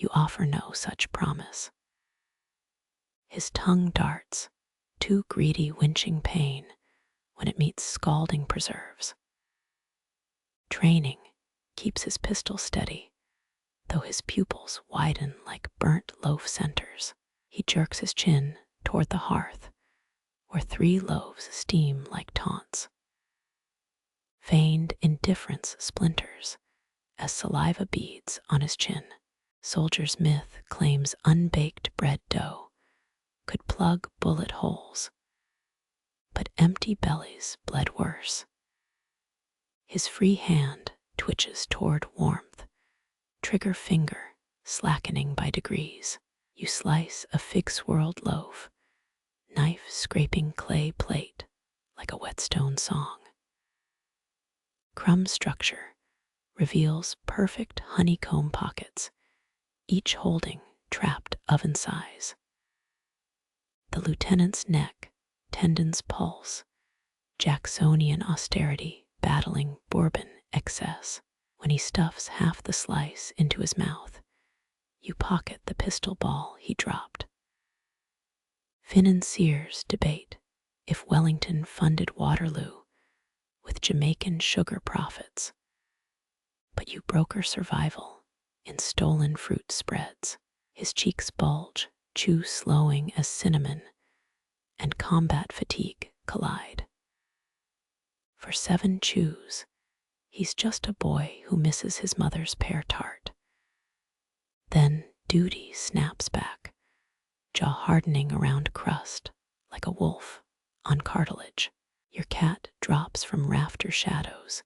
You offer no such promise. His tongue darts, too greedy winching pain when it meets scalding preserves. Training keeps his pistol steady, though his pupils widen like burnt loaf centers. He jerks his chin toward the hearth, where 3 loaves steam like taunts. Feigned indifference splinters as saliva beads on his chin. Soldier's myth claims unbaked bread dough could plug bullet holes, but empty bellies bled worse. His free hand twitches toward warmth, trigger finger slackening by degrees. You slice a fig-swirled loaf, knife scraping clay plate like a whetstone song. Crumb structure reveals perfect honeycomb pockets, each holding trapped oven size. The lieutenant's neck, tendons pulse, Jacksonian austerity battling Bourbon excess. When he stuffs half the slice into his mouth, you pocket the pistol ball he dropped. Financiers debate if Wellington funded Waterloo with Jamaican sugar profits, but you broker survival in stolen fruit spreads. His cheeks bulge, chew slowing as cinnamon, and combat fatigue collide. For 7 chews, he's just a boy who misses his mother's pear tart. Then duty snaps back, jaw hardening around crust like a wolf on cartilage. Your cat drops from rafter shadows,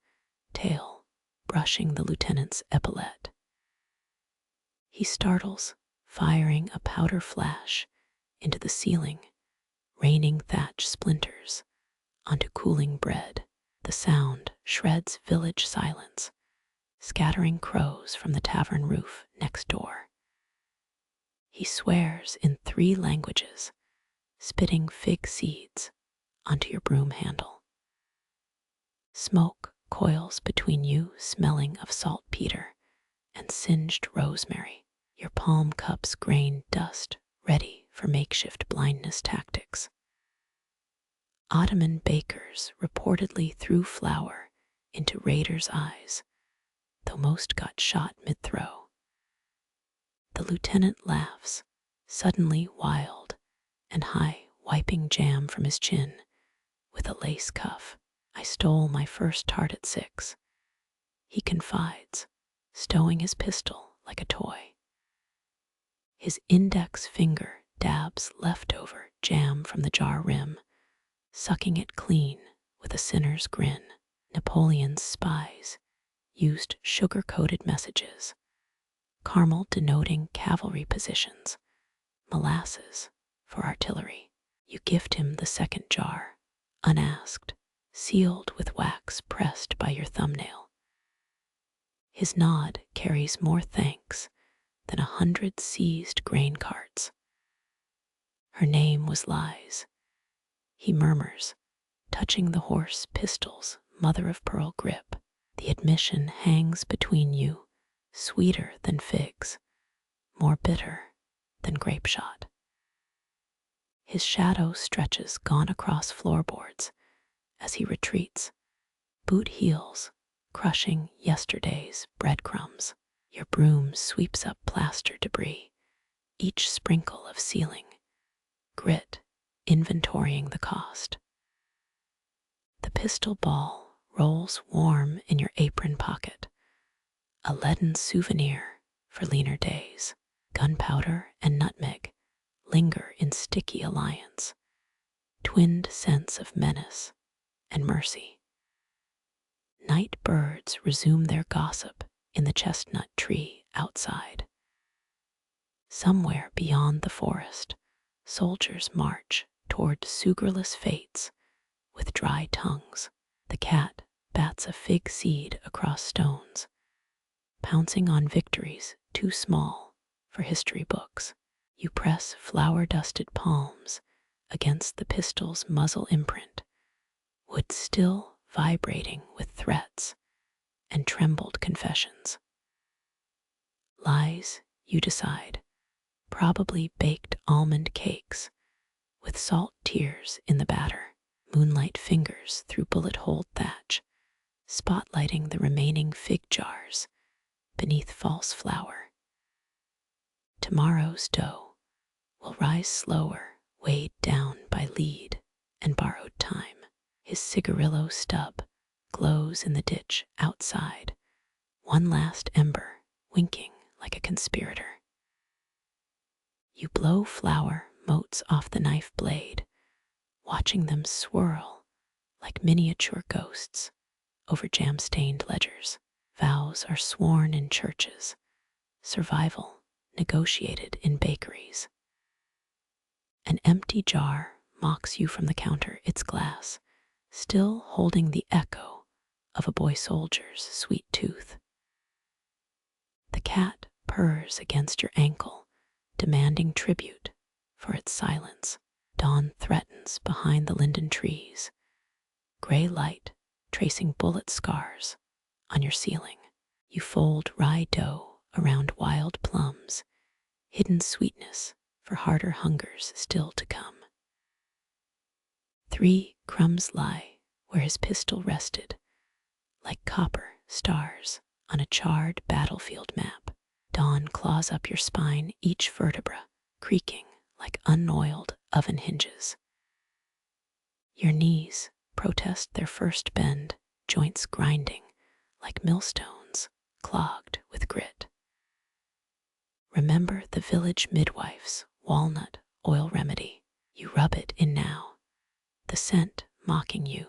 tail brushing the lieutenant's epaulette. He startles, firing a powder flash into the ceiling, raining thatch splinters onto cooling bread. The sound shreds village silence, scattering crows from the tavern roof next door. He swears in 3 languages, spitting fig seeds onto your broom handle. Smoke coils between you, smelling of saltpeter and singed rosemary. Your palm cups grain dust, ready for makeshift blindness tactics. Ottoman bakers reportedly threw flour into raiders' eyes, though most got shot mid-throw. The lieutenant laughs, suddenly wild and high, wiping jam from his chin with a lace cuff. I stole my first tart at 6. He confides, stowing his pistol like a toy. His index finger dabs leftover jam from the jar rim, sucking it clean with a sinner's grin. Napoleon's spies used sugar-coated messages, caramel denoting cavalry positions, molasses for artillery. You gift him the second jar, unasked, sealed with wax pressed by your thumbnail. His nod carries more thanks than 100 seized grain carts. Her name was Lies, he murmurs, touching the horse pistol's mother-of-pearl grip. The admission hangs between you, sweeter than figs, more bitter than grape shot. His shadow stretches gone across floorboards as he retreats, boot heels crushing yesterday's breadcrumbs. Your broom sweeps up plaster debris, each sprinkle of ceiling, grit inventorying the cost. The pistol ball rolls warm in your apron pocket, a leaden souvenir for leaner days. Gunpowder and nutmeg linger in sticky alliance, twinned sense of menace and mercy. Night birds resume their gossip in the chestnut tree outside. Somewhere beyond the forest, soldiers march toward sugarless fates with dry tongues. The cat bats a fig seed across stones, pouncing on victories too small for history books. You press flour-dusted palms against the pistol's muzzle imprint, wood still vibrating with threats and trembled confessions. Lies you decide. Probably baked almond cakes with salt tears in the batter, moonlight fingers through bullet-holed thatch, spotlighting the remaining fig jars beneath false flour. Tomorrow's dough will rise slower, weighed down by lead and borrowed time. His cigarillo stub glows in the ditch outside, one last ember winking like a conspirator. You blow flour motes off the knife blade, watching them swirl like miniature ghosts over jam-stained ledgers. Vows are sworn in churches, survival negotiated in bakeries. An empty jar mocks you from the counter, its glass still holding the echo of a boy soldier's sweet tooth. The cat purrs against your ankle, demanding tribute for its silence. Dawn threatens behind the linden trees, gray light tracing bullet scars on your ceiling. You fold rye dough around wild plums, hidden sweetness for harder hungers still to come. 3 crumbs lie where his pistol rested, like copper stars on a charred battlefield map. Dawn claws up your spine, each vertebra creaking like unoiled oven hinges. Your knees protest their first bend, joints grinding like millstones clogged with grit. Remember the village midwife's walnut oil remedy. You rub it in now, the scent mocking you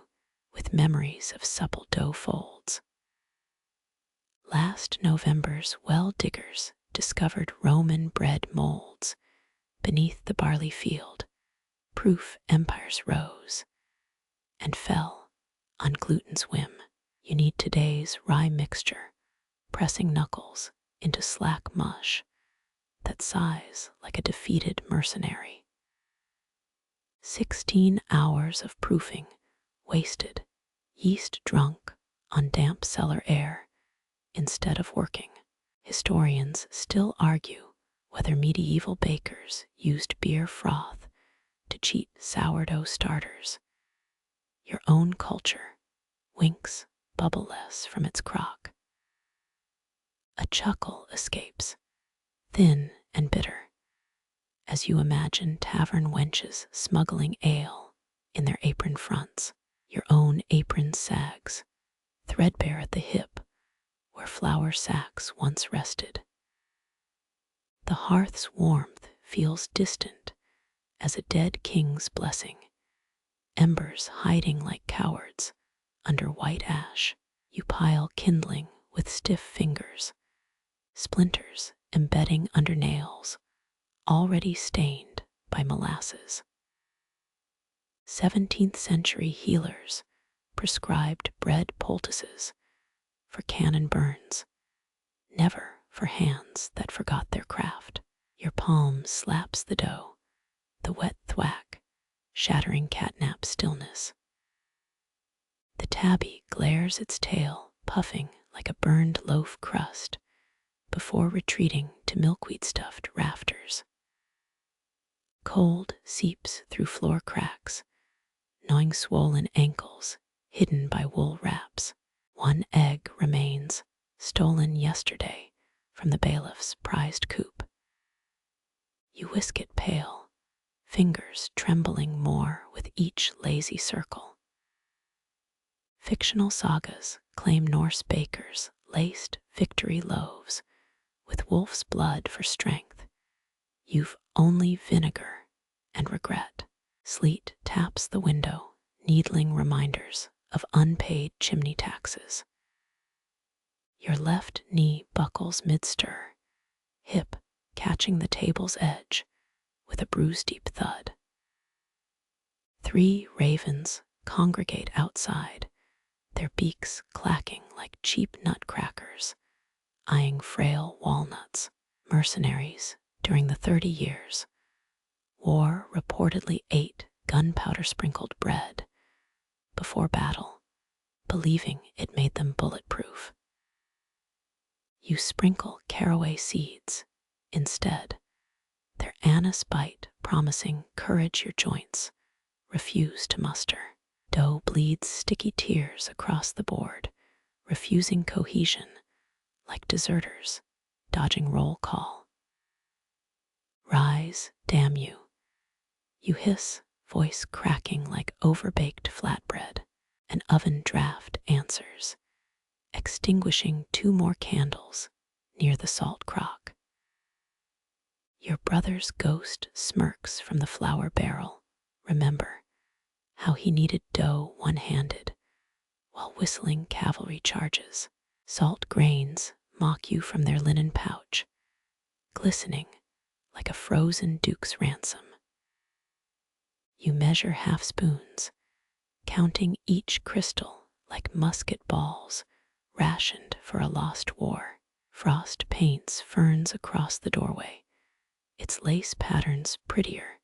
with memories of supple dough folds. Last November's well diggers discovered Roman bread molds beneath the barley field, proof empires rose and fell on gluten's whim. You need today's rye mixture, pressing knuckles into slack mush that sighs like a defeated mercenary. 16 hours of proofing wasted, yeast drunk on damp cellar air instead of working. Historians still argue whether medieval bakers used beer froth to cheat sourdough starters. Your own culture winks bubbleless from its crock. A chuckle escapes, thin and bitter, as you imagine tavern wenches smuggling ale in their apron fronts. Your own apron sags, threadbare at the hip, where flour sacks once rested. The hearth's warmth feels distant as a dead king's blessing, embers hiding like cowards under white ash. You pile kindling with stiff fingers, splinters embedding under nails already stained by molasses. 17th century healers prescribed bread poultices for cannon burns, never for hands that forgot their craft. Your palm slaps the dough, the wet thwack shattering catnap stillness. The tabby glares its tail, puffing like a burned loaf crust, before retreating to milkweed-stuffed rafters. Cold seeps through floor cracks, gnawing swollen ankles hidden by wool wraps. One egg remains, stolen yesterday from the bailiff's prized coop. You whisk it pale, fingers trembling more with each lazy circle. Fictional sagas claim Norse bakers laced victory loaves with wolf's blood for strength. You've only vinegar and regret. Sleet taps the window, needling reminders of unpaid chimney taxes. Your left knee buckles mid-stir, hip catching the table's edge with a bruise-deep thud. 3 ravens congregate outside, their beaks clacking like cheap nutcrackers, eyeing frail walnuts. Mercenaries during the 30 years. War reportedly ate gunpowder-sprinkled bread before battle, believing it made them bulletproof. You sprinkle caraway seeds Instead, their anise bite promising courage your joints refuse to muster. Dough bleeds sticky tears across the board, refusing cohesion like deserters dodging roll call. Rise, damn you. You hiss, voice cracking like overbaked flatbread. An oven draft answers, extinguishing 2 more candles near the salt crock. Your brother's ghost smirks from the flour barrel. Remember how he kneaded dough one-handed while whistling cavalry charges. Salt grains mock you from their linen pouch, glistening like a frozen duke's ransom. You measure half spoons, counting each crystal like musket balls rationed for a lost war. Frost paints ferns across the doorway, its lace patterns prettier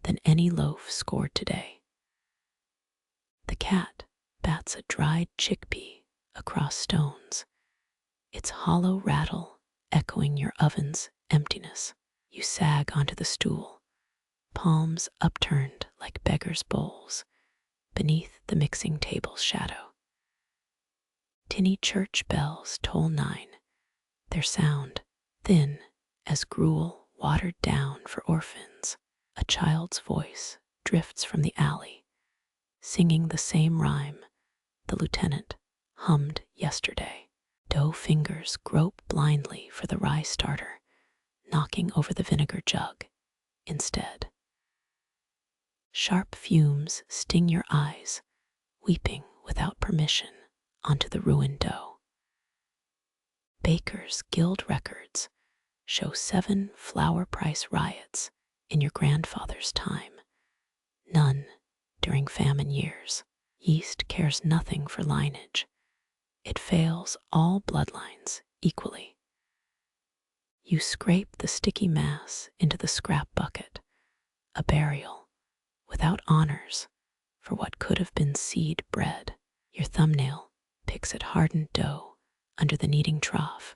than any loaf scored today. The cat bats a dried chickpea across stones, its hollow rattle echoing your oven's emptiness. You sag onto the stool, palms upturned like beggars' bowls beneath the mixing table's shadow. Tinny church bells toll 9, their sound thin as gruel watered down for orphans. A child's voice drifts from the alley, singing the same rhyme the lieutenant hummed yesterday. Dough fingers grope blindly for the rye starter, knocking over the vinegar jug instead. Sharp fumes sting your eyes, weeping without permission onto the ruined dough. Bakers' Guild records show 7 flour price riots in your grandfather's time, none during famine years. Yeast cares nothing for lineage. It fails all bloodlines equally. You scrape the sticky mass into the scrap bucket, a burial without honors for what could have been seed bread. Your thumbnail picks at hardened dough under the kneading trough,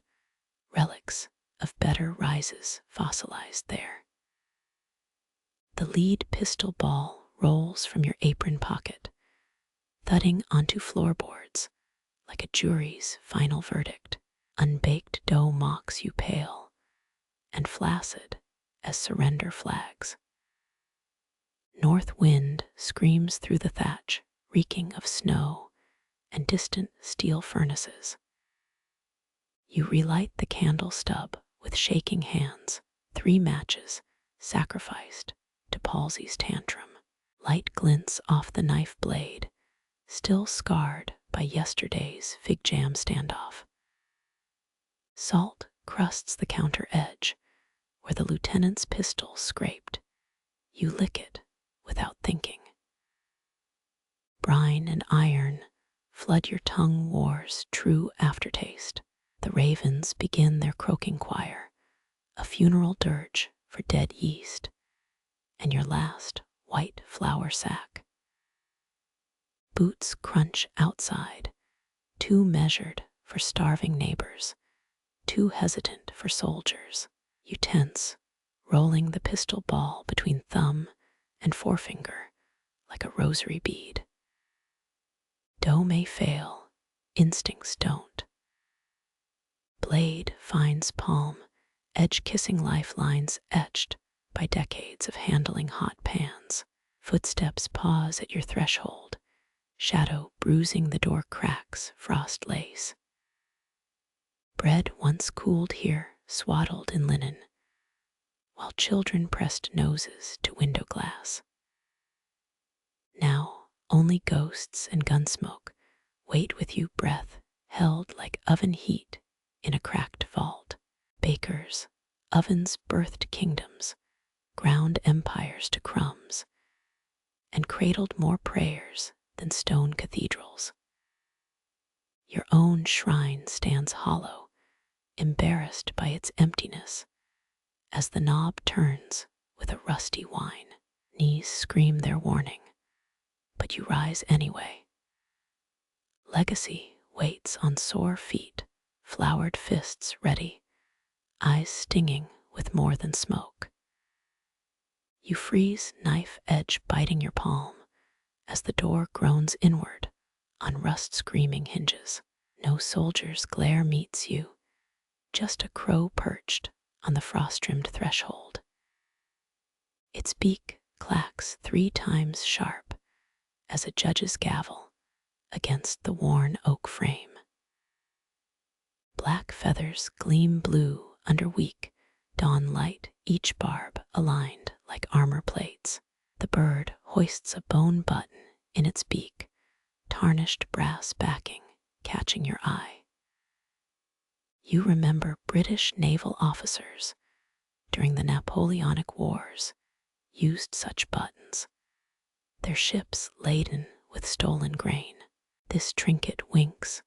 relics of better rises fossilized there. The lead pistol ball rolls from your apron pocket, thudding onto floorboards like a jury's final verdict. Unbaked dough mocks you pale and flaccid as surrender flags. North wind screams through the thatch, reeking of snow and distant steel furnaces. You relight the candle stub with shaking hands, 3 matches sacrificed to palsy's tantrum. Light glints off the knife blade, still scarred by yesterday's fig jam standoff. Salt crusts the counter edge where the lieutenant's pistol scraped. You lick it without thinking. Brine and iron flood your tongue war's true aftertaste. The ravens begin their croaking choir, a funeral dirge for dead yeast, and your last white flour sack. Boots crunch outside, too measured for starving neighbors, too hesitant for soldiers. You tense, rolling the pistol ball between thumb and forefinger like a rosary bead. Dough may fail, instincts don't. Blade finds palm, edge-kissing lifelines etched by decades of handling hot pans. Footsteps pause at your threshold, shadow bruising the door cracks frost lace. Bread once cooled here, swaddled in linen, while children pressed noses to window glass. Now only ghosts and gunsmoke wait with you, breath held like oven heat in a cracked vault. Bakers, ovens birthed kingdoms, ground empires to crumbs, and cradled more prayers than stone cathedrals. Your own shrine stands hollow, embarrassed by its emptiness, as the knob turns with a rusty whine. Knees scream their warning, but you rise anyway. Legacy waits on sore feet, floured fists ready, eyes stinging with more than smoke. You freeze, knife edge biting your palm, as the door groans inward on rust-screaming hinges. No soldier's glare meets you, just a crow perched on the frost-trimmed threshold. Its beak clacks 3 times sharp as a judge's gavel against the worn oak frame. Black feathers gleam blue under weak dawn light, each barb aligned like armor plates. The bird hoists a bone button in its beak, tarnished brass backing catching your eye. You remember British naval officers during the Napoleonic Wars used such buttons, their ships laden with stolen grain. This trinket winks,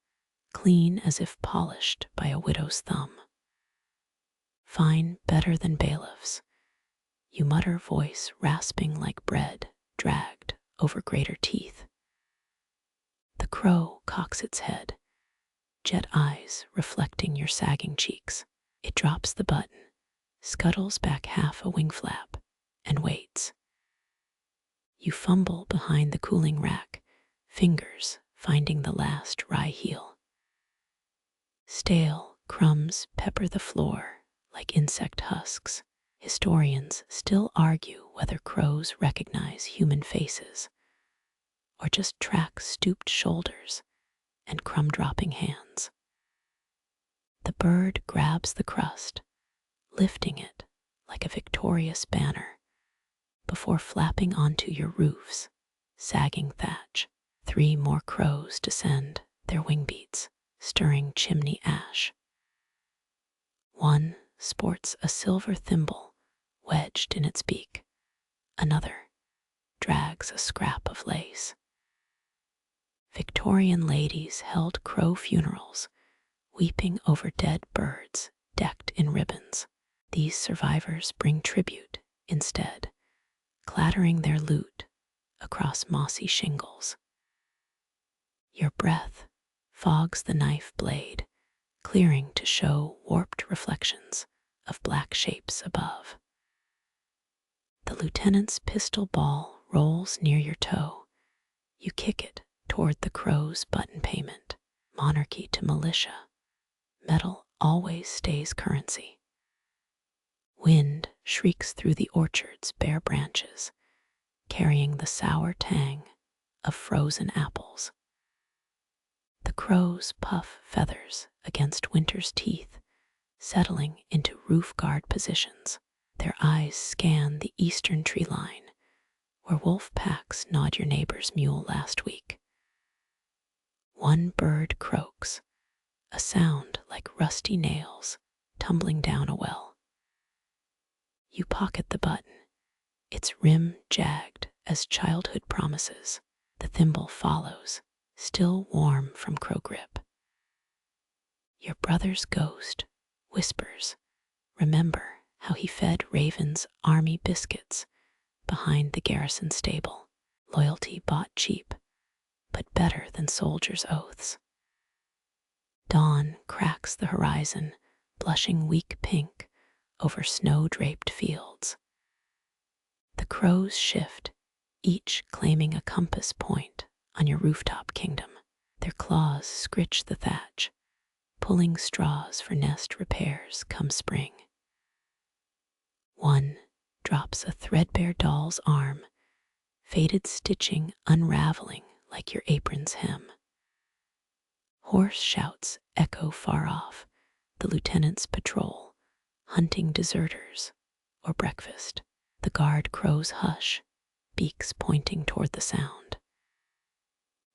clean as if polished by a widow's thumb. Fine, better than bailiffs, you mutter, voice rasping like bread dragged over greater teeth. The crow cocks its head, jet eyes reflecting your sagging cheeks. It drops the button, scuttles back half a wing flap, and waits. You fumble behind the cooling rack, fingers finding the last rye heel. Stale crumbs pepper the floor like insect husks. Historians still argue whether crows recognize human faces or just track stooped shoulders and crumb-dropping hands. The bird grabs the crust, lifting it like a victorious banner before flapping onto your roof's sagging thatch. 3 more crows descend, their wing beats stirring chimney ash. One sports a silver thimble wedged in its beak. Another drags a scrap of lace. Victorian ladies held crow funerals, weeping over dead birds decked in ribbons. These survivors bring tribute instead, clattering their loot across mossy shingles. Your breath fogs the knife blade, clearing to show warped reflections of black shapes above. The lieutenant's pistol ball rolls near your toe. You kick it toward the crow's button payment. Monarchy to militia, metal always stays currency. Wind shrieks through the orchard's bare branches, carrying the sour tang of frozen apples. The crows puff feathers against winter's teeth, settling into roof guard positions. Their eyes scan the eastern tree line, where wolf packs gnawed your neighbor's mule last week. One bird croaks, a sound like rusty nails tumbling down a well. You pocket the button, its rim jagged as childhood promises. The thimble follows, still warm from crow grip. Your brother's ghost whispers, remember how he fed ravens army biscuits behind the garrison stable. Loyalty bought cheap, but better than soldiers' oaths. Dawn cracks the horizon, blushing weak pink over snow-draped fields. The crows shift, each claiming a compass point on your rooftop kingdom. Their claws scritch the thatch, pulling straws for nest repairs come spring. One drops a threadbare doll's arm, faded stitching unraveling like your apron's hem. Hoarse shouts echo far off, the lieutenant's patrol, hunting deserters or breakfast. The guard crows hush, beaks pointing toward the sound.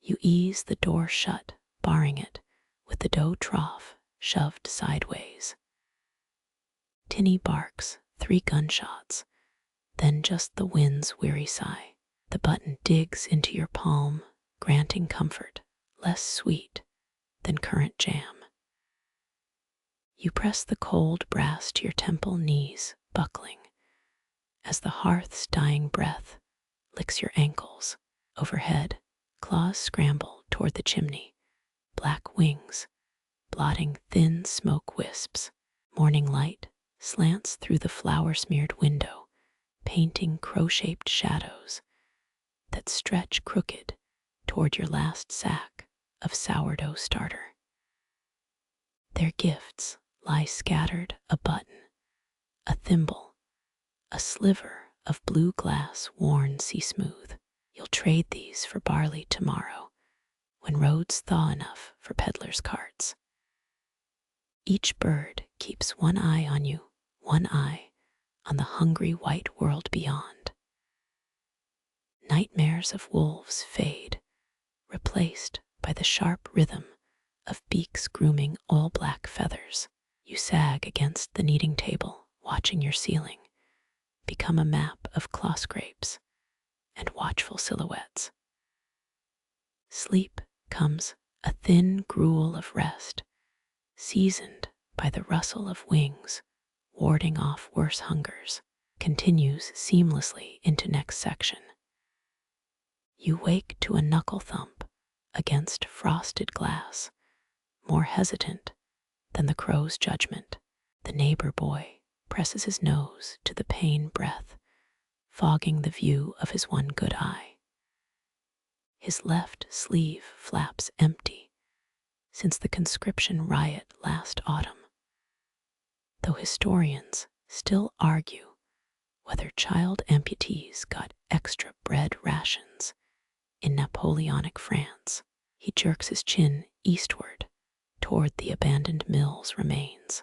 You ease the door shut, barring it with the dough trough shoved sideways. Tinny barks 3 gunshots, then just the wind's weary sigh. The button digs into your palm, granting comfort less sweet than currant jam. You press the cold brass to your temple, knees buckling, as the hearth's dying breath licks your ankles. Overhead, claws scramble toward the chimney, black wings blotting thin smoke wisps. Morning light slants through the flour-smeared window, painting crow-shaped shadows that stretch crooked toward your last sack of sourdough starter. Their gifts lie scattered: a button, a thimble, a sliver of blue glass worn sea-smooth. You'll trade these for barley tomorrow when roads thaw enough for peddlers' carts. Each bird keeps one eye on you, one eye on the hungry white world beyond. Nightmares of wolves fade, replaced by the sharp rhythm of beaks grooming oil-black feathers. You sag against the kneading table, watching your ceiling become a map of claw scrapes and watchful silhouettes. Sleep comes, a thin gruel of rest, seasoned by the rustle of wings, warding off worse hungers, continues seamlessly into next section. You wake to a knuckle thump against frosted glass, more hesitant than the crow's judgment. The neighbor boy presses his nose to the pain breath, fogging the view of his one good eye. His left sleeve flaps empty since the conscription riot last autumn, though historians still argue whether child amputees got extra bread rations in Napoleonic France. He jerks his chin eastward toward the abandoned mill's remains.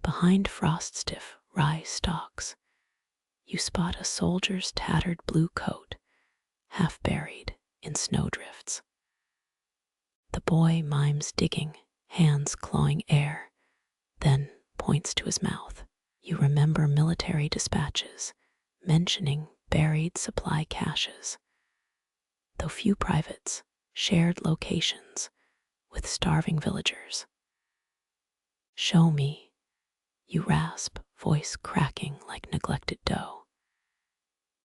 Behind frost-stiff rye stalks, you spot a soldier's tattered blue coat, half buried in snowdrifts. The boy mimes digging, hands clawing air, then points to his mouth. You remember military dispatches mentioning buried supply caches, though few privates shared locations with starving villagers. Show me, you rasp, voice cracking like neglected dough.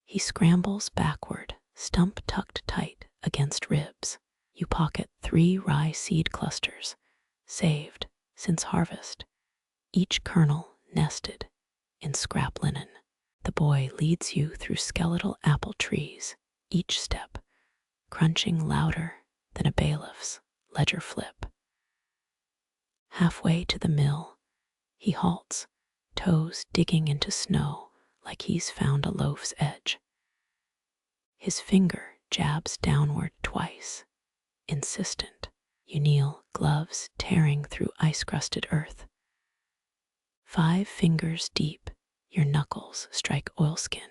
He scrambles backward, stump tucked tight against ribs. You pocket 3 rye seed clusters, saved since harvest, each kernel nested in scrap linen. The boy leads you through skeletal apple trees, each step crunching louder than a bailiff's ledger flip. Halfway to the mill, he halts, toes digging into snow like he's found a loaf's edge. His finger jabs downward twice, insistent. You kneel, gloves tearing through ice-crusted earth. 5 fingers deep, your knuckles strike oilskin.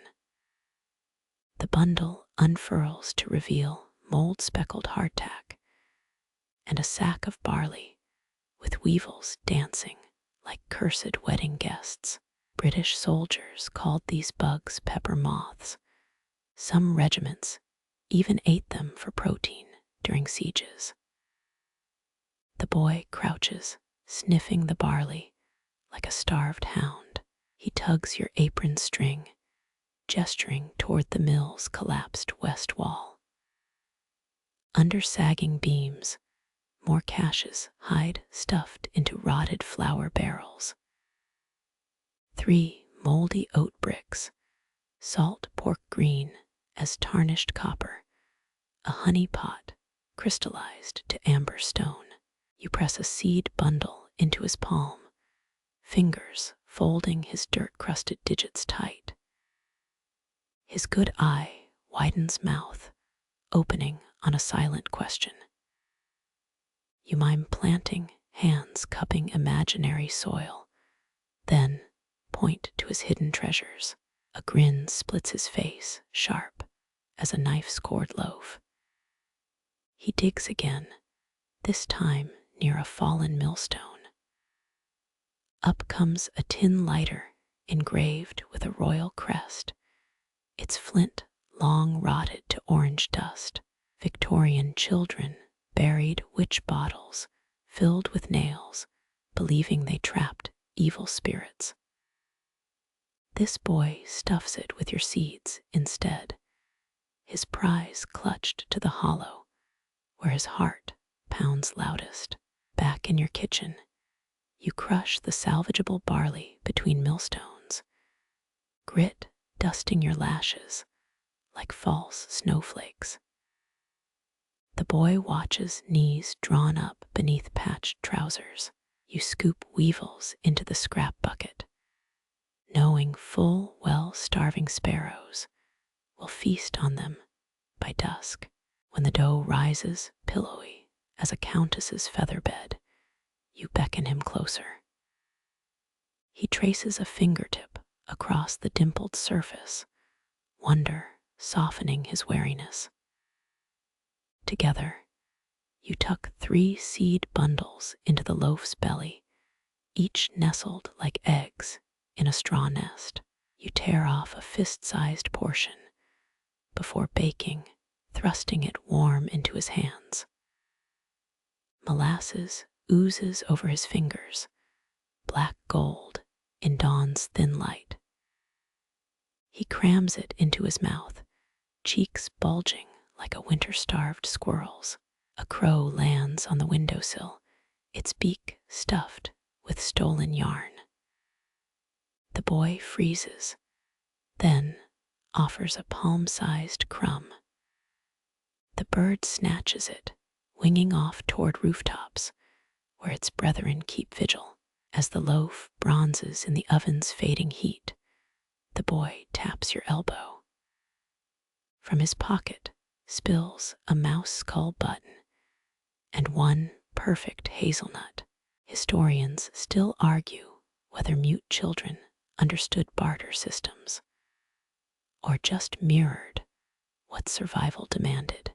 The bundle unfurls to reveal mold-speckled hardtack and a sack of barley with weevils dancing like cursed wedding guests. British soldiers called these bugs pepper moths. Some regiments even ate them for protein during sieges. The boy crouches, sniffing the barley like a starved hound. He tugs your apron string, gesturing toward the mill's collapsed west wall. Under sagging beams, more caches hide stuffed into rotted flour barrels. 3 moldy oat bricks, salt pork green as tarnished copper, a honey pot crystallized to amber stone. You press a seed bundle into his palm, fingers folding his dirt-crusted digits tight. His good eye widens mouth, opening on a silent question. You mime planting, hands cupping imaginary soil, then point to his hidden treasures. A grin splits his face, sharp as a knife-scored loaf. He digs again, this time near a fallen millstone. Up comes a tin lighter engraved with a royal crest, its flint long rotted to orange dust. Victorian children buried witch bottles filled with nails, believing they trapped evil spirits. This boy stuffs it with your seeds instead, his prize clutched to the hollow where his heart pounds loudest. Back in your kitchen, You crush the salvageable barley between millstones, grit dusting your lashes like false snowflakes. The boy watches, knees drawn up beneath patched trousers. You scoop weevils into the scrap bucket, knowing full well starving sparrows will feast on them by dusk. When the dough rises pillowy as a countess's feather bed, you beckon him closer. He traces a fingertip across the dimpled surface, wonder softening his wariness. Together, you tuck 3 seed bundles into the loaf's belly, each nestled like eggs in a straw nest. You tear off a fist-sized portion before baking, thrusting it warm into his hands. Molasses oozes over his fingers, black gold in dawn's thin light. He crams it into his mouth, cheeks bulging like a winter-starved squirrel's. A crow lands on the windowsill, its beak stuffed with stolen yarn. The boy freezes, then offers a palm-sized crumb. The bird snatches it, winging off toward rooftops, where its brethren keep vigil. As the loaf bronzes in the oven's fading heat, the boy taps your elbow. From his pocket spills a mouse skull button and 1 perfect hazelnut. Historians still argue whether mute children understood barter systems or just mirrored what survival demanded.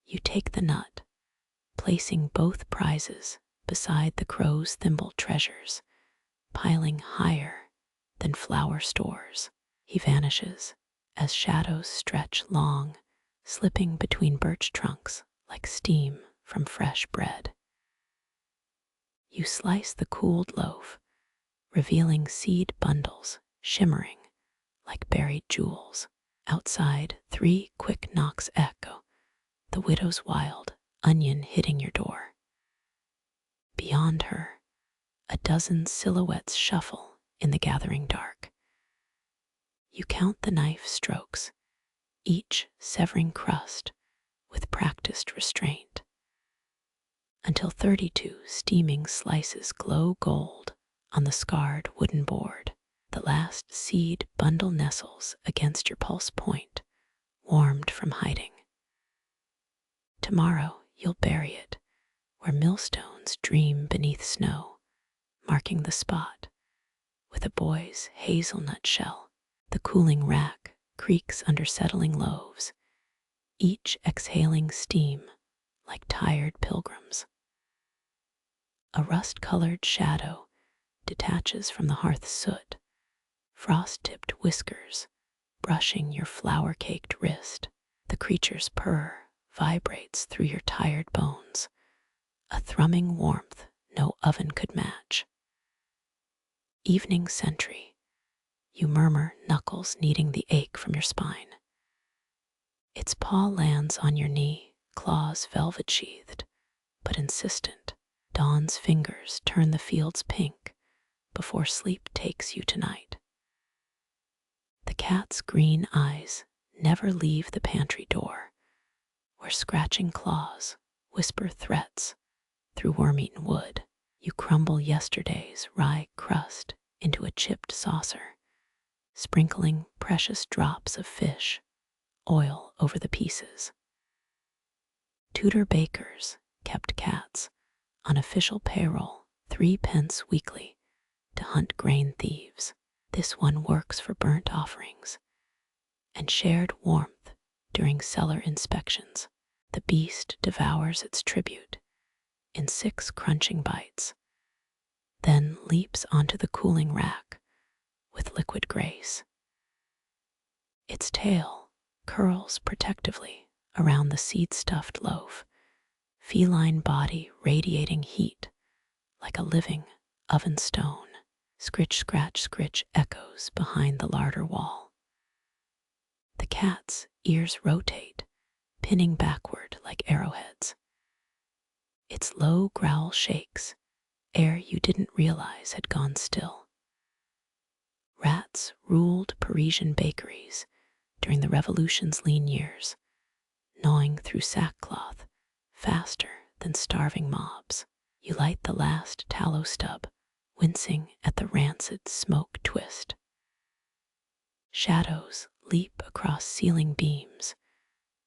You take the nut, placing both prizes beside the crow's thimble treasures, piling higher than flour stores. He vanishes as shadows stretch long, slipping between birch trunks like steam from fresh bread. You slice the cooled loaf, revealing seed bundles shimmering like buried jewels. Outside, 3 quick knocks echo, the widow's wild onion hitting your door. Beyond her, a dozen silhouettes shuffle in the gathering dark. You count the knife strokes, each severing crust with practiced restraint, until 32 steaming slices glow gold on the scarred wooden board. The last seed bundle nestles against your pulse point, warmed from hiding. Tomorrow you'll bury it where millstones dream beneath snow, marking the spot with a boy's hazelnut shell. The cooling rack creaks under settling loaves, each exhaling steam like tired pilgrims. A rust-colored shadow detaches from the hearth's soot, frost-tipped whiskers brushing your flour-caked wrist. The creature's purr vibrates through your tired bones, a thrumming warmth no oven could match. Evening sentry, you murmur, knuckles kneading the ache from your spine. Its paw lands on your knee, claws velvet-sheathed, but insistent. Dawn's fingers turn the fields pink before sleep takes you tonight. The cat's green eyes never leave the pantry door, where scratching claws whisper threats through worm-eaten wood. You crumble yesterday's rye crust into a chipped saucer, sprinkling precious drops of fish oil over the pieces. Tudor bakers kept cats on official payroll 3 pence weekly to hunt grain thieves. This one works for burnt offerings and shared warmth during cellar inspections. The beast devours its tribute in 6 crunching bites, then leaps onto the cooling rack with liquid grace. Its tail curls protectively around the seed-stuffed loaf, feline body radiating heat like a living oven stone. Scritch, scratch, scritch echoes behind the larder wall. The cat's ears rotate, pinning backward like arrowheads. Its low growl shakes, air you didn't realize had gone still. Rats ruled Parisian bakeries during the Revolution's lean years, gnawing through sackcloth faster than starving mobs. You light the last tallow stub, wincing at the rancid smoke twist. Shadows leap across ceiling beams,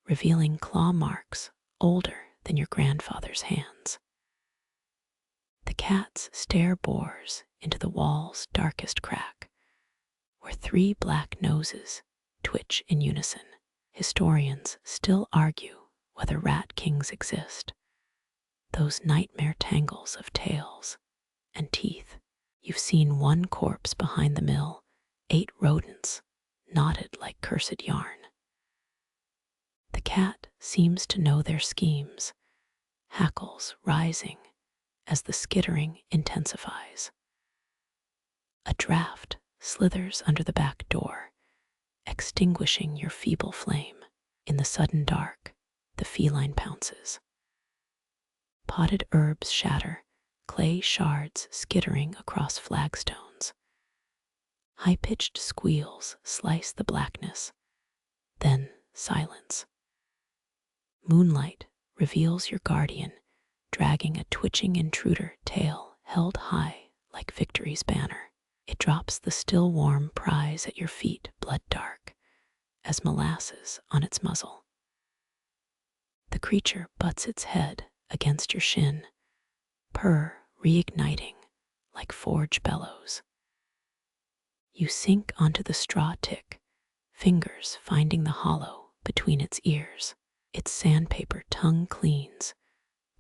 revealing claw marks older than your grandfather's hands. The cats stare bores into the wall's darkest crack, where 3 black noses twitch in unison. Historians still argue whether rat kings exist, those nightmare tangles of tails and teeth. You've seen 1 corpse behind the mill, 8 rodents knotted like cursed yarn. The cat seems to know their schemes, hackles rising as the skittering intensifies. A draft slithers under the back door, extinguishing your feeble flame. In the sudden dark, the feline pounces. Potted herbs shatter, clay shards skittering across flagstones. High-pitched squeals slice the blackness, then silence. Moonlight reveals your guardian, dragging a twitching intruder tail held high like victory's banner. It drops the still warm prize at your feet, blood dark, as molasses on its muzzle. The creature butts its head against your shin, purr reigniting like forge bellows. You sink onto the straw tick, fingers finding the hollow between its ears. Its sandpaper tongue cleans,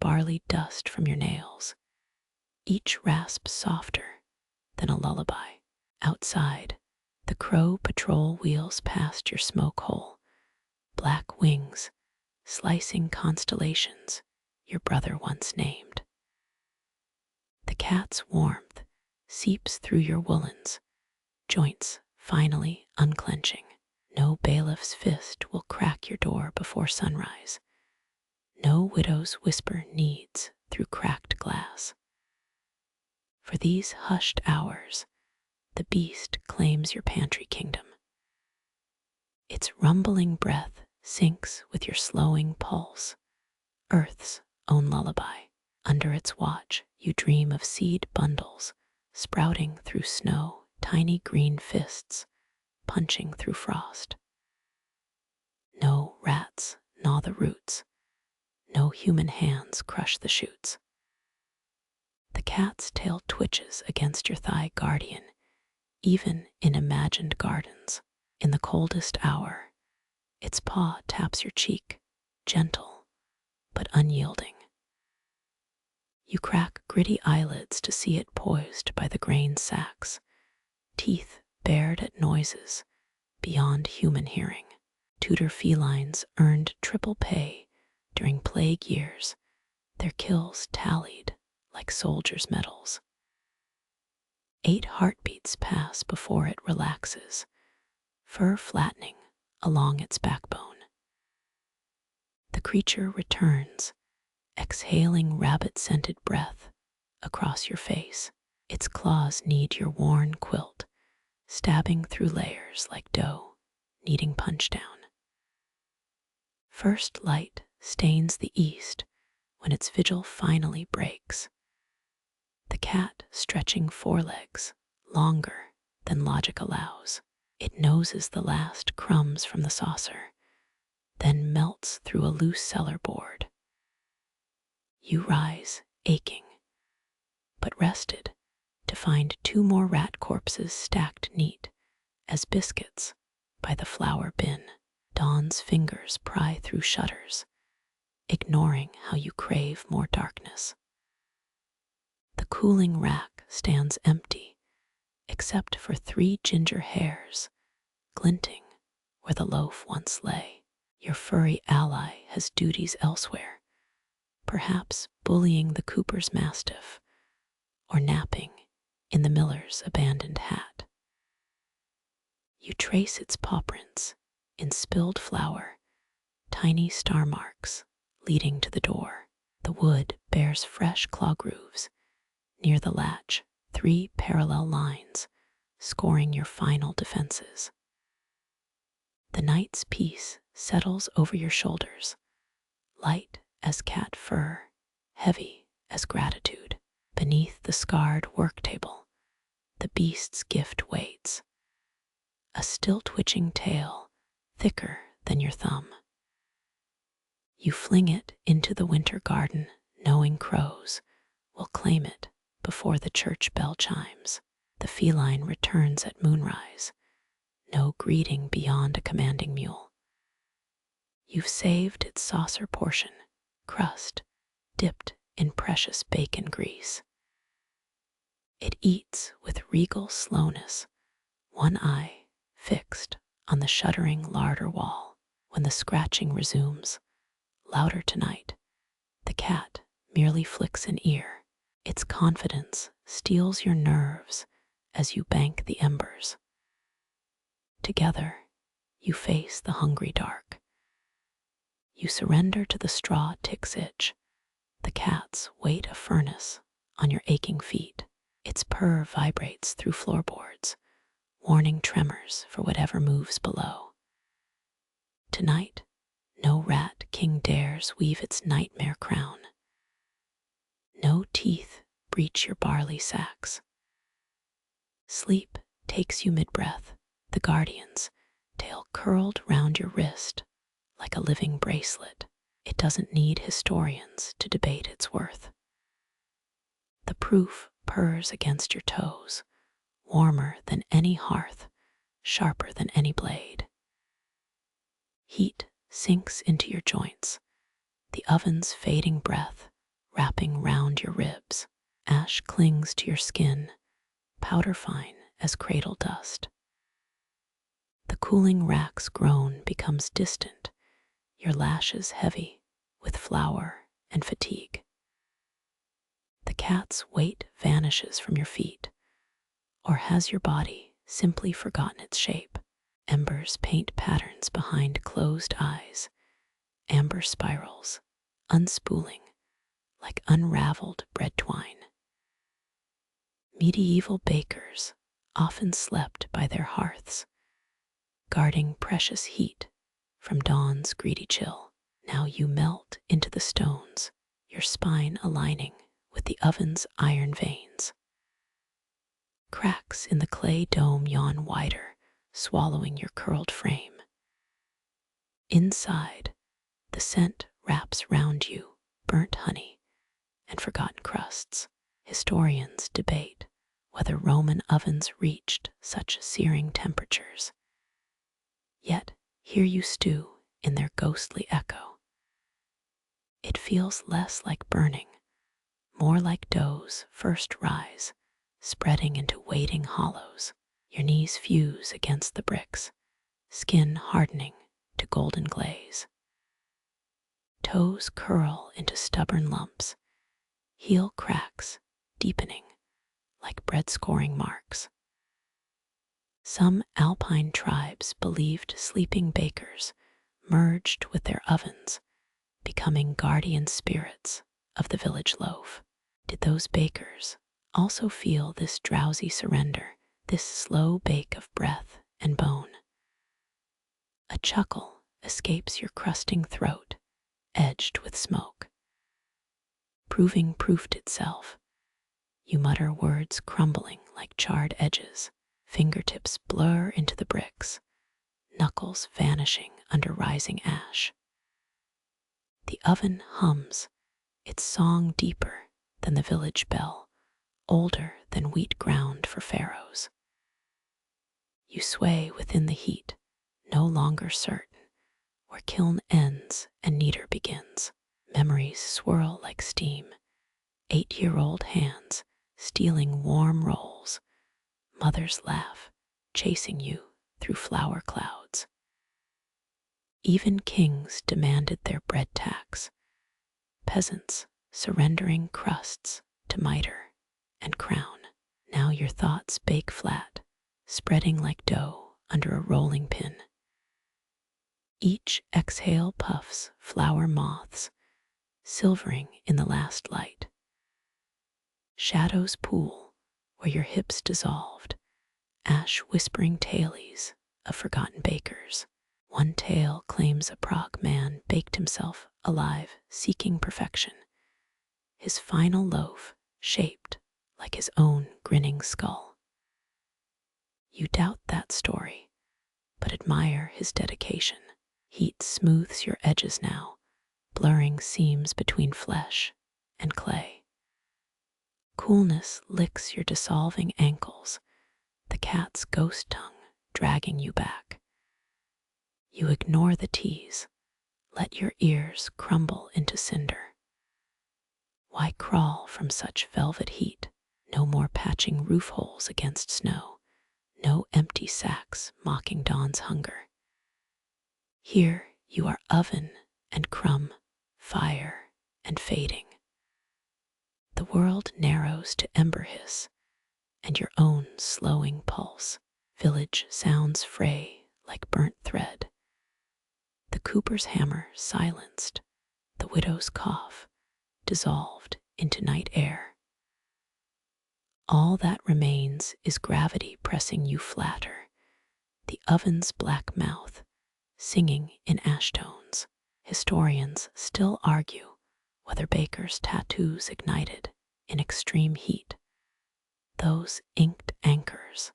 barley dust from your nails, each rasp softer than a lullaby. Outside, the crow patrol wheels past your smoke hole, black wings slicing constellations your brother once named. The cat's warmth seeps through your woolens, joints finally unclenching. No bailiff's fist will crack your door before sunrise. No widow's whisper needs through cracked glass. For these hushed hours, the beast claims your pantry kingdom. Its rumbling breath syncs with your slowing pulse, Earth's own lullaby. Under its watch, you dream of seed bundles sprouting through snow, tiny green fists punching through frost. No rats gnaw the roots. No human hands crush the shoots. The cat's tail twitches against your thigh guardian, even in imagined gardens. In the coldest hour, its paw taps your cheek, gentle but unyielding. You crack gritty eyelids to see it poised by the grain sacks, teeth bared at noises beyond human hearing. Tudor felines earned triple pay during plague years, their kills tallied like soldiers' medals. 8 heartbeats pass before it relaxes, fur flattening along its backbone. The creature returns, exhaling rabbit-scented breath across your face. Its claws knead your worn quilt, stabbing through layers like dough needing punch down. First light stains the east when its vigil finally breaks. The cat stretching forelegs longer than logic allows. It noses the last crumbs from the saucer, then melts through a loose cellar board. You rise, aching, but rested, to find 2 more rat corpses stacked neat as biscuits by the flour bin. Dawn's fingers pry through shutters, ignoring how you crave more darkness. The cooling rack stands empty, except for 3 ginger hairs glinting where the loaf once lay. Your furry ally has duties elsewhere, perhaps bullying the cooper's mastiff or napping in the miller's abandoned hat. You trace its paw prints in spilled flour, tiny star marks leading to the door. The wood bears fresh claw grooves, Near the latch, 3 parallel lines, scoring your final defenses. The night's peace settles over your shoulders, light as cat fur, heavy as gratitude. Beneath the scarred work table, the beast's gift waits, a still twitching tail, thicker than your thumb. You fling it into the winter garden, knowing crows will claim it before the church bell chimes. The feline returns at moonrise, no greeting beyond a commanding mule. You've saved its saucer portion, crust dipped in precious bacon grease. It eats with regal slowness, one eye fixed on the shuddering larder wall. When the scratching resumes, louder tonight, the cat merely flicks an ear. Its confidence steals your nerves as you bank the embers. Together, you face the hungry dark. You surrender to the straw tick's itch. The cat's weight a furnace on your aching feet. Its purr vibrates through floorboards, warning tremors for whatever moves below. Tonight, no rat king dares weave its nightmare crown. No teeth breach your barley sacks. Sleep takes you mid-breath, the guardian's tail curled round your wrist like a living bracelet. It doesn't need historians to debate its worth. The proof purrs against your toes, warmer than any hearth, sharper than any blade. Heat sinks into your joints, the oven's fading breath wrapping round your ribs. Ash clings to your skin, powder fine as cradle dust. The cooling rack's groan becomes distant, your lashes heavy with flour and fatigue. The cat's weight vanishes from your feet, or has your body simply forgotten its shape? Embers paint patterns behind closed eyes, amber spirals, unspooling like unraveled bread twine. Medieval bakers often slept by their hearths, guarding precious heat from dawn's greedy chill. Now you melt into the stones, your spine aligning with the oven's iron veins. Cracks in the clay dome yawn wider, swallowing your curled frame. Inside, the scent wraps round you, burnt honey and forgotten crusts. Historians debate whether Roman ovens reached such searing temperatures. Yet here you stew in their ghostly echo. It feels less like burning, more like dough's first rise, spreading into waiting hollows. Your knees fuse against the bricks, skin hardening to golden glaze. Toes curl into stubborn lumps, heel cracks deepening like bread-scoring marks. Some alpine tribes believed sleeping bakers merged with their ovens, becoming guardian spirits of the village loaf. Did those bakers also feel this drowsy surrender, this slow bake of breath and bone? A chuckle escapes your crusting throat, edged with smoke. Proving proofed itself, you mutter words crumbling like charred edges, fingertips blur into the bricks, knuckles vanishing under rising ash. The oven hums, its song deeper than the village bell, older than wheat ground for pharaohs. You sway within the heat, no longer certain where kiln ends and kneader begins. Memories swirl like steam, 8-year-old hands stealing warm rolls, mother's laugh chasing you through flour clouds. Even kings demanded their bread tax, peasants surrendering crusts to mitre and crown. Now your thoughts bake flat, spreading like dough under a rolling pin. Each exhale puffs flour moths, silvering in the last light. Shadows pool where your hips dissolved, ash whispering tailies of forgotten bakers. One tale claims a Prague man baked himself alive, seeking perfection, his final loaf shaped like his own grinning skull. You doubt that story, but admire his dedication. Heat smooths your edges now, blurring seams between flesh and clay. Coolness licks your dissolving ankles, the cat's ghost tongue dragging you back. You ignore the tease, let your ears crumble into cinder. Why crawl from such velvet heat? No more patching roof holes against snow, no empty sacks mocking dawn's hunger. Here you are oven and crumb, fire and fading. The world narrows to ember hiss and your own slowing pulse. Village sounds fray like burnt thread. The cooper's hammer silenced, the widow's cough dissolved into night air. All that remains is gravity pressing you flatter, the oven's black mouth singing in ash tones. Historians still argue whether bakers' tattoos ignited in extreme heat, those inked anchors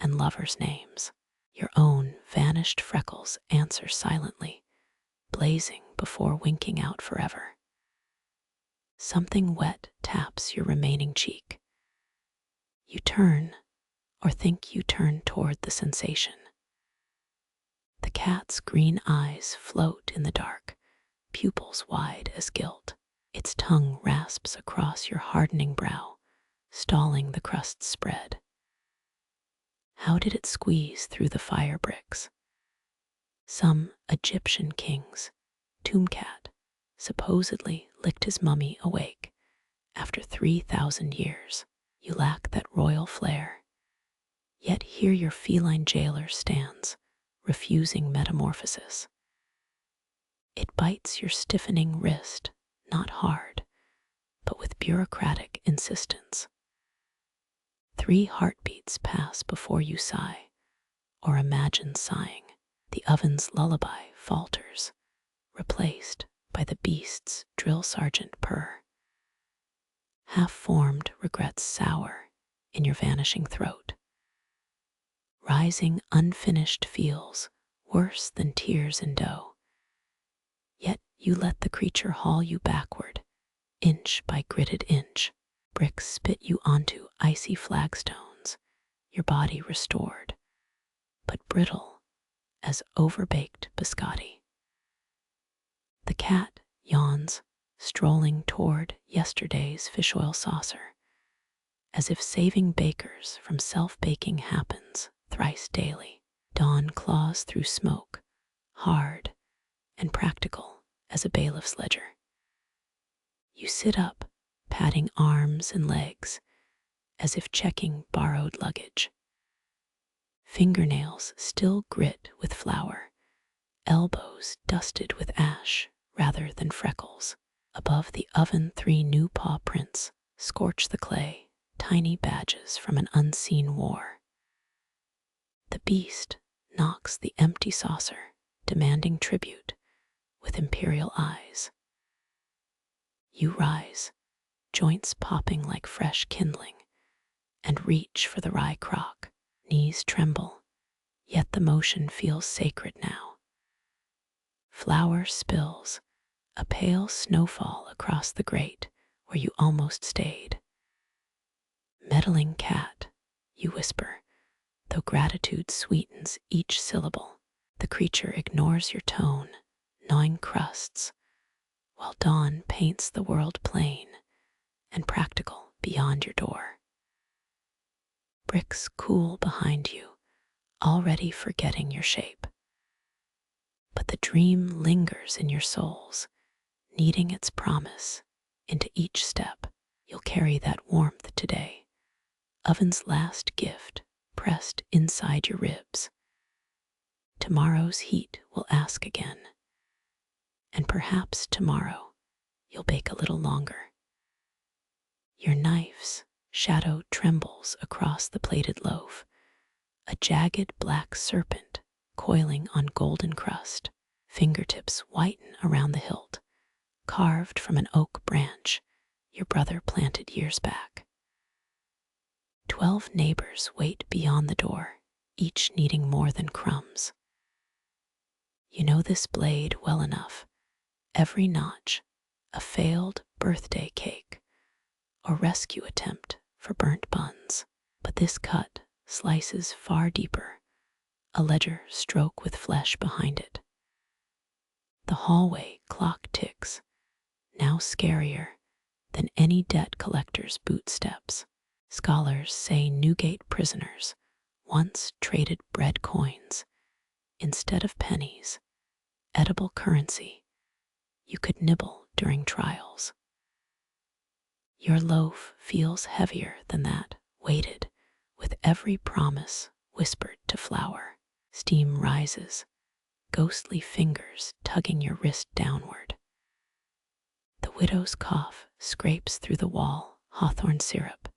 and lovers' names. Your own vanished freckles answer silently, blazing before winking out forever. Something wet taps your remaining cheek. You turn, or think you turn toward the sensation. The cat's green eyes float in the dark, pupils wide as guilt. Its tongue rasps across your hardening brow, stalling the crust's spread. How did it squeeze through the fire bricks? Some Egyptian king's tomb cat supposedly licked his mummy awake after 3,000 years. You lack that royal flair. Yet here your feline jailer stands, refusing metamorphosis. It bites your stiffening wrist, not hard, but with bureaucratic insistence. 3 heartbeats pass before you sigh, or imagine sighing. The oven's lullaby falters, replaced by the beast's drill sergeant purr. Half-formed regrets sour in your vanishing throat. Rising unfinished feels worse than tears in dough. Yet you let the creature haul you backward, inch by gritted inch. Bricks spit you onto icy flagstones, your body restored, but brittle as overbaked biscotti. The cat yawns, strolling toward yesterday's fish oil saucer, as if saving bakers from self-baking happens thrice daily. Dawn claws through smoke, hard and practical as a bailiff's ledger. You sit up, patting arms and legs, as if checking borrowed luggage. Fingernails still grit with flour, elbows dusted with ash rather than freckles. Above the oven 3 new paw prints scorch the clay, tiny badges from an unseen war. The beast knocks the empty saucer, demanding tribute with imperial eyes. You rise, joints popping like fresh kindling, and reach for the rye crock. Knees tremble, yet the motion feels sacred now. Flour spills, a pale snowfall across the grate where you almost stayed. Meddling cat, you whisper, though gratitude sweetens each syllable. The creature ignores your tone, gnawing crusts, while dawn paints the world plain and practical beyond your door. Bricks cool behind you, already forgetting your shape. But the dream lingers in your souls, kneading its promise into each step. You'll carry that warmth today, oven's last gift pressed inside your ribs. Tomorrow's heat will ask again, and perhaps tomorrow you'll bake a little longer. Your knife's shadow trembles across the plated loaf, a jagged black serpent coiling on golden crust. Fingertips whiten around the hilt, carved from an oak branch your brother planted years back. 12 neighbors wait beyond the door, each needing more than crumbs. You know this blade well enough. Every notch, a failed birthday cake or rescue attempt for burnt buns. But this cut slices far deeper, a ledger stroke with flesh behind it. The hallway clock ticks, now scarier than any debt collector's boot steps. Scholars say Newgate prisoners once traded bread coins instead of pennies, edible currency you could nibble during trials. Your loaf feels heavier than that, weighted with every promise whispered to flour. Steam rises, ghostly fingers tugging your wrist downward. The widow's cough scrapes through the wall, hawthorn syrup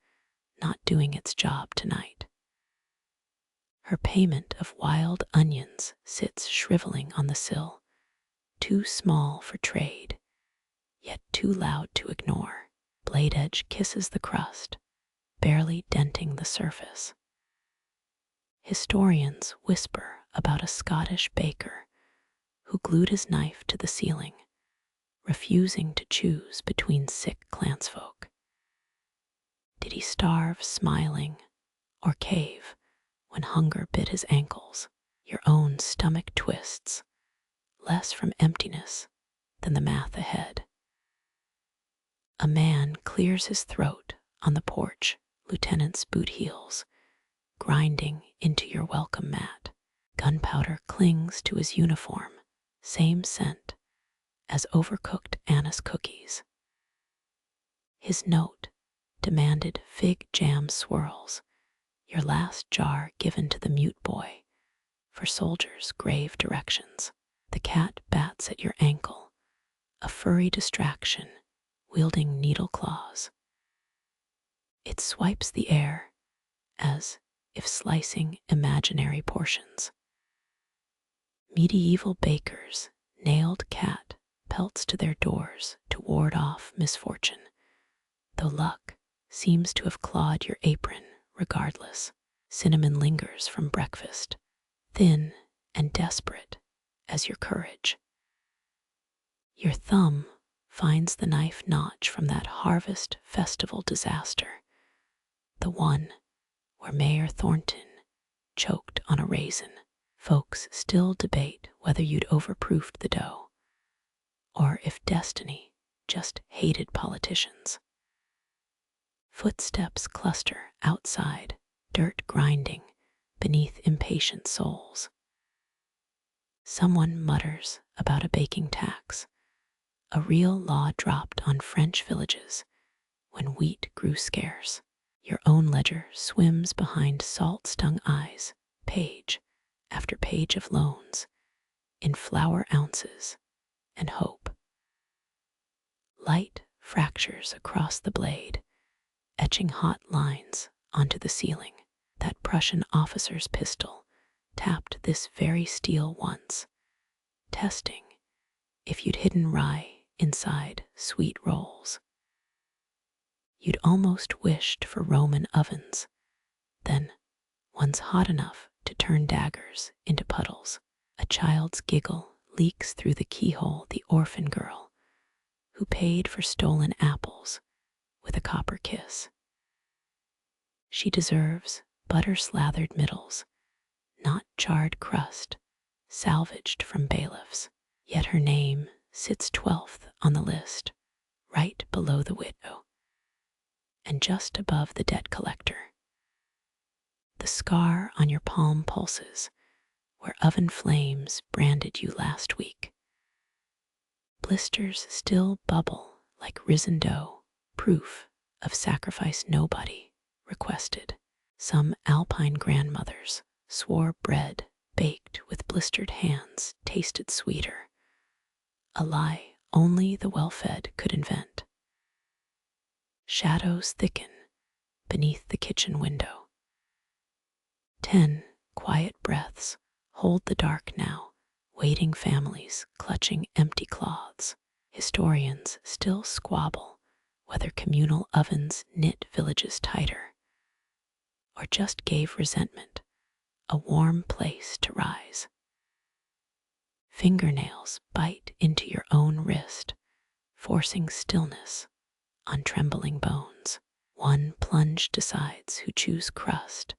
not doing its job tonight. Her payment of wild onions sits shriveling on the sill, too small for trade, yet too loud to ignore. Blade edge kisses the crust, barely denting the surface. Historians whisper about a Scottish baker who glued his knife to the ceiling, refusing to choose between sick clansfolk. Did he starve smiling or cave when hunger bit his ankles? Your own stomach twists, less from emptiness than the math ahead. A man clears his throat on the porch, lieutenant's boot heels grinding into your welcome mat. Gunpowder clings to his uniform, same scent as overcooked anise cookies. His note demanded fig jam swirls, your last jar given to the mute boy for soldiers' grave directions. The cat bats at your ankle, a furry distraction wielding needle claws. It swipes the air as if slicing imaginary portions. Medieval bakers nailed cat pelts to their doors to ward off misfortune, though luck seems to have clawed your apron regardless. Cinnamon lingers from breakfast, thin and desperate as your courage. Your thumb finds the knife notch from that harvest festival disaster, the one where Mayor Thornton choked on a raisin. Folks still debate whether you'd overproofed the dough, or if destiny just hated politicians. Footsteps cluster outside, dirt grinding beneath impatient souls. Someone mutters about a baking tax, a real law dropped on French villages when wheat grew scarce. Your own ledger swims behind salt-stung eyes, page after page of loans, in flour ounces and hope. Light fractures across the blade, etching hot lines onto the ceiling. That Prussian officer's pistol tapped this very steel once, testing if you'd hidden rye inside sweet rolls. You'd almost wished for Roman ovens, then ones hot enough to turn daggers into puddles. A child's giggle leaks through the keyhole, the orphan girl who paid for stolen apples with a copper kiss. She deserves butter-slathered middles, not charred crust salvaged from bailiffs. Yet her name sits 12th on the list, right below the widow and just above the debt collector. The scar on your palm pulses where oven flames branded you last week. Blisters still bubble like risen dough, proof of sacrifice nobody requested. Some Alpine grandmothers swore bread baked with blistered hands tasted sweeter, a lie only the well-fed could invent. Shadows thicken beneath the kitchen window. 10 quiet breaths hold the dark now, waiting families clutching empty cloths. Historians still squabble whether communal ovens knit villages tighter or just gave resentment a warm place to rise. Fingernails bite into your own wrist, forcing stillness on trembling bones. One plunge decides who chews crust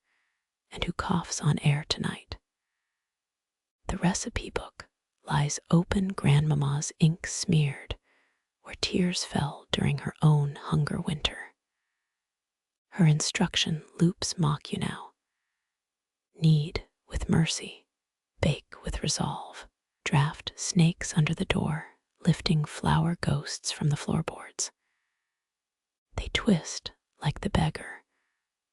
and who coughs on air tonight. The recipe book lies open, grandmama's ink smeared where tears fell during her own hunger winter. Her instruction loops mock you now. Knead with mercy, bake with resolve, draft snakes under the door, lifting flour ghosts from the floorboards. They twist like the beggar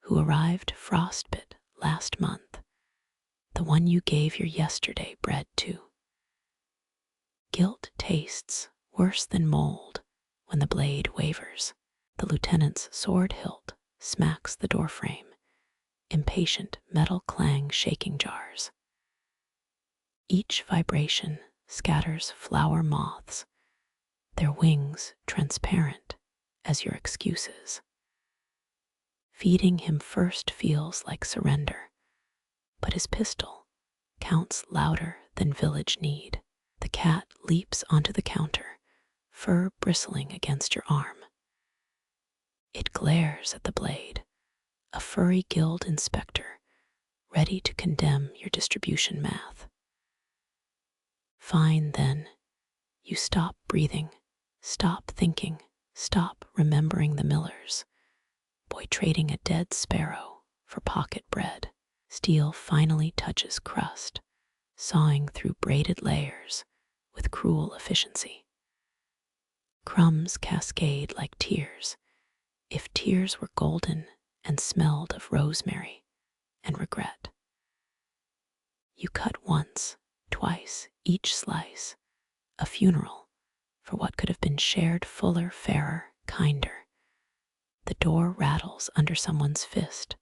who arrived frostbit last month, the one you gave your yesterday bread to. Guilt tastes worse than mold when the blade wavers. The lieutenant's sword hilt smacks the doorframe, impatient metal clang shaking jars. Each vibration scatters flower moths, their wings transparent as your excuses. Feeding him first feels like surrender, but his pistol counts louder than village need. The cat leaps onto the counter, fur bristling against your arm. It glares at the blade, a furry guild inspector, ready to condemn your distribution math. Fine then, you stop breathing, stop thinking, stop remembering the millers. Boy trading a dead sparrow for pocket bread. Steel finally touches crust, sawing through braided layers with cruel efficiency. Crumbs cascade like tears, if tears were golden and smelled of rosemary and regret. You cut once, twice, each slice, a funeral for what could have been shared fuller, fairer, kinder. The door rattles under someone's fist,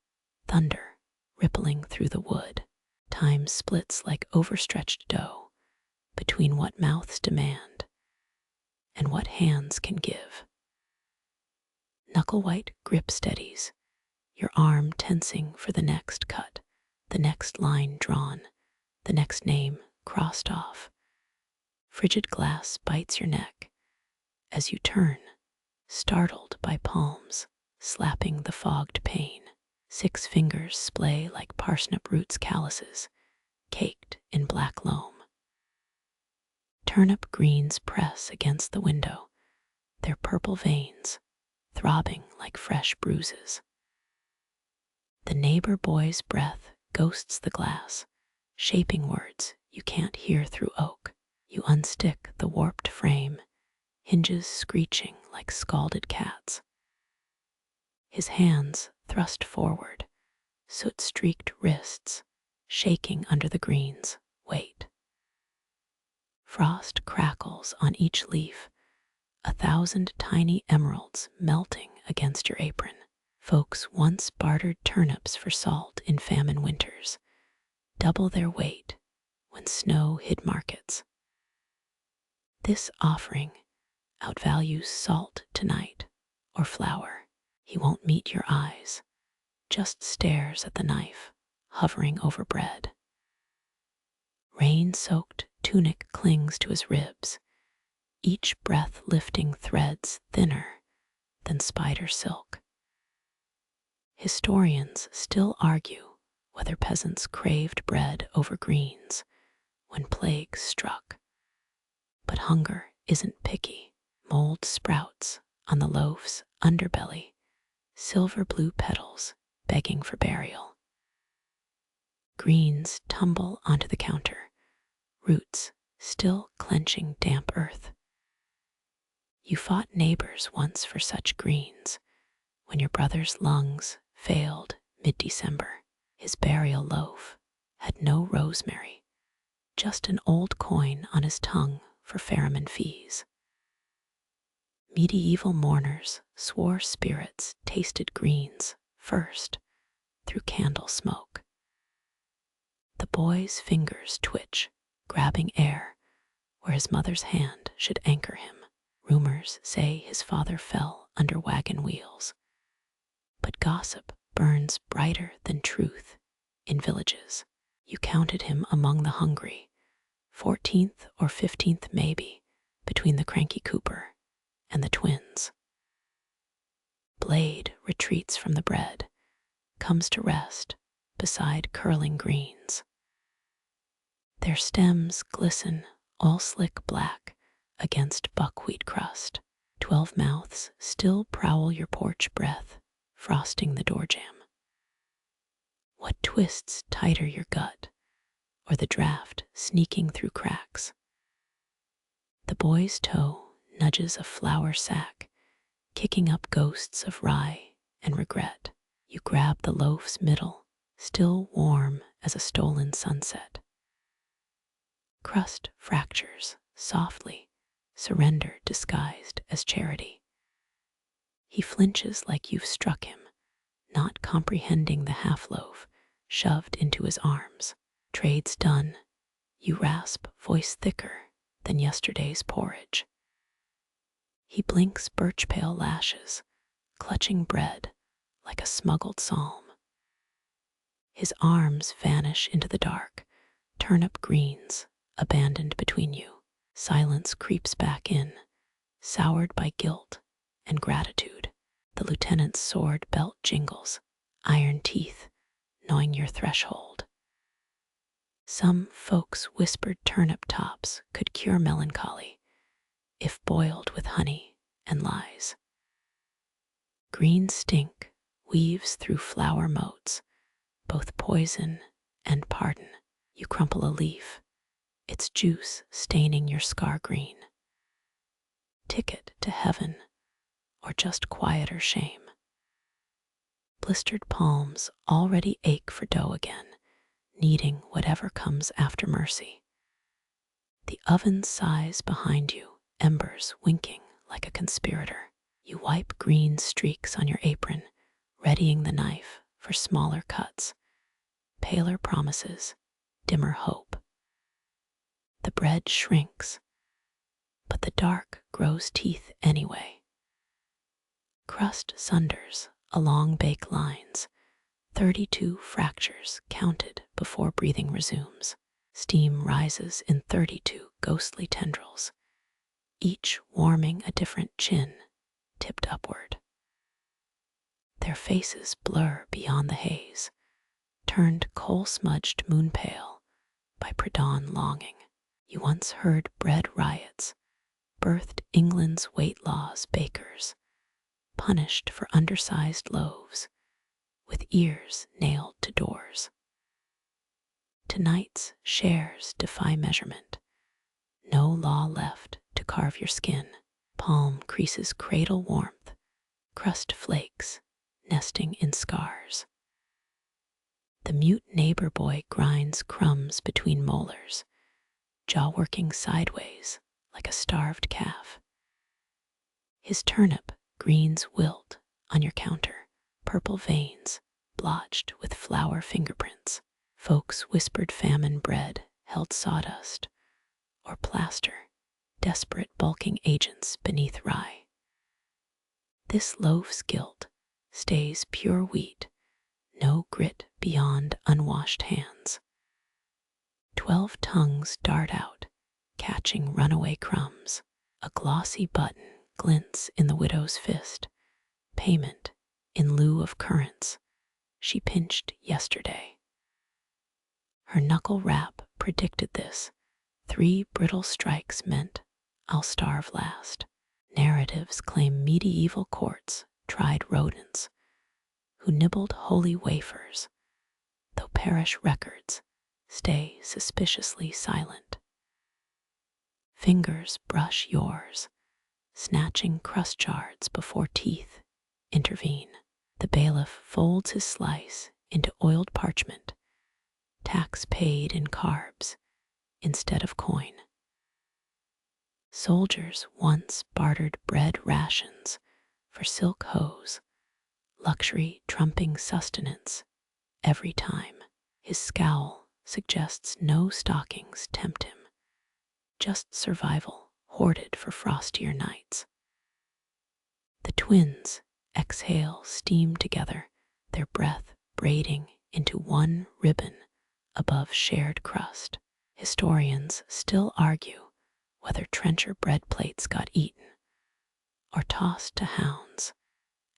thunder rippling through the wood. Time splits like overstretched dough between what mouths demand and what hands can give. Knuckle-white grip steadies, your arm tensing for the next cut, the next line drawn, the next name crossed off. Frigid glass bites your neck as you turn, startled by palms slapping the fogged pane. 6 fingers splay like parsnip roots calluses, caked in black loam. Turnip greens press against the window, their purple veins throbbing like fresh bruises. The neighbor boy's breath ghosts the glass, shaping words you can't hear through oak. You unstick the warped frame, hinges screeching like scalded cats. His hands thrust forward, soot-streaked wrists shaking under the green's weight. Frost crackles on each leaf, 1,000 tiny emeralds melting against your apron. Folks once bartered turnips for salt in famine winters, double their weight when snow hid markets. This offering outvalues salt tonight, or flour. He won't meet your eyes, just stares at the knife hovering over bread. Rain-soaked tunic clings to his ribs, each breath lifting threads thinner than spider silk. Historians still argue whether peasants craved bread over greens when plague struck. But hunger isn't picky. Mold sprouts on the loaf's underbelly, silver blue petals begging for burial. Greens tumble onto the counter, roots still clenching damp earth. You fought neighbors once for such greens when your brother's lungs failed mid-December. His burial loaf had no rosemary, just an old coin on his tongue for ferryman fees. Medieval mourners swore spirits tasted greens first through candle smoke. The boy's fingers twitch, grabbing air where his mother's hand should anchor him. Rumors say his father fell under wagon wheels. But gossip burns brighter than truth in villages. You counted him among the hungry, 14th or 15th maybe, between the cranky cooper and the twins. Blade retreats from the bread, comes to rest beside curling greens. Their stems glisten all slick black against buckwheat crust. 12 mouths still prowl your porch breath, frosting the door jamb. What twists tighter your gut, or the draft sneaking through cracks? The boy's toe nudges a flour sack, kicking up ghosts of rye and regret. You grab the loaf's middle, still warm as a stolen sunset. Crust fractures softly, surrender disguised as charity. He flinches like you've struck him, not comprehending the half-loaf shoved into his arms. Trade's done. You rasp, voice thicker than yesterday's porridge. He blinks birch-pale lashes, clutching bread like a smuggled psalm. His arms vanish into the dark, turnip greens abandoned between you. Silence creeps back in, soured by guilt and gratitude. The lieutenant's sword belt jingles, iron teeth gnawing your threshold. Some folks whispered turnip tops could cure melancholy if boiled with honey and lies. Green stink weaves through flower moats, both poison and pardon. You crumple a leaf, its juice staining your scar green. Ticket to heaven, or just quieter shame. Blistered palms already ache for dough again, needing whatever comes after mercy. The oven sighs behind you, embers winking like a conspirator. You wipe green streaks on your apron, readying the knife for smaller cuts. Paler promises, dimmer hope. The bread shrinks, but the dark grows teeth anyway. Crust sunders along bake lines, 32 fractures counted before breathing resumes. Steam rises in 32 ghostly tendrils, each warming a different chin tipped upward. Their faces blur beyond the haze, turned coal-smudged moon pale by pre-dawn longing. You once heard bread riots, birthed England's weight laws bakers, punished for undersized loaves, with ears nailed to doors. Tonight's shares defy measurement. No law left to carve your skin. Palm creases cradle warmth, crust flakes nesting in scars. The mute neighbor boy grinds crumbs between molars, jaw working sideways like a starved calf. His turnip greens wilt on your counter, purple veins blotched with flour fingerprints. Folks whispered famine bread held sawdust or plaster, desperate bulking agents beneath rye. This loaf's guilt stays pure wheat, no grit beyond unwashed hands. 12 tongues dart out, catching runaway crumbs. A glossy button glints in the widow's fist, payment in lieu of currants she pinched yesterday. Her knuckle rap predicted this. 3 brittle strikes meant I'll starve last. Narratives claim medieval courts tried rodents who nibbled holy wafers, though parish records stay suspiciously silent. Fingers brush yours, snatching crust shards before teeth intervene. The bailiff folds his slice into oiled parchment, tax paid in carbs instead of coin. Soldiers once bartered bread rations for silk hose, luxury trumping sustenance every time. His scowl suggests no stockings tempt him, just survival hoarded for frostier nights. The twins exhale steam together, their breath braiding into one ribbon above shared crust. Historians still argue whether trencher bread plates got eaten or tossed to hounds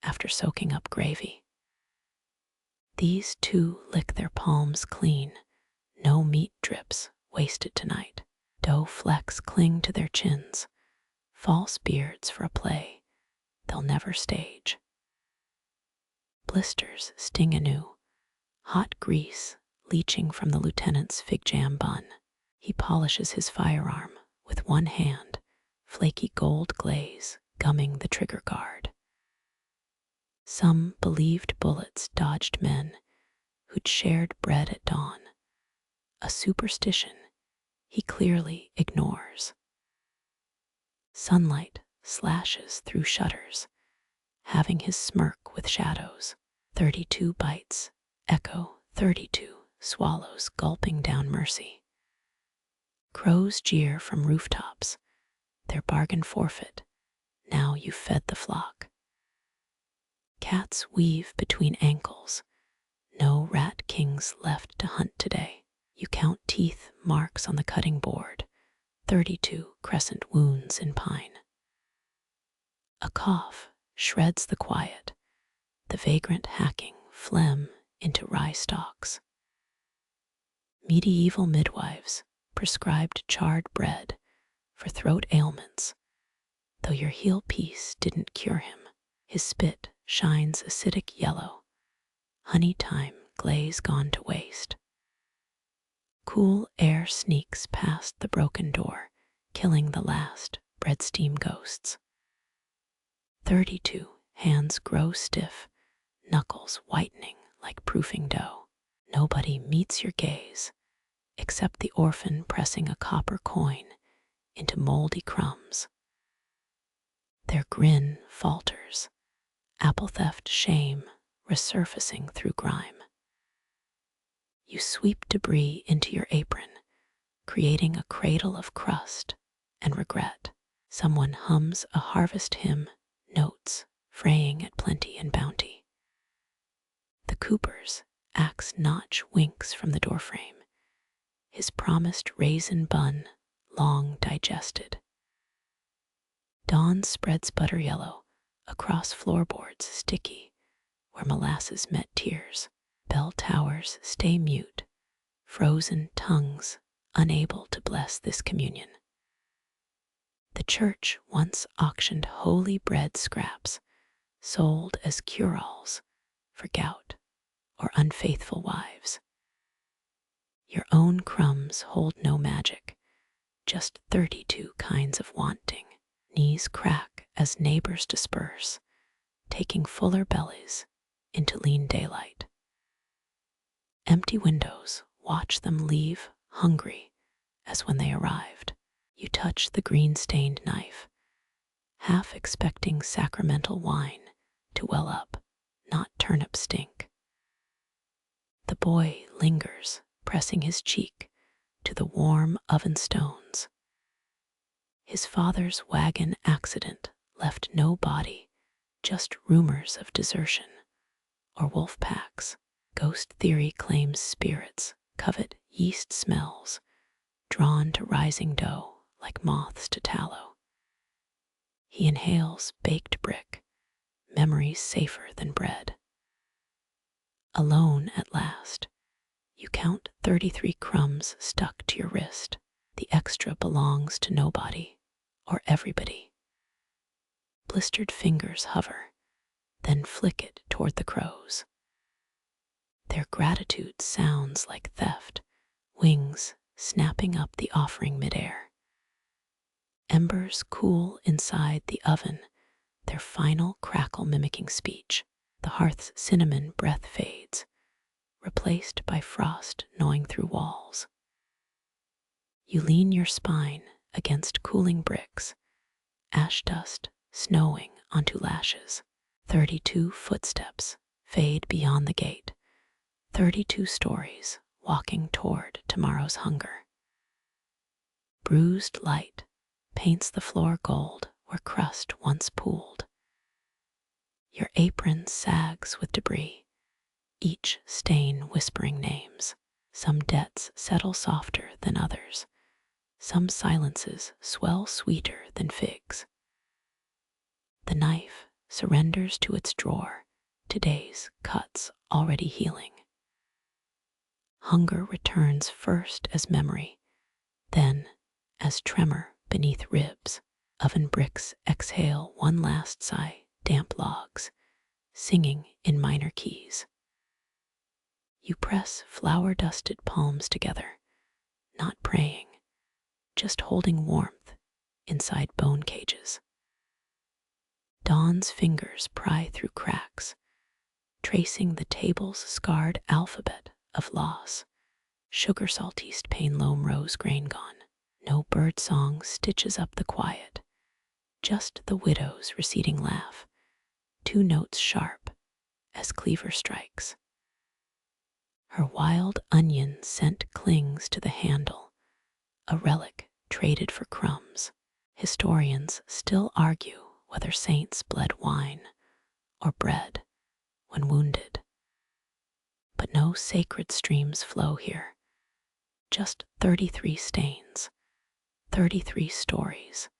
after soaking up gravy. These two lick their palms clean, no meat drips wasted tonight. Dough flecks cling to their chins, false beards for a play they'll never stage. Blisters sting anew, hot grease leaching from the lieutenant's fig jam bun. He polishes his firearm with one hand, flaky gold glaze gumming the trigger guard. Some believed bullets dodged men who'd shared bread at dawn, a superstition he clearly ignores. Sunlight slashes through shutters, having his smirk with shadows. 32 bites echo 32 swallows gulping down mercy. Crows jeer from rooftops, their bargain forfeit, now you've fed the flock. Cats weave between ankles, no rat kings left to hunt today. You count teeth marks on the cutting board, 32 crescent wounds in pine. A cough shreds the quiet, the vagrant hacking phlegm into rye stalks. Medieval midwives prescribed charred bread for throat ailments, though your heel piece didn't cure him. His spit shines acidic yellow, honey thyme glaze gone to waste. Cool air sneaks past the broken door, killing the last bread steam ghosts. 32 hands grow stiff, knuckles whitening like proofing dough. Nobody meets your gaze, except the orphan pressing a copper coin into moldy crumbs. Their grin falters, apple theft shame resurfacing through grime. You sweep debris into your apron, creating a cradle of crust and regret. Someone hums a harvest hymn, notes fraying at plenty and bounty. The cooper's axe notch winks from the doorframe, his promised raisin bun long digested. Dawn spreads butter yellow across floorboards sticky where molasses met tears. Bell towers stay mute, frozen tongues unable to bless this communion. The church once auctioned holy bread scraps, sold as cure-alls for gout or unfaithful wives. Your own crumbs hold no magic, just 32 kinds of wanting. Knees crack as neighbors disperse, taking fuller bellies into lean daylight. Empty windows watch them leave hungry as when they arrived. You touch the green-stained knife, half expecting sacramental wine to well up, not turnip stink. The boy lingers, pressing his cheek to the warm oven stones. His father's wagon accident left no body, just rumors of desertion or wolf packs. Ghost theory claims spirits covet yeast smells, drawn to rising dough like moths to tallow. He inhales baked brick, memories safer than bread. Alone at last, you count 33 crumbs stuck to your wrist. The extra belongs to nobody or everybody. Blistered fingers hover, then flick it toward the crows. Their gratitude sounds like theft, wings snapping up the offering midair. Embers cool inside the oven, their final crackle mimicking speech. The hearth's cinnamon breath fades, replaced by frost gnawing through walls. You lean your spine against cooling bricks, ash dust snowing onto lashes. 32 footsteps fade beyond the gate, 32 stories walking toward tomorrow's hunger. Bruised light paints the floor gold where crust once pooled. Your apron sags with debris, each stain whispering names. Some debts settle softer than others. Some silences swell sweeter than figs. The knife surrenders to its drawer, today's cuts already healing. Hunger returns first as memory, then as tremor beneath ribs. Oven bricks exhale one last sigh, damp logs, singing in minor keys. You press flour-dusted palms together, not praying, just holding warmth inside bone cages. Dawn's fingers pry through cracks, tracing the table's scarred alphabet of loss. Sugar saltiste pain loam rose grain gone. No bird song stitches up the quiet, just the widow's receding laugh, 2 notes sharp as cleaver strikes. Her wild onion scent clings to the handle, a relic traded for crumbs. Historians still argue whether saints bled wine or bread when wounded. But no sacred streams flow here, just 33 stains, 33 stories,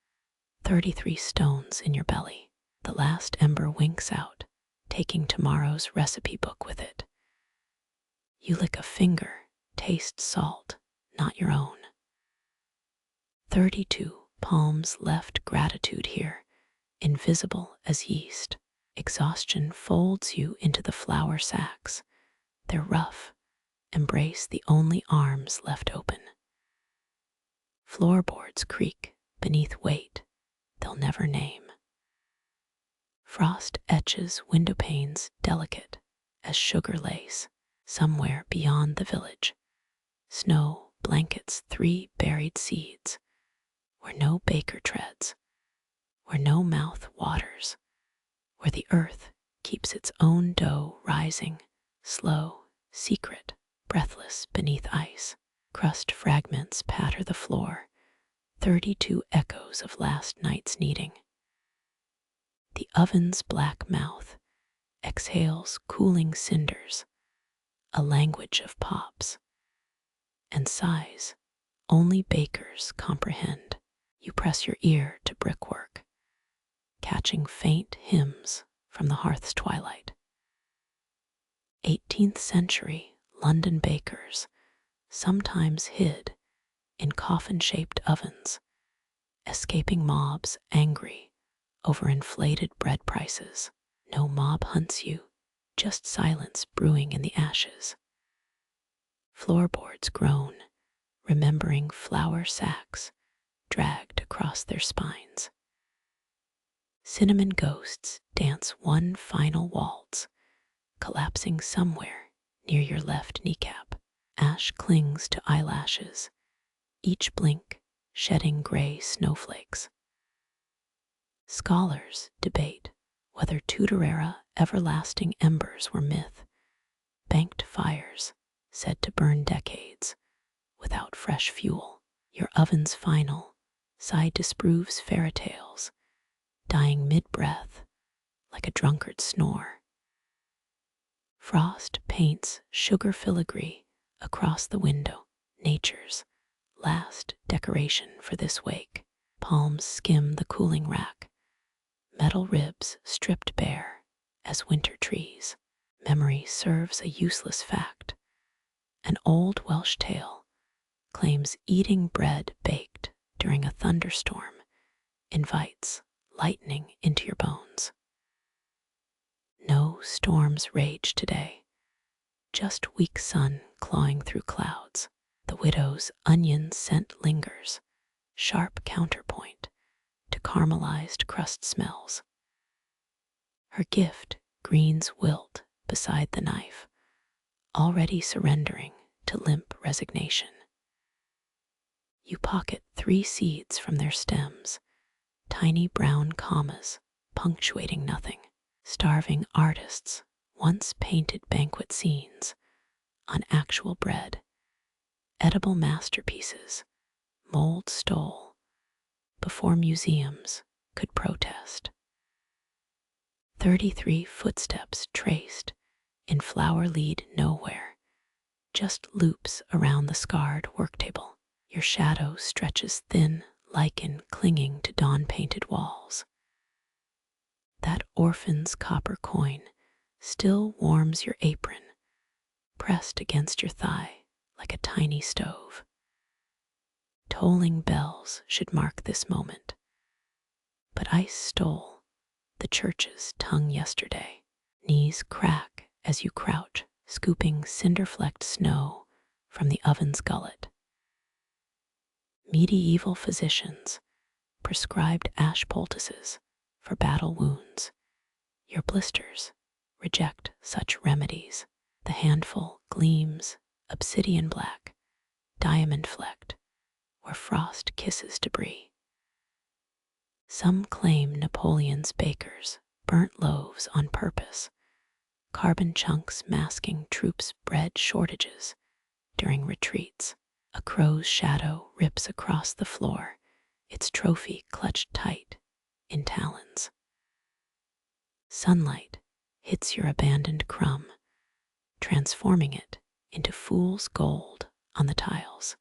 33 stones in your belly. The last ember winks out, taking tomorrow's recipe book with it. You lick a finger, taste salt, not your own. 32 palms left gratitude here, invisible as yeast. Exhaustion folds you into the flour sacks. They're rough, embrace the only arms left open. Floorboards creak beneath weight they'll never name. Frost etches window panes delicate as sugar lace. Somewhere beyond the village, snow blankets 3 buried seeds, where no baker treads, where no mouth waters, where the earth keeps its own dough rising, slow, secret, breathless beneath ice. Crust fragments patter the floor, 32 echoes of last night's kneading. The oven's black mouth exhales cooling cinders, a language of pops and sighs only bakers comprehend. You press your ear to brickwork, catching faint hymns from the hearth's twilight. 18th century London bakers sometimes hid in coffin-shaped ovens, escaping mobs angry over inflated bread prices. No mob hunts you, just silence brewing in the ashes. Floorboards groan, remembering flour sacks dragged across their spines. Cinnamon ghosts dance one final waltz, collapsing somewhere near your left kneecap. Ash clings to eyelashes, each blink shedding gray snowflakes. Scholars debate whether Tudor-era everlasting embers were myth, banked fires said to burn decades without fresh fuel. Your oven's final sigh disproves fairy tales, dying mid-breath like a drunkard's snore. Frost paints sugar filigree across the window, nature's last decoration for this wake. Palms skim the cooling rack, metal ribs stripped bare as winter trees. Memory serves a useless fact. An old Welsh tale claims eating bread baked during a thunderstorm invites lightning into your bones. No storms rage today, just weak sun clawing through clouds. The widow's onion scent lingers, sharp counterpoint to caramelized crust smells. Her gift greens wilt beside the knife, already surrendering to limp resignation. You pocket 3 seeds from their stems, tiny brown commas punctuating nothing. Starving artists once painted banquet scenes on actual bread, edible masterpieces mold stole before museums could protest. 33 footsteps traced in flower lead nowhere, just loops around the scarred worktable. Your shadow stretches thin, lichen clinging to dawn-painted walls. That orphan's copper coin still warms your apron, pressed against your thigh like a tiny stove. Tolling bells should mark this moment, but ice stole the church's tongue yesterday. Knees crack as you crouch, scooping cinder-flecked snow from the oven's gullet. Medieval physicians prescribed ash poultices for battle wounds. Your blisters reject such remedies. The handful gleams obsidian black, diamond flecked, where frost kisses debris. Some claim Napoleon's bakers burnt loaves on purpose, carbon chunks masking troops' bread shortages during retreats. A crow's shadow rips across the floor, its trophy clutched tight in talons. Sunlight hits your abandoned crumb, transforming it into fool's gold on the tiles.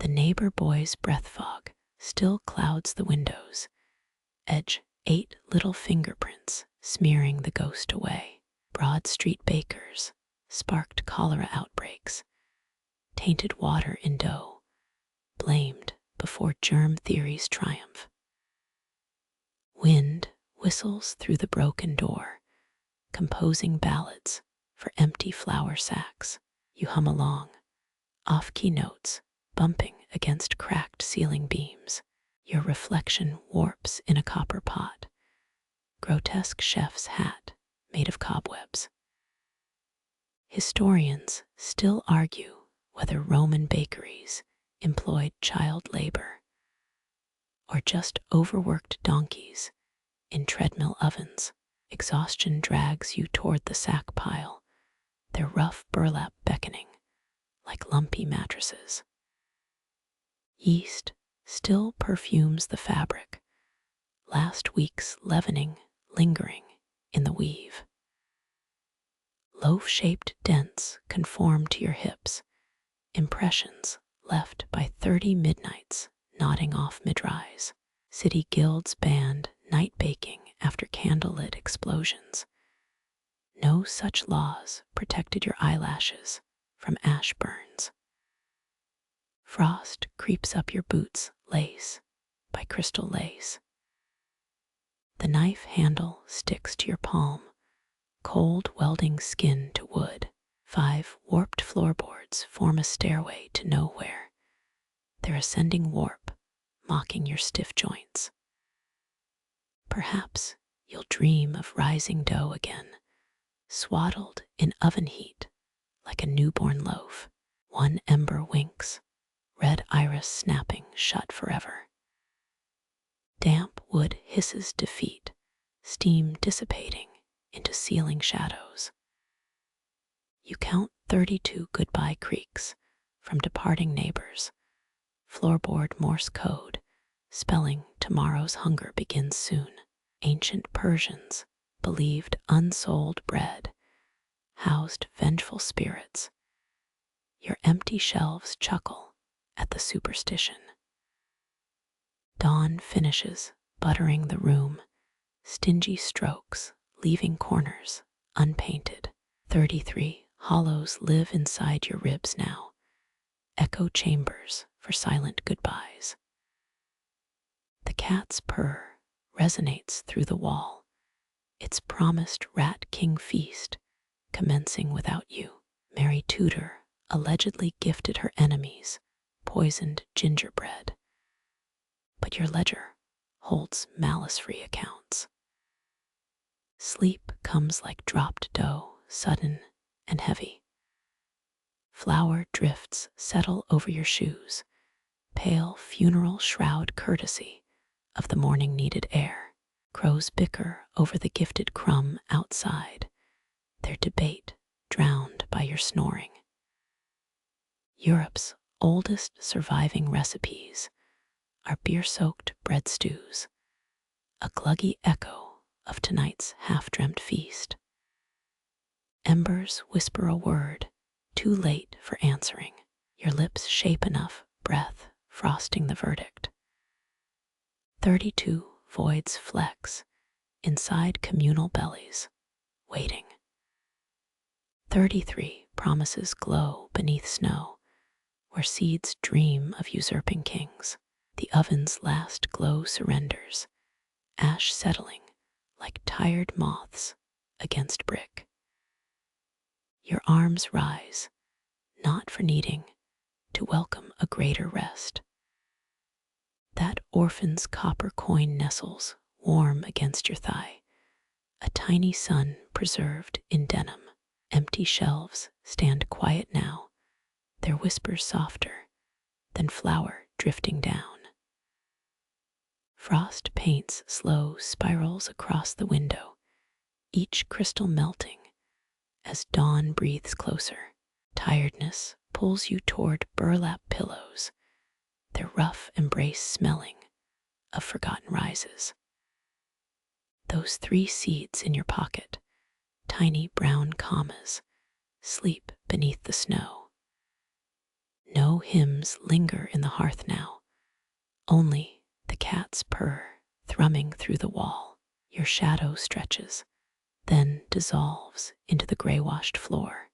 The neighbor boy's breath fog still clouds the windows, edge 8 little fingerprints smearing the ghost away. Broad Street bakers sparked cholera outbreaks, tainted water in dough, blamed before germ theory's triumph. Wind whistles through the broken door, composing ballads for empty flour sacks. You hum along, off-key notes bumping against cracked ceiling beams. Your reflection warps in a copper pot, grotesque chef's hat made of cobwebs. Historians still argue whether Roman bakeries employed child labor or just overworked donkeys in treadmill ovens. Exhaustion drags you toward the sack pile, their rough burlap beckoning like lumpy mattresses. Yeast still perfumes the fabric, last week's leavening lingering in the weave. Loaf-shaped dents conform to your hips, impressions left by 30 midnights nodding off mid-rise. City guilds banned night baking after candlelit explosions. No such laws protected your eyelashes from ash burns. Frost creeps up your boots, lace by crystal lace. The knife handle sticks to your palm, cold welding skin to wood. 5 warped floorboards form a stairway to nowhere, their ascending warp mocking your stiff joints. Perhaps you'll dream of rising dough again, swaddled in oven heat like a newborn loaf. 1 ember winks, red iris snapping shut forever. Damp wood hisses defeat, steam dissipating into ceiling shadows. You count 32 goodbye creaks from departing neighbors, floorboard Morse code, spelling tomorrow's hunger begins soon. Ancient Persians believed unsold bread housed vengeful spirits. Your empty shelves chuckle at the superstition. Dawn finishes buttering the room, stingy strokes leaving corners unpainted. 33 hollows live inside your ribs now, echo chambers for silent goodbyes. The cat's purr resonates through the wall, its promised rat king feast commencing without you. Mary Tudor allegedly gifted her enemies poisoned gingerbread, but your ledger holds malice-free accounts. Sleep comes like dropped dough, sudden and heavy. Flour drifts settle over your shoes, pale funeral shroud courtesy of the morning needed air. Crows bicker over the gifted crumb outside, their debate drowned by your snoring. Europe's oldest surviving recipes are beer-soaked bread stews, a gluggy echo of tonight's half-dreamt feast. Embers whisper a word, too late for answering. Your lips shape enough breath, frosting the verdict. 32 voids flex inside communal bellies, waiting. 33 promises glow beneath snow, where seeds dream of usurping kings. The oven's last glow surrenders, ash settling like tired moths against brick. Your arms rise, not for kneading, to welcome a greater rest. That orphan's copper coin nestles warm against your thigh, a tiny sun preserved in denim. Empty shelves stand quiet now, their whispers softer than flour drifting down. Frost paints slow spirals across the window, each crystal melting as dawn breathes closer. Tiredness pulls you toward burlap pillows, their rough embrace smelling of forgotten rises. Those 3 seeds in your pocket, tiny brown commas, sleep beneath the snow. No hymns linger in the hearth now, only the cat's purr thrumming through the wall. Your shadow stretches, then dissolves into the gray-washed floor.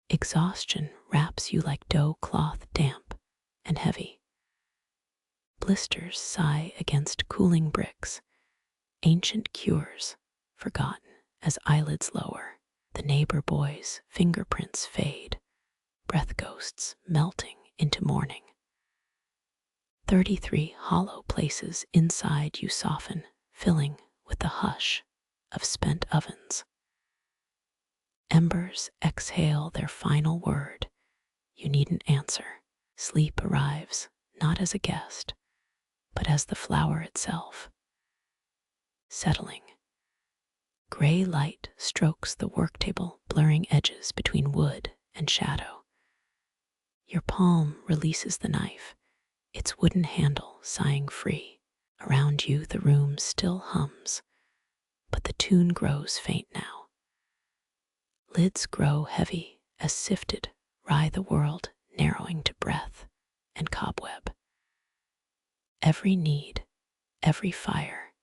Exhaustion wraps you like dough cloth, damp and heavy. Blisters sigh against cooling bricks, ancient cures forgotten as eyelids lower. The neighbor boy's fingerprints fade, breath ghosts melting into morning. 33 hollow places inside you soften, filling with the hush of spent ovens. Embers exhale their final word. You needn't answer. Sleep arrives, not as a guest, but as the flower itself. Settling. Gray light strokes the work table, blurring edges between wood and shadow. Your palm releases the knife, its wooden handle sighing free. Around you the room still hums, but the tune grows faint now. Lids grow heavy as sifted rye the world, narrowing to breath and cobweb. Every need, every fire,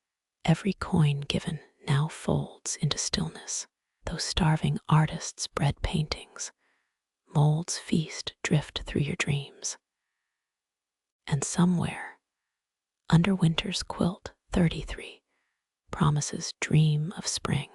every coin given now folds into stillness. Those starving artists' bread paintings, molds feast drift through your dreams. And somewhere, under winter's quilt 33, promises dream of spring.